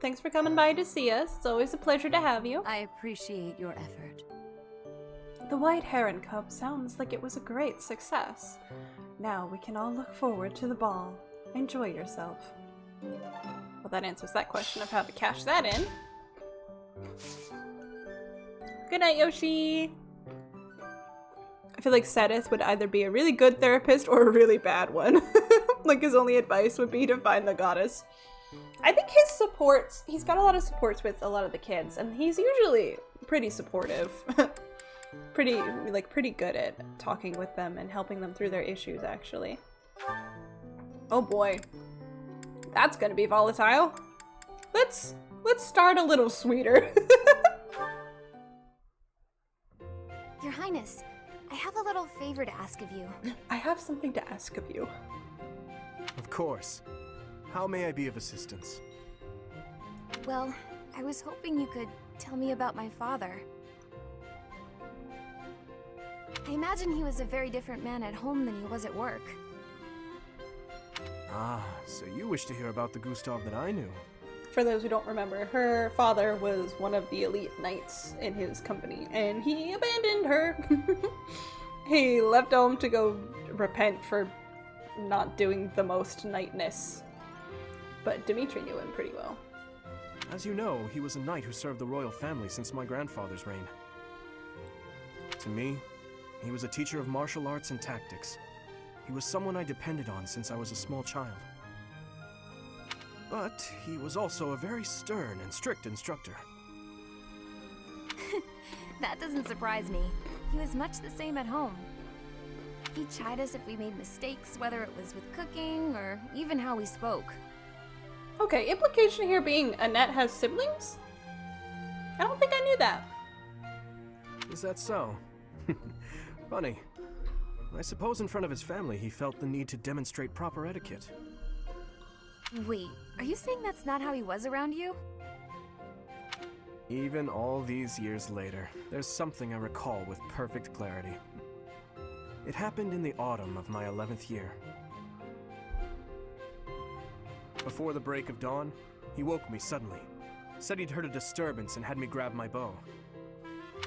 Thanks for coming by to see us. It's always a pleasure to have you. I appreciate your effort. The White Heron Cup sounds like it was a great success. Now we can all look forward to the ball. Enjoy yourself. Well, that answers that question of how to cash that in. Good night, Yoshi! I feel like Sedith would either be a really good therapist or a really bad one. Like his only advice would be to find the goddess. I think his supports, he's got a lot of supports with a lot of the kids, and he's usually pretty supportive. pretty good at talking with them and helping them through their issues, actually. Oh boy. That's gonna be volatile. Let's start a little sweeter. Your Highness, I have a little favor to ask of you. I have something to ask of you. Of course. How may I be of assistance? Well, I was hoping you could tell me about my father. I imagine he was a very different man at home than he was at work. Ah, so you wish to hear about the Gustav that I knew. For those who don't remember, her father was one of the elite knights in his company, and he abandoned her. He left home to go repent for not doing the most knightness. But Dimitri knew him pretty well. As you know, he was a knight who served the royal family since my grandfather's reign. To me, he was a teacher of martial arts and tactics. He was someone I depended on since I was a small child. But he was also a very stern and strict instructor. That doesn't surprise me. He was much the same at home. He'd chide us if we made mistakes, whether it was with cooking or even how we spoke. Okay, implication here being Annette has siblings? I don't think I knew that. Is that so? Funny. I suppose in front of his family he felt the need to demonstrate proper etiquette. Wait, are you saying that's not how he was around you? Even all these years later, there's something I recall with perfect clarity. It happened in the autumn of my 11th year. Before the break of dawn, he woke me suddenly, said he'd heard a disturbance and had me grab my bow.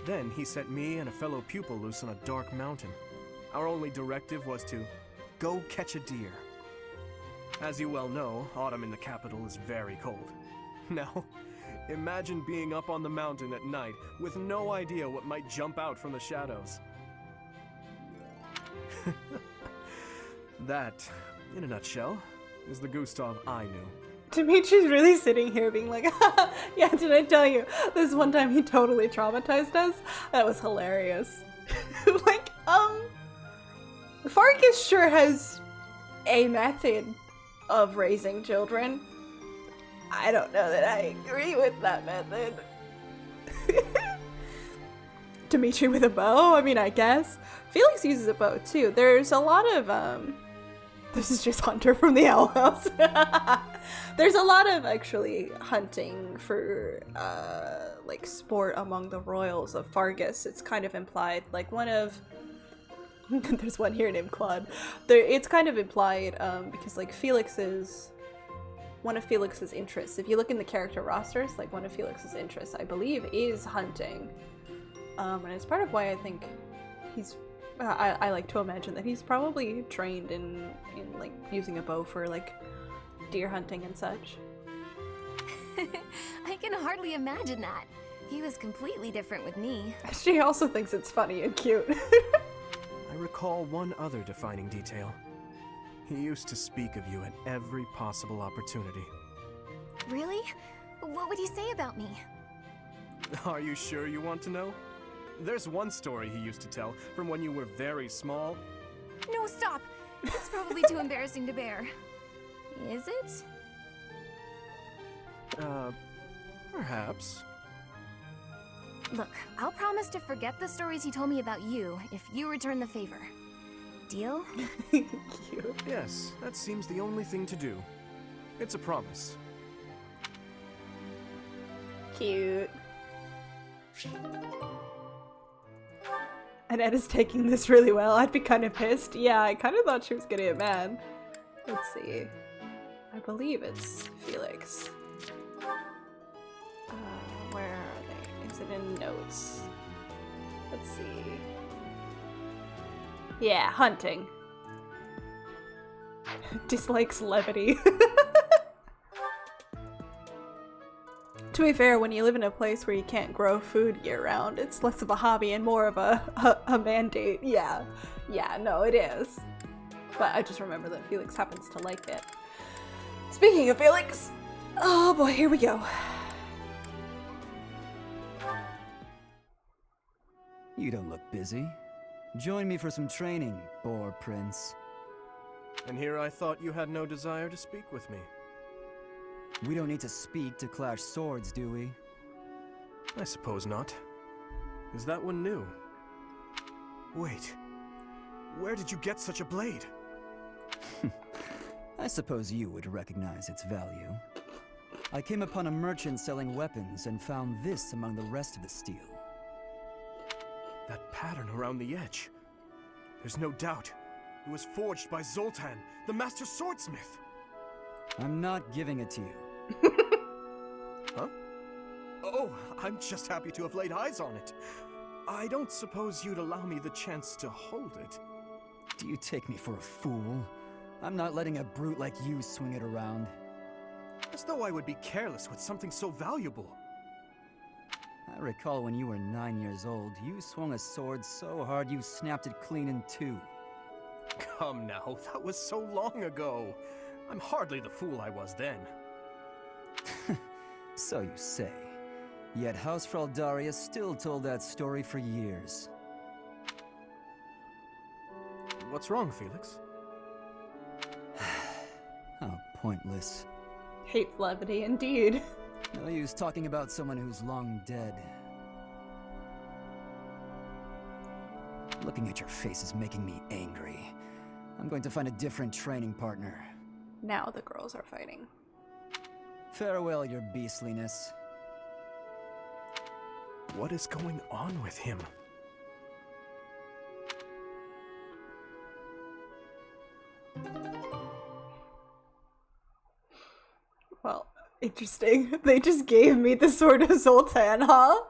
Then he sent me and a fellow pupil loose on a dark mountain. Our only directive was to go catch a deer. As you well know, autumn in the capital is very cold. Now, imagine being up on the mountain at night with no idea what might jump out from the shadows. That, in a nutshell, is the Gustav I knew. Dimitri's really sitting here being like, yeah, did I tell you? This one time he totally traumatized us? That was hilarious. Like, Fargus sure has a method of raising children. I don't know that I agree with that method. Dimitri with a bow? I mean, I guess. Felix uses a bow too. There's a lot of, this is just Hunter from the Owl House. There's a lot of actually hunting for like sport among the royals of Fargus. It's kind of implied. Like one of there's one here named Claude. It's kind of implied because like one of Felix's interests. If you look in the character rosters, like one of Felix's interests, I believe, is hunting. And it's part of why I think he's. I like to imagine that he's probably trained in like using a bow for like deer hunting and such. I can hardly imagine that. He was completely different with me. She also thinks it's funny and cute. I recall one other defining detail. He used to speak of you at every possible opportunity. Really? What would he say about me? Are you sure you want to know? There's one story he used to tell from when you were very small. No, stop! It's probably too embarrassing to bear. Is it? Perhaps. Look, I'll promise to forget the stories he told me about you if you return the favor. Deal? Cute. Yes, that seems the only thing to do. It's a promise. Cute. Annette is taking this really well. I'd be kind of pissed. Yeah, I kind of thought she was gonna get mad. Let's see. I believe it's Felix. Where are they? Is it in notes? Let's see. Yeah, hunting. Dislikes levity. To be fair, when you live in a place where you can't grow food year-round, it's less of a hobby and more of a mandate. Yeah. Yeah, no, it is. But I just remember that Felix happens to like it. Speaking of Felix, oh boy, here we go. You don't look busy. Join me for some training, Boar Prince. And here I thought you had no desire to speak with me. We don't need to speak to clash swords, do we? I suppose not. Is that one new? Wait. Where did you get such a blade? I suppose you would recognize its value. I came upon a merchant selling weapons and found this among the rest of the steel. That pattern around the edge. There's no doubt. It was forged by Zoltan, the master swordsmith. I'm not giving it to you. Huh? Oh, I'm just happy to have laid eyes on it. I don't suppose you'd allow me the chance to hold it. Do you take me for a fool? I'm not letting a brute like you swing it around. As though I would be careless with something so valuable. I recall when you were 9 years old, you swung a sword so hard you snapped it clean in two. Come now, that was so long ago. I'm hardly the fool I was then. So you say. Yet Hausfrau Daria still told that story for years. What's wrong, Felix? How pointless. Hates levity indeed. No use talking about someone who's long dead. Looking at your face is making me angry. I'm going to find a different training partner. Now the girls are fighting. Farewell, your beastliness. What is going on with him? Well, interesting. They just gave me the sword of Zoltan, huh?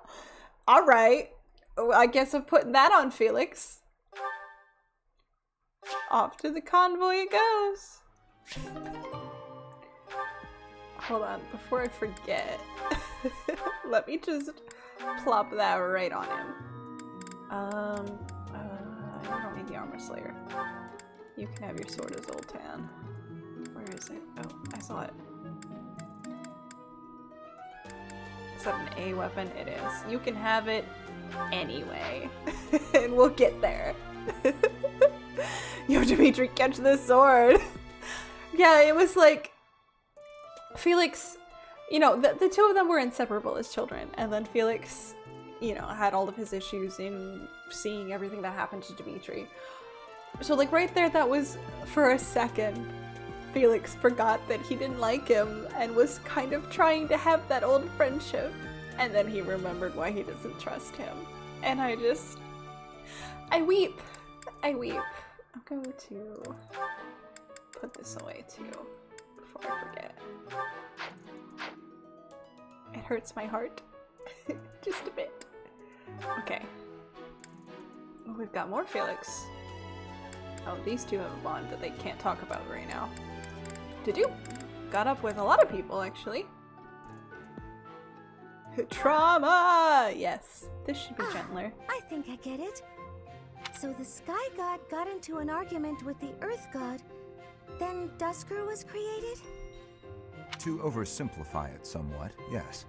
Alright. I guess I'm putting that on Felix. Off to the convoy it goes. Hold on, before I forget, let me just plop that right on him. You don't need the armor slayer. You can have your sword as Zoltan. Where is it? Oh, I saw it. Is that an A weapon? It is. You can have it anyway. And we'll get there. Yo, Dimitri, catch this sword! Yeah, it was like... Felix, you know, the two of them were inseparable as children, and then Felix, you know, had all of his issues in seeing everything that happened to Dimitri. So, like, right there, that was, for a second, Felix forgot that he didn't like him and was kind of trying to have that old friendship. And then he remembered why he doesn't trust him. And I weep. I weep. I'm going to put this away, too, before I forget. It hurts my heart. Just a bit. Okay. Oh, we've got more Felix. Oh, these two have a bond that they can't talk about right now. Did got up with a lot of people, actually. Trauma! Yes, this should be gentler. I think I get it. So the Sky God got into an argument with the Earth God, then Dusker was created? To oversimplify it somewhat, yes.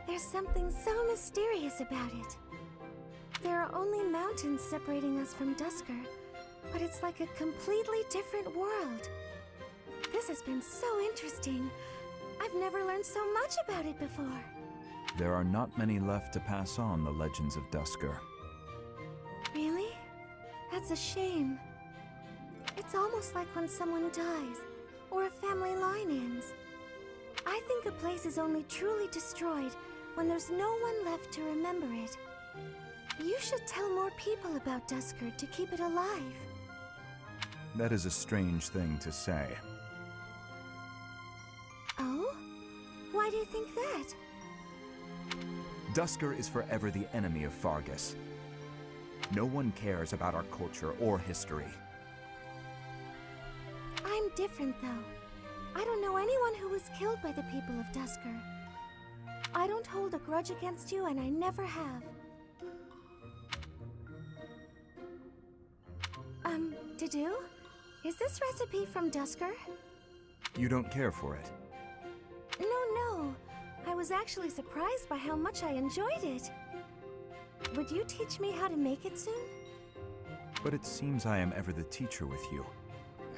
There's something so mysterious about it. There are only mountains separating us from Dusker, but it's like a completely different world. This has been so interesting. I've never learned so much about it before. There are not many left to pass on the legends of Dusker. Really? That's a shame. It's almost like when someone dies, or a family line ends. I think a place is only truly destroyed when there's no one left to remember it. You should tell more people about Dusker to keep it alive. That is a strange thing to say. Oh? Why do you think that? Dusker is forever the enemy of Fargus. No one cares about our culture or history. I'm different, though. I don't know anyone who was killed by the people of Dusker. I don't hold a grudge against you, and I never have. Didu? Is this recipe from Dusker? You don't care for it? No. I was actually surprised by how much I enjoyed it. Would you teach me how to make it soon? But it seems I am ever the teacher with you,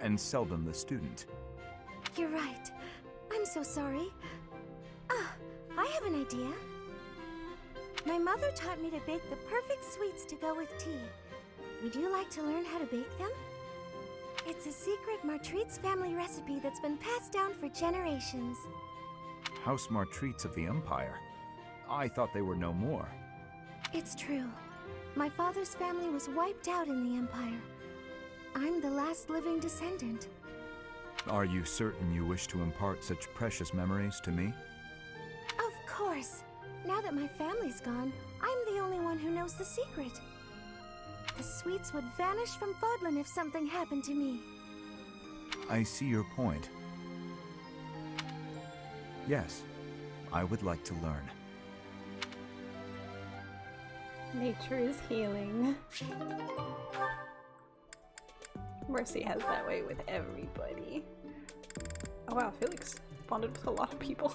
and seldom the student. You're right. I'm so sorry. I have an idea. My mother taught me to bake the perfect sweets to go with tea. Would you like to learn how to bake them? It's a secret Martritz family recipe that's been passed down for generations. House Martritz of the Empire? I thought they were no more. It's true. My father's family was wiped out in the Empire. I'm the last living descendant. Are you certain you wish to impart such precious memories to me? Of course. Now that my family's gone, I'm the only one who knows the secret. The sweets would vanish from Fodlan if something happened to me. I see your point. Yes, I would like to learn. Nature is healing. Mercy has that way with everybody. Oh wow, Felix bonded with a lot of people.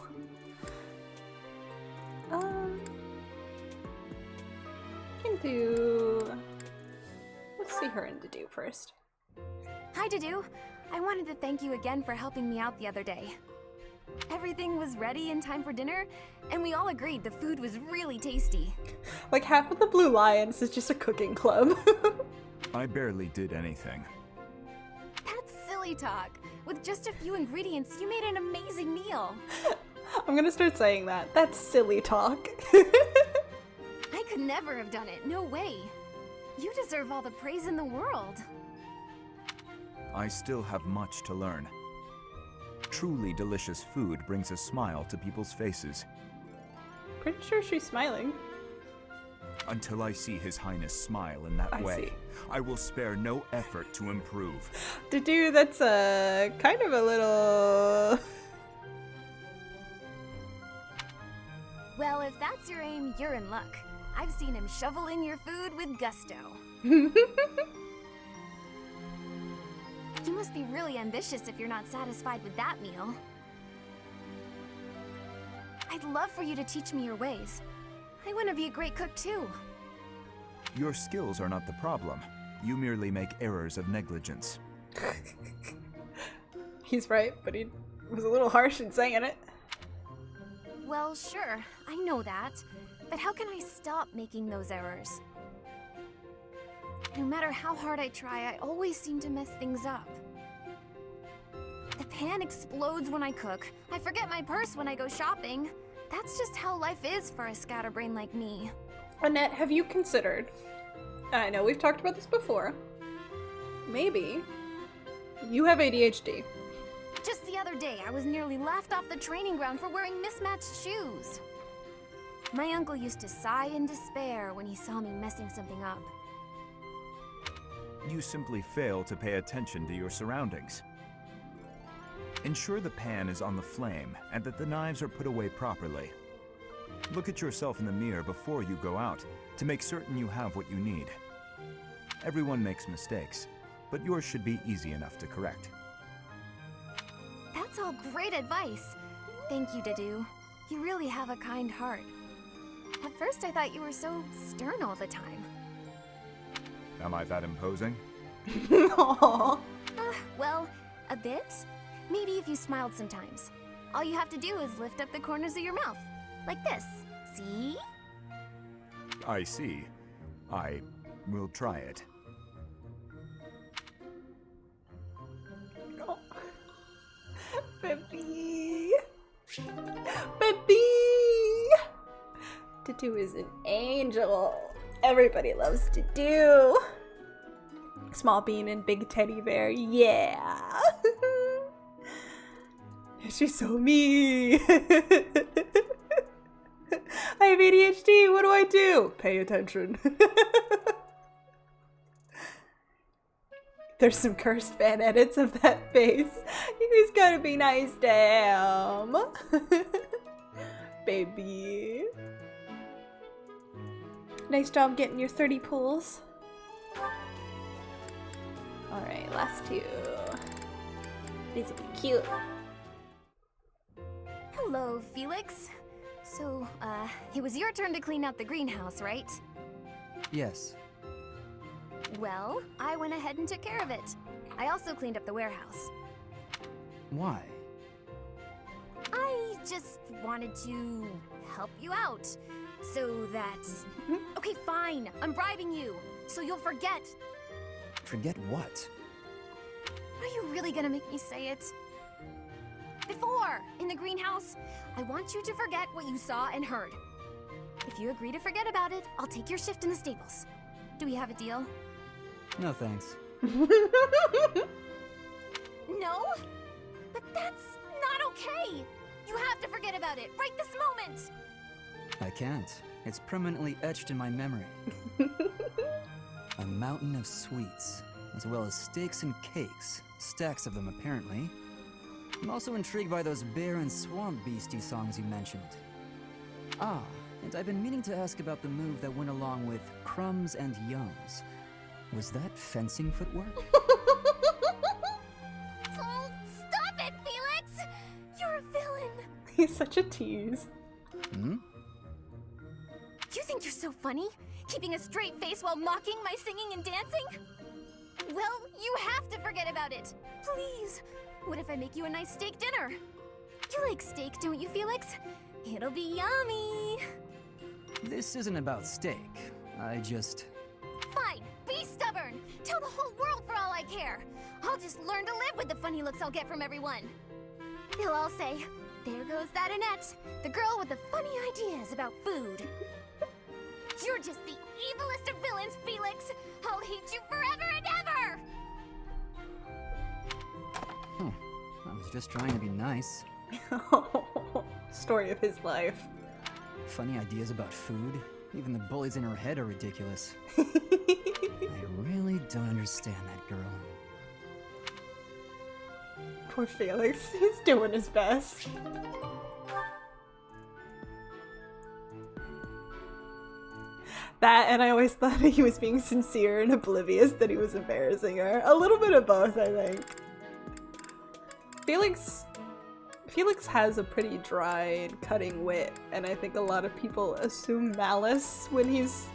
Can do... Let's see her and Didu first. Hi, Didu. I wanted to thank you again for helping me out the other day. Everything was ready in time for dinner, and we all agreed the food was really tasty. Like half of the Blue Lions is just a cooking club. I barely did anything. That's silly talk. With just a few ingredients, you made an amazing meal. I'm gonna start saying that. That's silly talk. I could never have done it. No way. You deserve all the praise in the world. I still have much to learn. Truly delicious food brings a smile to people's faces. Pretty sure she's smiling. Until I see His Highness smile in that way, see. I will spare no effort to improve. Dude, that's kind of a little... Well, if that's your aim, you're in luck. I've seen him shovel in your food with gusto. You must be really ambitious if you're not satisfied with that meal. I'd love for you to teach me your ways. I want to be a great cook too. Your skills are not the problem. You merely make errors of negligence. He's right, but he was a little harsh in saying it. Well, sure, I know that. But how can I stop making those errors? No matter how hard I try, I always seem to mess things up. The pan explodes when I cook. I forget my purse when I go shopping. That's just how life is for a scatterbrain like me. Annette, have you considered... I know we've talked about this before. Maybe you have ADHD. Just the other day, I was nearly laughed off the training ground for wearing mismatched shoes. My uncle used to sigh in despair when he saw me messing something up. You simply fail to pay attention to your surroundings. Ensure the pan is on the flame and that the knives are put away properly. Look at yourself in the mirror before you go out to make certain you have what you need. Everyone makes mistakes, but yours should be easy enough to correct. That's all great advice. Thank you, Dedu. You really have a kind heart. At first I thought you were so stern all the time. Am I that imposing? Aww. Well, a bit. Maybe if you smiled sometimes. All you have to do is lift up the corners of your mouth. Like this. See? I see. I will try it. Oh. Baby. Baby. Dedu is an angel. Everybody loves Dedu. Small bean and big teddy bear. Yeah. She's so me. I have ADHD. What do I do? Pay attention. There's some cursed fan edits of that face. You guys gotta be nice to him. Baby. Nice job getting your 30 pulls. Alright, last two. These will be cute. Hello, Felix. So, it was your turn to clean out the greenhouse, right? Yes. Well, I went ahead and took care of it. I also cleaned up the warehouse. Why? I just wanted to help you out. So that... Okay, fine. I'm bribing you. So you'll forget. Forget what? Are you really gonna make me say it? Before, in the greenhouse, I want you to forget what you saw and heard. If you agree to forget about it, I'll take your shift in the stables. Do we have a deal? No thanks. No? But that's not okay! You have to forget about it, right this moment! I can't. It's permanently etched in my memory. A mountain of sweets, as well as steaks and cakes. Stacks of them, apparently. I'm also intrigued by those bear and swamp beastie songs you mentioned. Ah, and I've been meaning to ask about the move that went along with crumbs and yums. Was that fencing footwork? Oh, stop it, Felix! You're a villain! He's such a tease. Hmm? You think you're so funny? Keeping a straight face while mocking my singing and dancing? Well, you have to forget about it. Please. What if I make you a nice steak dinner? You like steak, don't you, Felix? It'll be yummy. This isn't about steak. I just... Fine. Be stubborn. Tell the whole world for all I care. I'll just learn to live with the funny looks I'll get from everyone. They'll all say, there goes that Annette, the girl with the funny ideas about food. You're just the evilest of villains, Felix! I'll hate you forever and ever! I was just trying to be nice. Story of his life. Funny ideas about food? Even the bullies in her head are ridiculous. I really don't understand that girl. Poor Felix. He's doing his best. That, and I always thought he was being sincere and oblivious that he was embarrassing her. A little bit of both, I think. Felix has a pretty dry and cutting wit, and I think a lot of people assume malice when he's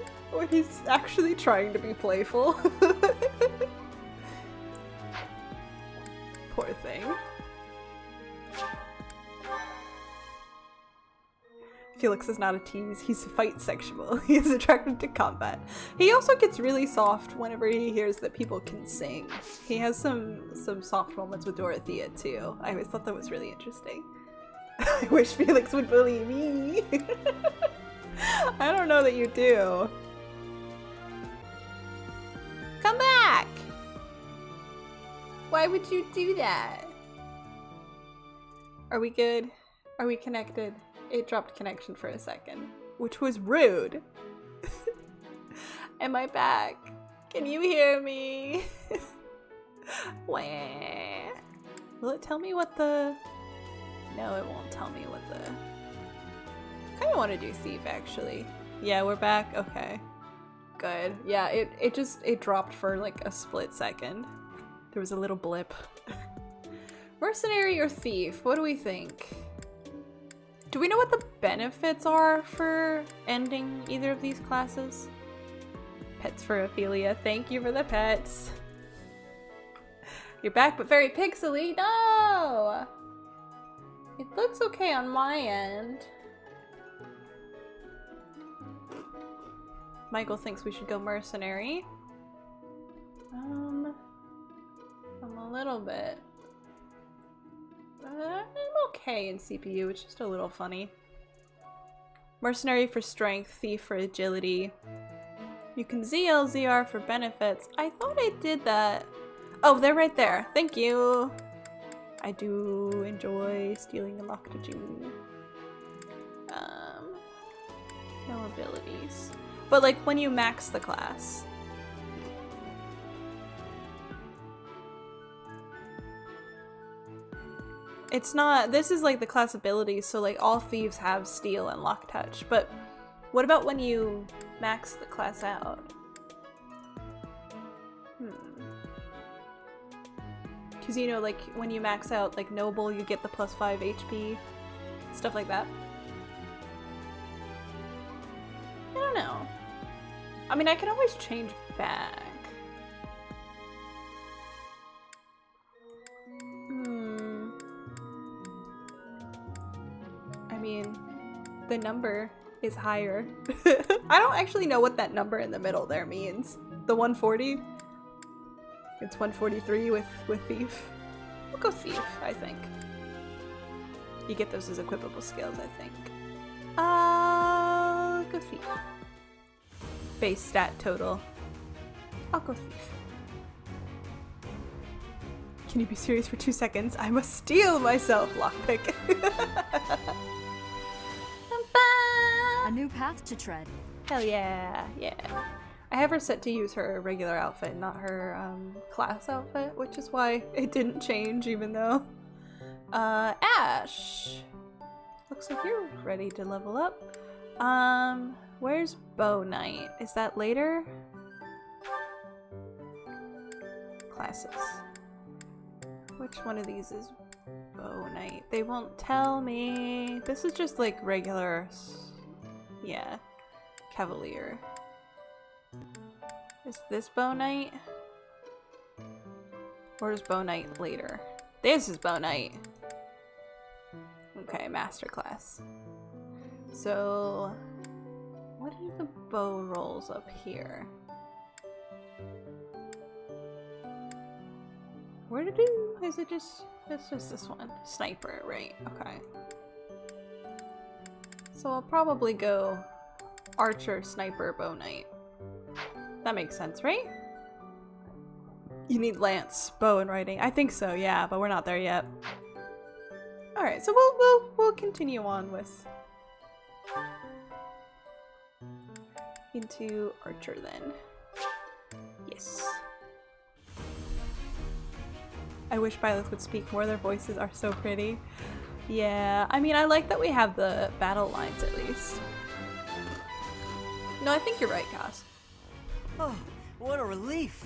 actually trying to be playful. Poor thing. Felix is not a tease, he's fight sexual. He is attracted to combat. He also gets really soft whenever he hears that people can sing. He has some soft moments with Dorothea too. I always thought that was really interesting. I wish Felix would bully me. I don't know that you do. Come back! Why would you do that? Are we good? Are we connected? It dropped connection for a second, which was rude. Am I back? Can you hear me? Wah. Will it tell me what the... No, it won't tell me what the... I kind of want to do thief, actually. Yeah, we're back? Okay. Good. Yeah, it dropped for like a split second. There was a little blip. Mercenary or thief? What do we think? Do we know what the benefits are for ending either of these classes? Pets for Ophelia. Thank you for the pets. You're back, but very pixely. No! It looks okay on my end. Michael thinks we should go mercenary. I'm a little bit. I'm okay in CPU, it's just a little funny. Mercenary for strength, thief for agility. You can ZL, ZR for benefits. I thought I did that. Oh, they're right there. Thank you. I do enjoy stealing and lockdaging. No abilities. But like when you max the class. It's not, this is like the class abilities, so like all thieves have steal and lock touch, but what about when you max the class out? Because you know, like when you max out like noble, you get the +5 HP, stuff like that. I don't know. I mean, I can always change back. I mean, the number is higher. I don't actually know what that number in the middle there means. The 140? It's 143 with thief. We'll go thief, I think. You get those as equipable skills, I think. I'll go thief. Base stat total. I'll go thief. Can you be serious for 2 seconds? I must steel myself, lockpick. A new path to tread. Hell yeah, yeah. I have her set to use her regular outfit, not her class outfit, which is why it didn't change even though. Ash! Looks like you're ready to level up. Where's Bow Knight? Is that later? Classes. Which one of these is Bow Knight? They won't tell me. This is just like regular, yeah, Cavalier. Is this Bow Knight? Or is Bow Knight later? This is Bow Knight. Okay, masterclass. So, what are the bow rolls up here? Where to do? Is it just, it's just this one. Sniper, right, okay. So I'll probably go Archer, Sniper, Bow Knight. That makes sense, right? You need Lance, Bow, and Riding. I think so, yeah, but we're not there yet. Alright, so we'll continue on with into Archer then. Yes. I wish pilots would speak more, their voices are so pretty. Yeah, I mean, I like that we have the battle lines at least. No, I think you're right, Cass. Oh, what a relief!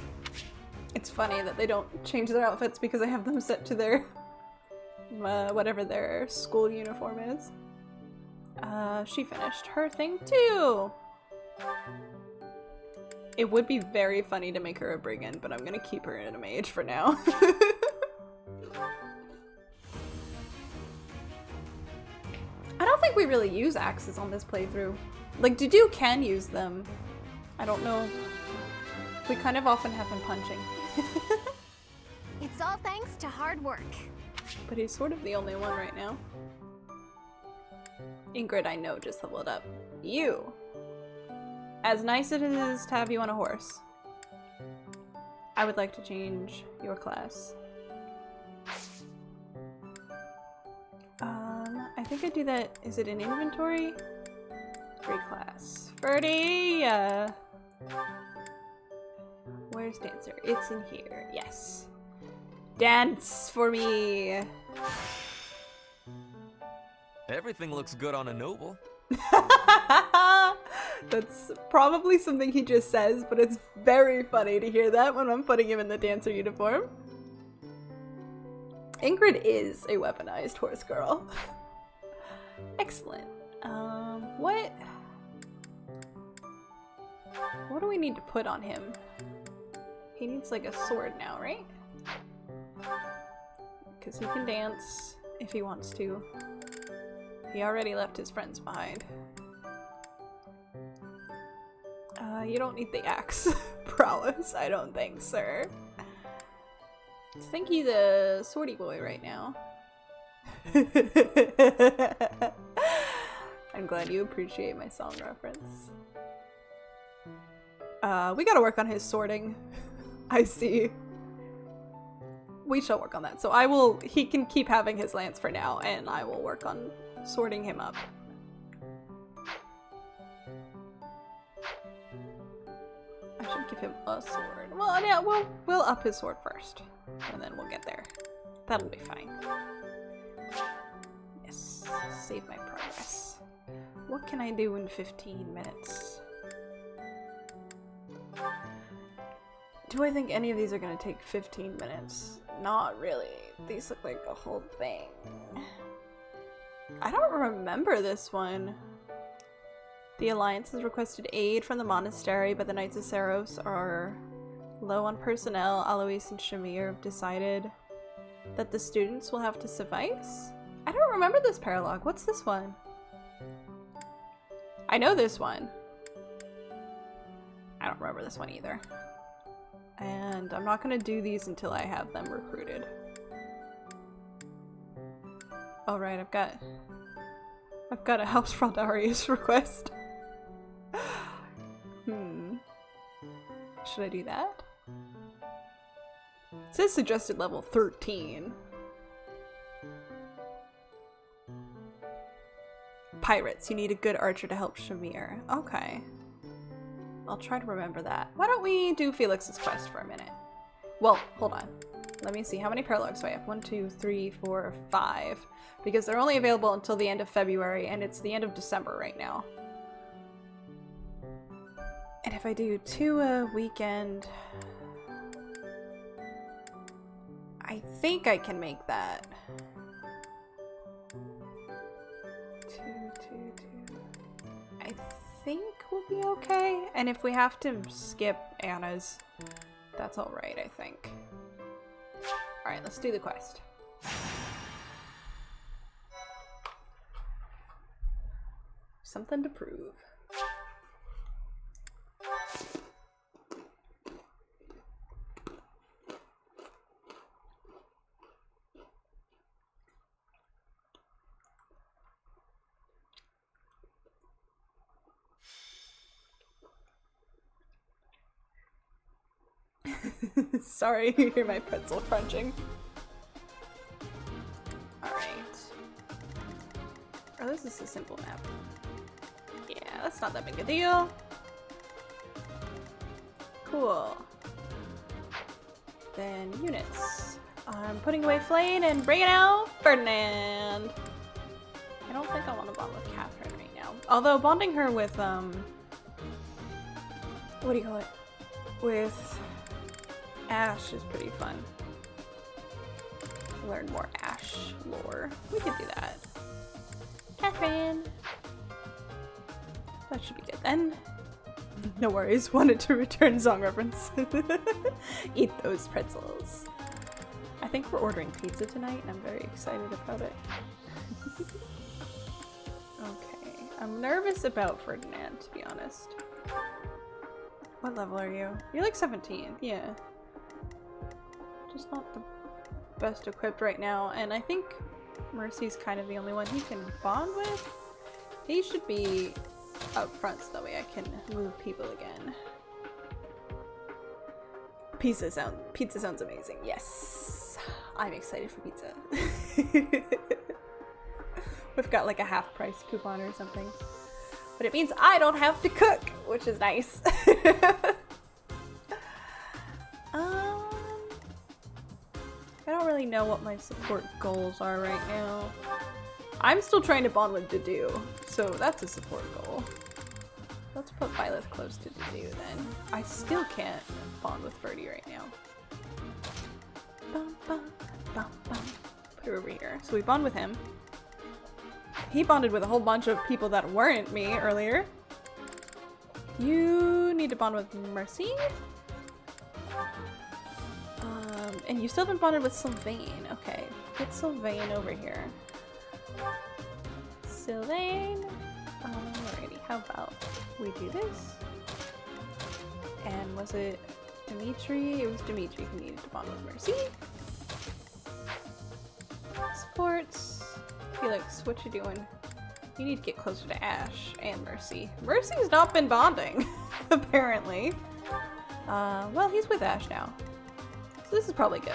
It's funny that they don't change their outfits because I have them set to their whatever their school uniform is. She finished her thing too! It would be very funny to make her a brigand, but I'm gonna keep her in a mage for now. I don't think we really use axes on this playthrough. Like, Dudu can use them. I don't know. We kind of often have him punching. It's all thanks to hard work. But he's sort of the only one right now. Ingrid, I know, just leveled up. You! As nice as it is to have you on a horse, I would like to change your class. I think I do that. Is it in inventory? Free class. Ferdy! Where's Dancer? It's in here. Yes. Dance for me! Everything looks good on a noble. That's probably something he just says, but it's very funny to hear that when I'm putting him in the dancer uniform. Ingrid is a weaponized horse girl. Excellent. What do we need to put on him? He needs like a sword now, right? Because he can dance if he wants to. He already left his friends behind. You don't need the axe prowess, I don't think, sir. I think he's a swordy boy right now. I'm glad you appreciate my song reference. We gotta work on his sorting. I see. We shall work on that. So he can keep having his lance for now, and I will work on sorting him up. I should give him a sword. Well, yeah, we'll up his sword first, and then we'll get there. That'll be fine. Yes, save my progress. What can I do in 15 minutes? Do I think any of these are gonna take 15 minutes? Not really. These look like a whole thing. I don't remember this one. The Alliance has requested aid from the monastery, but the Knights of Saros are low on personnel. Alois and Shamir have decided that the students will have to suffice? I don't remember this paralogue. What's this one? I know this one. I don't remember this one either. And I'm not gonna do these until I have them recruited. All right, I've got a House Fraldarius request. Should I do that? It says suggested level 13. Pirates, you need a good archer to help Shamir. Okay. I'll try to remember that. Why don't we do Felix's quest for a minute? Well, hold on. Let me see. How many paralogues do I have? 1, 2, 3, 4, 5. Because they're only available until the end of February, and it's the end of December right now. And if I do 2 a weekend, I think I can make that. 2, 2, 2. I think we'll be okay. And if we have to skip Anna's, that's alright, I think. Alright, let's do the quest. Something to prove. Sorry, you hear my pretzel crunching. Alright. Oh, this is a simple map. Yeah, that's not that big a deal. Cool. Then units. I'm putting away Flane and bringing out Ferdinand. I don't think I want to bond with Catherine right now. Although bonding her with, what do you call it? With Ash is pretty fun. Learn more Ash lore. We could do that. Catherine! That should be good then. No worries, wanted to return song reference. Eat those pretzels. I think we're ordering pizza tonight and I'm very excited about it. Okay, I'm nervous about Ferdinand, to be honest. What level are you? You're like 17, yeah. Just not the best equipped right now, and I think Mercy's kind of the only one he can bond with. He should be up front so that way I can move people again. Pizza sounds amazing. Yes, I'm excited for pizza. We've got like a half price coupon or something, but it means I don't have to cook, which is nice. I don't really know what my support goals are right now. I'm still trying to bond with Dedue, so that's a support goal. Let's put Violet close to Dedue then. I still can't bond with Ferdy right now. Bum, bum, bum, bum. Put her over here. So we bond with him. He bonded with a whole bunch of people that weren't me earlier. You need to bond with Mercy. And you still haven't bonded with Sylvain. Okay, get Sylvain over here. Sylvain. Alrighty, how about we do this? And was it Dimitri? It was Dimitri who needed to bond with Mercy. Sports. Felix, what you doing? You need to get closer to Ash and Mercy. Mercy's not been bonding, apparently. Well, he's with Ash now. So this is probably good.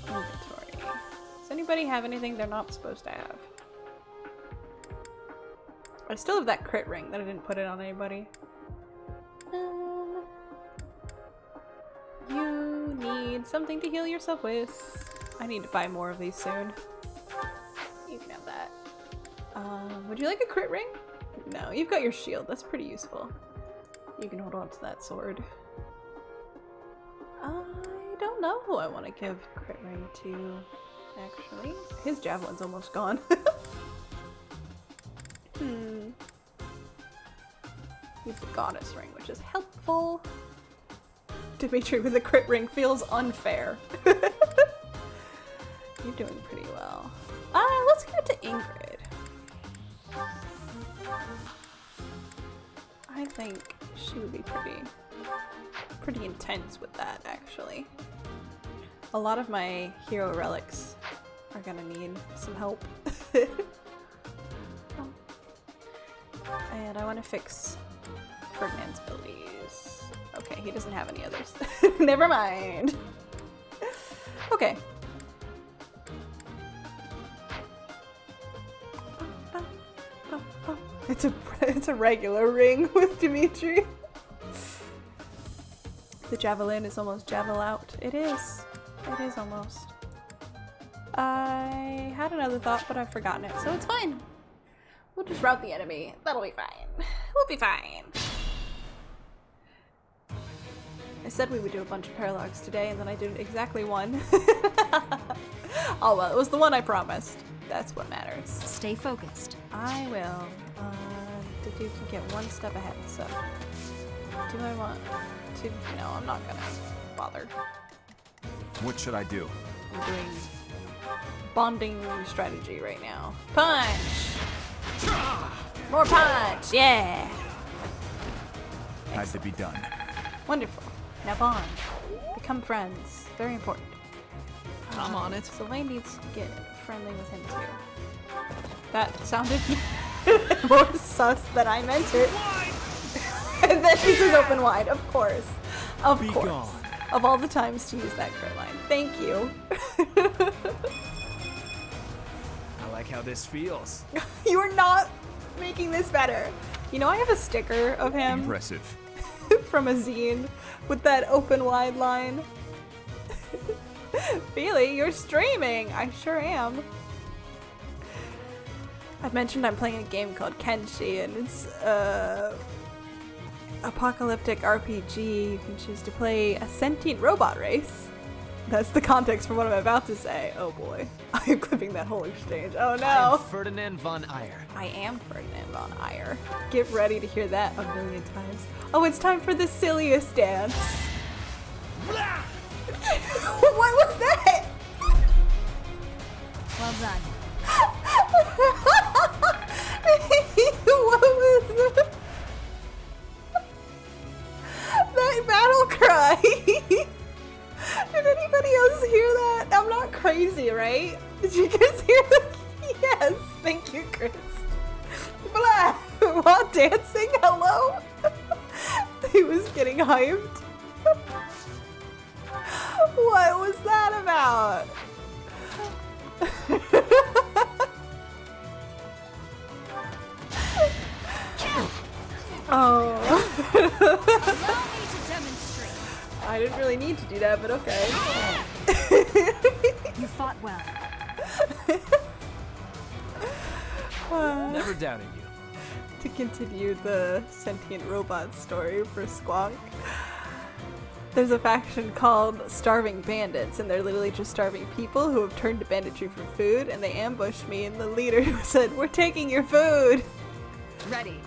Inventory. Does anybody have anything they're not supposed to have? I still have that crit ring that I didn't put it on anybody. You need something to heal yourself with. I need to buy more of these soon. You can have that. Would you like a crit ring? No, you've got your shield. That's pretty useful. You can hold on to that sword. I don't know who I want to give crit ring to, actually. His javelin's almost gone. Use the goddess ring, which is helpful. Dimitri with a crit ring feels unfair. You're doing pretty well. Let's give it to Ingrid. I think she would be pretty intense with that, actually. A lot of my hero relics are gonna need some help. And I want to fix Ferdinand's abilities. Okay, he doesn't have any others. Never mind. Okay. It's a regular ring with Dimitri. The javelin is almost javel out. It is. It is almost. I had another thought, but I've forgotten it, so it's fine. We'll just rout the enemy. That'll be fine. We'll be fine. I said we would do a bunch of paralogues today, and then I did exactly one. Oh well, it was the one I promised. That's what matters. Stay focused. I will. The dude can get one step ahead, so... Do I want to... No, I'm not gonna bother. What should I do? I'm doing bonding strategy right now. Punch! More punch! Yeah! Had to be done. Wonderful. Now bond. Become friends. Very important. I'm on it. Sylvain needs to get friendly with him too. That sounded more sus than I meant it. And then he says open wide, of course. Of course. Gone. Of all the times to use that crit line. Thank you. I like how this feels. You are not making this better. You know, I have a sticker of him. Impressive. From a zine with that open wide line. Feely, you're streaming! I sure am. I've mentioned I'm playing a game called Kenshi, and it's apocalyptic RPG. You can choose to play a sentient robot race. That's the context for what I'm about to say. Oh boy. I'm clipping that whole exchange. Oh no! I am Ferdinand von Eyre. I am Ferdinand von Eyre. Get ready to hear that a million times. Oh, it's time for the silliest dance. What was that? Well done. What was that? That battle cry. Did anybody else hear that? I'm not crazy, right? Did you guys hear that? Yes, thank you, Chris. Blah! While dancing, hello? He was getting hyped. What was that about? Oh. Allow me to demonstrate. I didn't really need to do that, but okay. You fought well. Never doubted you. To continue the sentient robot story for Squonk, there's a faction called Starving Bandits, and they're literally just starving people who have turned to banditry for food, and they ambushed me, and the leader said, "We're taking your food!" Ready.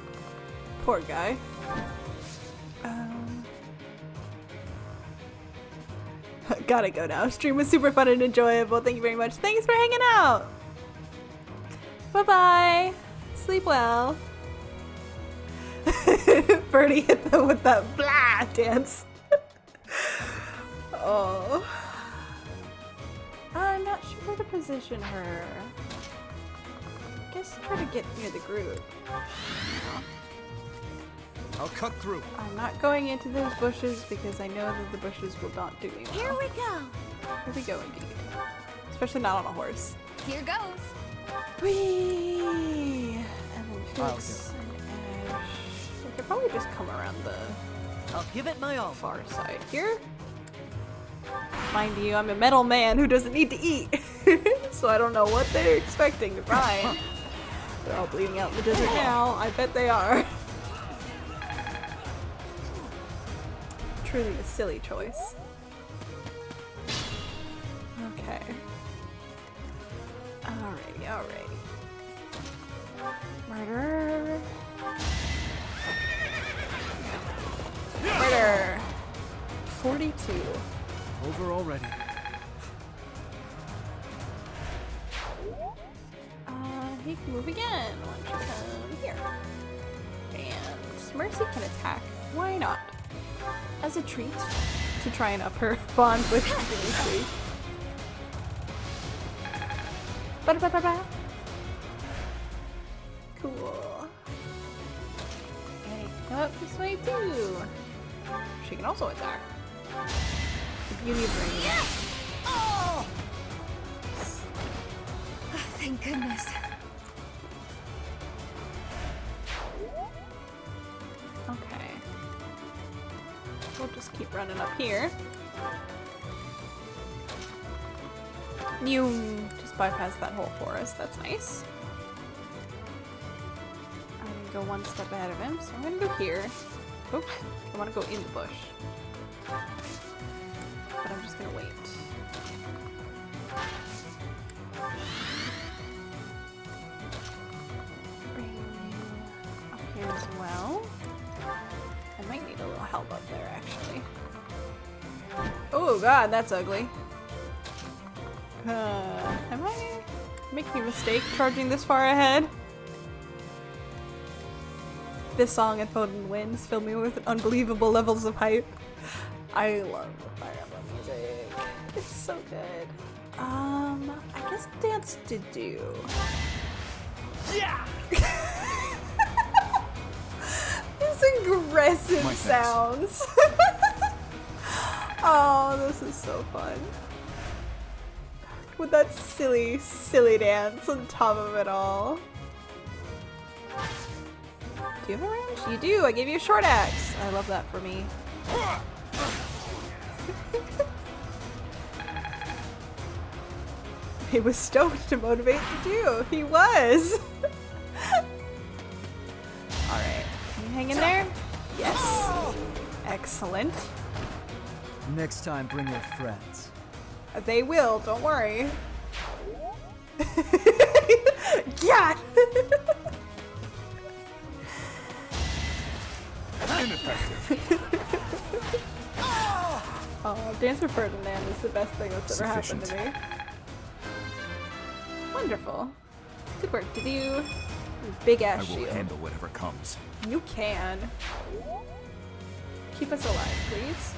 Poor guy. Gotta go now. Stream was super fun and enjoyable. Thank you very much. Thanks for hanging out. Bye-bye. Sleep well. Birdie hit them with that blah dance. Oh. I'm not sure where to position her. I guess try to get near the group. I'll cut through. I'm not going into those bushes because I know that the bushes will not do me well. Here we go. Here we go indeed. Especially not on a horse. Here goes. Whee! And then Felix and Ash. They could probably just come around the I'll give it my all. far side here. Mind you, I'm a metal man who doesn't need to eat. So I don't know what they're expecting to find. They're all bleeding out in the desert now. I bet they are. Truly a silly choice. Okay. Alrighty, alrighty. Murder. Murder. 42. Over already. He can move again. Why don't you come here? And Mercy can attack. Why not? As a treat to try and up her bond with Dimitri. Ba-da-ba-ba-ba. Cool. And come up this way too. She can also attack. The beauty of rain. Oh! Thank goodness. Okay. We'll just keep running up here. You just bypass that whole forest. That's nice. I'm gonna go one step ahead of him, so I'm gonna go here. Oops, I want to go in the bush. But I'm just gonna wait. Bring you up here as well. I might need a little help up there, actually. Oh god, that's ugly. Am I making a mistake charging this far ahead? This song and Foden Winds fill me with unbelievable levels of hype. I love the Fire Emblem music. It's so good. I guess dance to do. Yeah! These aggressive sounds. Oh, this is so fun. With that silly, silly dance on top of it all. Do you have a range? You do! I gave you a short axe! I love that for me. He was stoked to motivate you too. He was. Alright. Can you hang in there? Yes. Excellent. Next time, bring your friends. They will, don't worry. Yeah! Oh, Dance for Ferdinand is the best thing that's ever happened to me. Wonderful. Good work, did you? Big ass shield. I will handle whatever comes. You can. Keep us alive, please.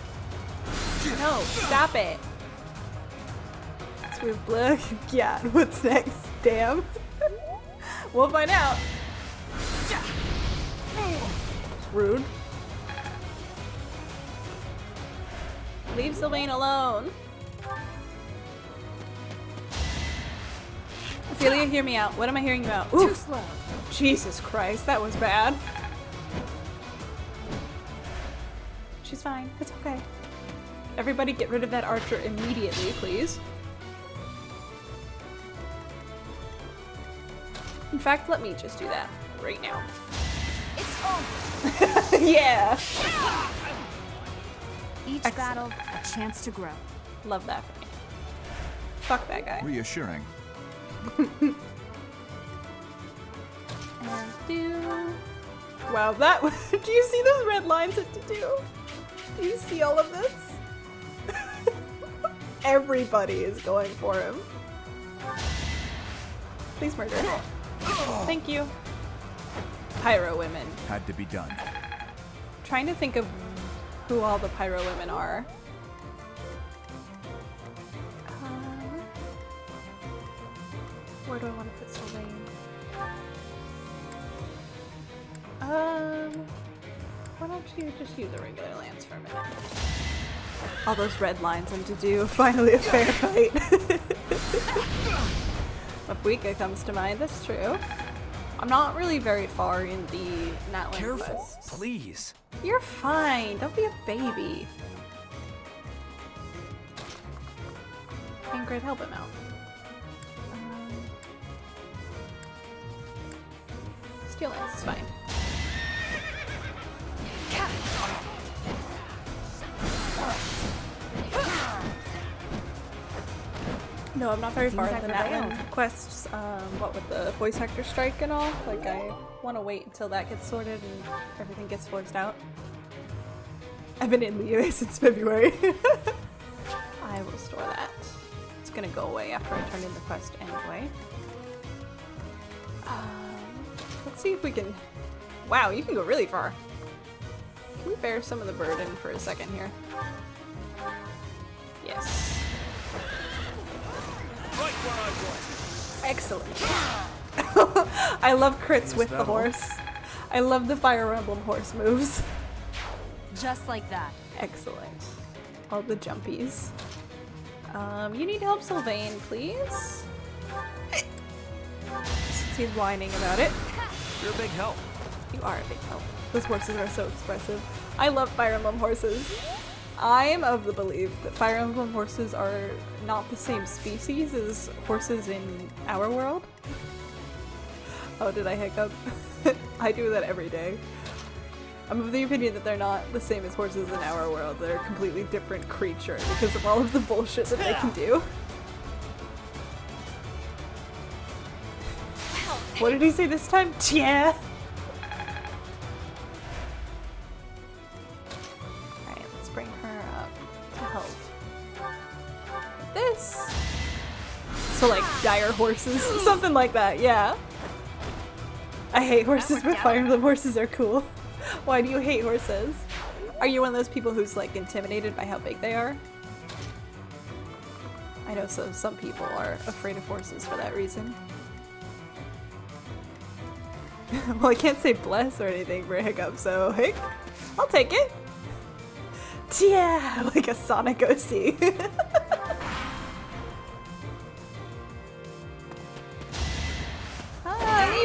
No, stop it. Smooth blood. Yeah, what's next? Damn. We'll find out. Rude. Leave Sylvain alone. Ophelia, hear me out. What am I hearing about? Oof. Too slow. Jesus Christ, that was bad. She's fine. It's okay. Everybody get rid of that archer immediately, please. In fact, let me just do that right now. It's over. Yeah. Each Excellent. battle, a chance to grow. Love that for me. Fuck that guy. Reassuring. And do. Wow, that. Do you see those red lines at to do? Do you see all of this? Everybody is going for him. Please murder. Thank you. Pyro women. Had to be done. Trying to think of who all the pyro women are. Where do I want to put Sylvain? Why don't you just use a regular lance for a minute? All those red lines and to do. Finally a fair fight. Mapuika comes to mind, that's true. I'm not really very far in the Natlan Careful, quests. please. You're fine. Don't be a baby. Ingrid, help him out. Steel Lance is fine. No, I'm not very far in the Natlan quests. What with the voice actor strike and all. Like, I want to wait until that gets sorted and everything gets voiced out. I've been in the UA since February. I will store that. It's gonna go away after I turn in the quest anyway. Let's see if we can... Wow, you can go really far. Can we bear some of the burden for a second here? Yes. Right where I was. Excellent. I love crits with the horse. I love the Fire Emblem horse moves. Just like that. Excellent. All the jumpies. You need help, Sylvain, please? Since he's whining about it. You're a big help. You are a big help. Those horses are so expressive. I love Fire Emblem horses. I'm of the belief that Fire Emblem horses are not the same species as horses in our world. Oh, did I hiccup? I do that every day. I'm of the opinion that they're not the same as horses in our world. They're a completely different creature because of all of the bullshit that they can do. What did he say this time? Yeah. Alright, let's bring her up to help. Like this. So like dire horses, something like that, yeah. I hate horses, but Fire Emblem horses are cool. Why do you hate horses? Are you one of those people who's like intimidated by how big they are? I know some people are afraid of horses for that reason. Well, I can't say bless or anything for hiccup, so hic, I'll take it. Yeah, like a Sonic OC. Leave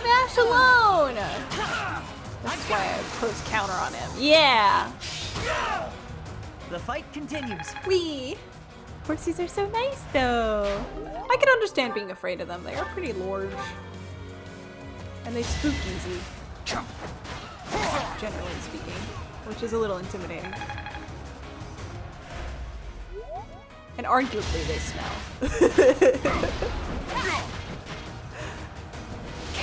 Ash alone! That's why I close counter on him. Yeah! The fight continues. Wee! Horses are so nice, though. I can understand being afraid of them. They are pretty large. And they spook easy. Generally speaking. Which is a little intimidating. And arguably they smell.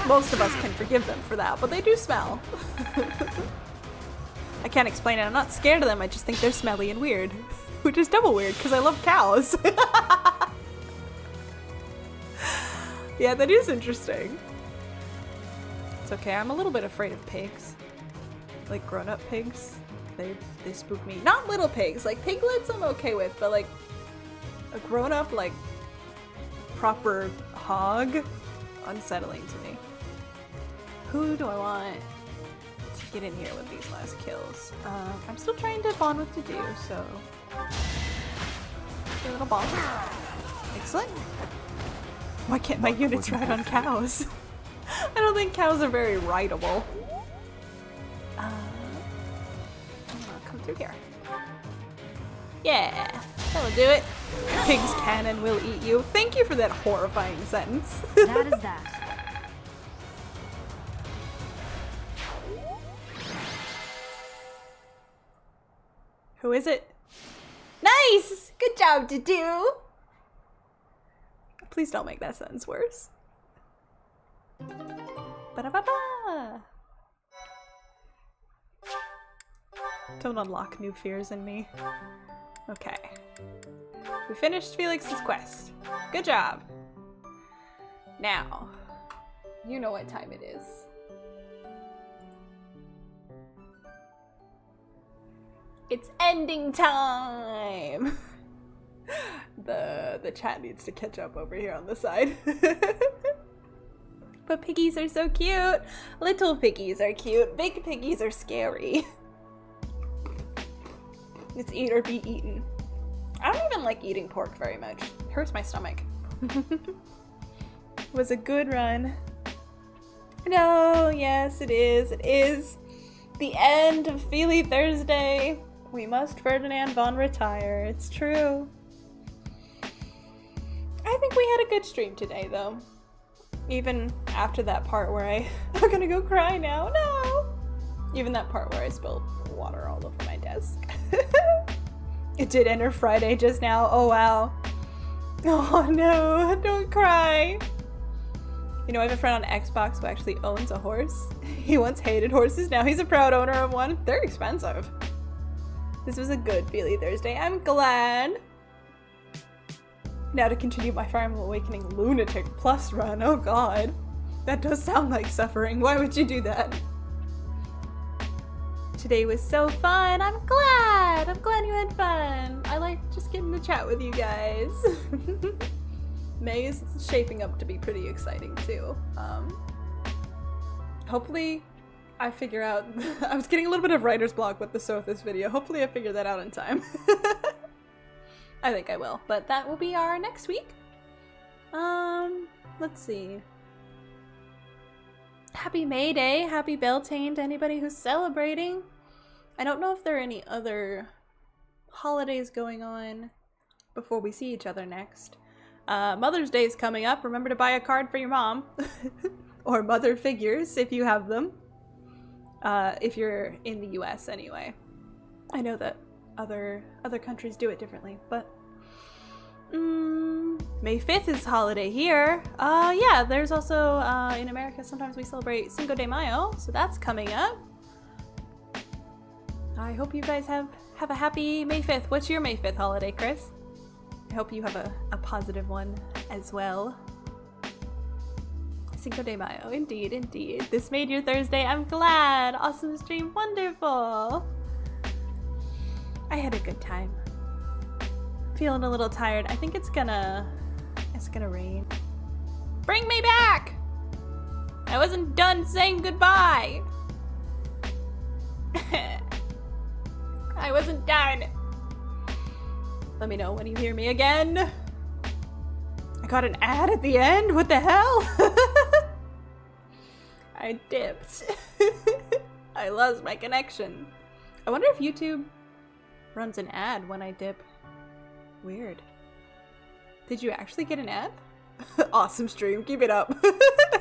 Most of us can forgive them for that, but they do smell. I can't explain it. I'm not scared of them. I just think they're smelly and weird. Which is double weird because I love cows. Yeah, that is interesting. It's okay. I'm a little bit afraid of pigs. Like grown-up pigs. They spook me. Not little pigs. Like piglets I'm okay with, but like a grown-up, like proper hog, unsettling to me. Who do I want to get in here with these last kills? I'm still trying to bond what to do, so a little bond. Excellent. Why can't my units ride on cows? I don't think cows are very rideable. Come through here. Yeah, that'll do it. Pigs can and will eat you. Thank you for that horrifying sentence. That is that. Who is it? Nice! Good job, do. Please don't make that sentence worse. Ba-da-ba-ba! Don't unlock new fears in me. Okay. We finished Felix's quest. Good job. Now, you know what time it is. It's ending time! The chat needs to catch up over here on the side. But piggies are so cute! Little piggies are cute. Big piggies are scary. It's eat or be eaten. I don't even like eating pork very much. It hurts my stomach. It was a good run. No, yes it is. It is the end of Feely Thursday. We must Ferdinand von retire. It's true. I think we had a good stream today though. Even after that part where I'm gonna go cry now. No! Even that part where I spilled water all over my desk. It did enter Friday just now. Oh wow. Oh no, don't cry. You know, I have a friend on Xbox who actually owns a horse. He once hated horses, now he's a proud owner of one. They're expensive. This was a good Feely Thursday. I'm glad. Now to continue my Fire Emblem Awakening Lunatic Plus run. Oh god. That does sound like suffering. Why would you do that? Today was so fun. I'm glad. I'm glad you had fun. I like just getting to chat with you guys. May is shaping up to be pretty exciting too. Hopefully I figure out... I was getting a little bit of writer's block with the Sothis video. Hopefully I figure that out in time. I think I will, but that will be our next week. Let's see. Happy May Day, happy Beltane to anybody who's celebrating. I don't know if there are any other holidays going on before we see each other next. Mother's Day is coming up. Remember to buy a card for your mom. Or mother figures if you have them. If you're in the US anyway. I know that other countries do it differently, but May 5th is holiday here. Yeah, there's also in America sometimes we celebrate Cinco de Mayo, so that's coming up. I hope you guys have a happy May 5th. What's your May 5th holiday, Chris? I hope you have a positive one as well. Cinco de Mayo, indeed, indeed. This made your Thursday. I'm glad. Awesome stream, wonderful. I had a good time. Feeling a little tired. I think it's gonna rain. Bring me back! I wasn't done saying goodbye. I wasn't done. Let me know when you hear me again. I got an ad at the end? What the hell? I dipped. I lost my connection. I wonder if YouTube runs an ad when I dip. Weird. Did you actually get an ad? Awesome stream. Keep it up.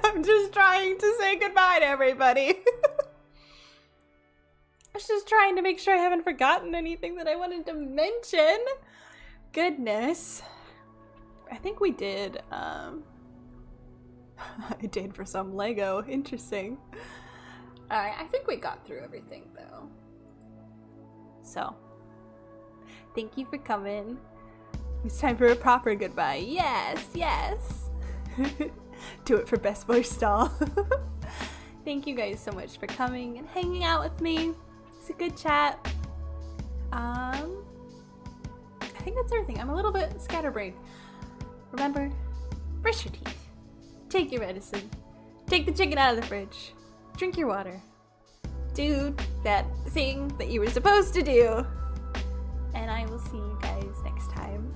I'm just trying to say goodbye to everybody. I was just trying to make sure I haven't forgotten anything that I wanted to mention. Goodness. I think we did. I did for some Lego. Interesting. Alright, I think we got through everything though. So, thank you for coming. It's time for a proper goodbye. Yes, yes. Do it for best voice stall. Thank you guys so much for coming and hanging out with me. It's a good chat. I think that's everything. I'm a little bit scatterbrained. Remember, brush your teeth. Take your medicine. Take the chicken out of the fridge. Drink your water. Do that thing that you were supposed to do. And I will see you guys next time.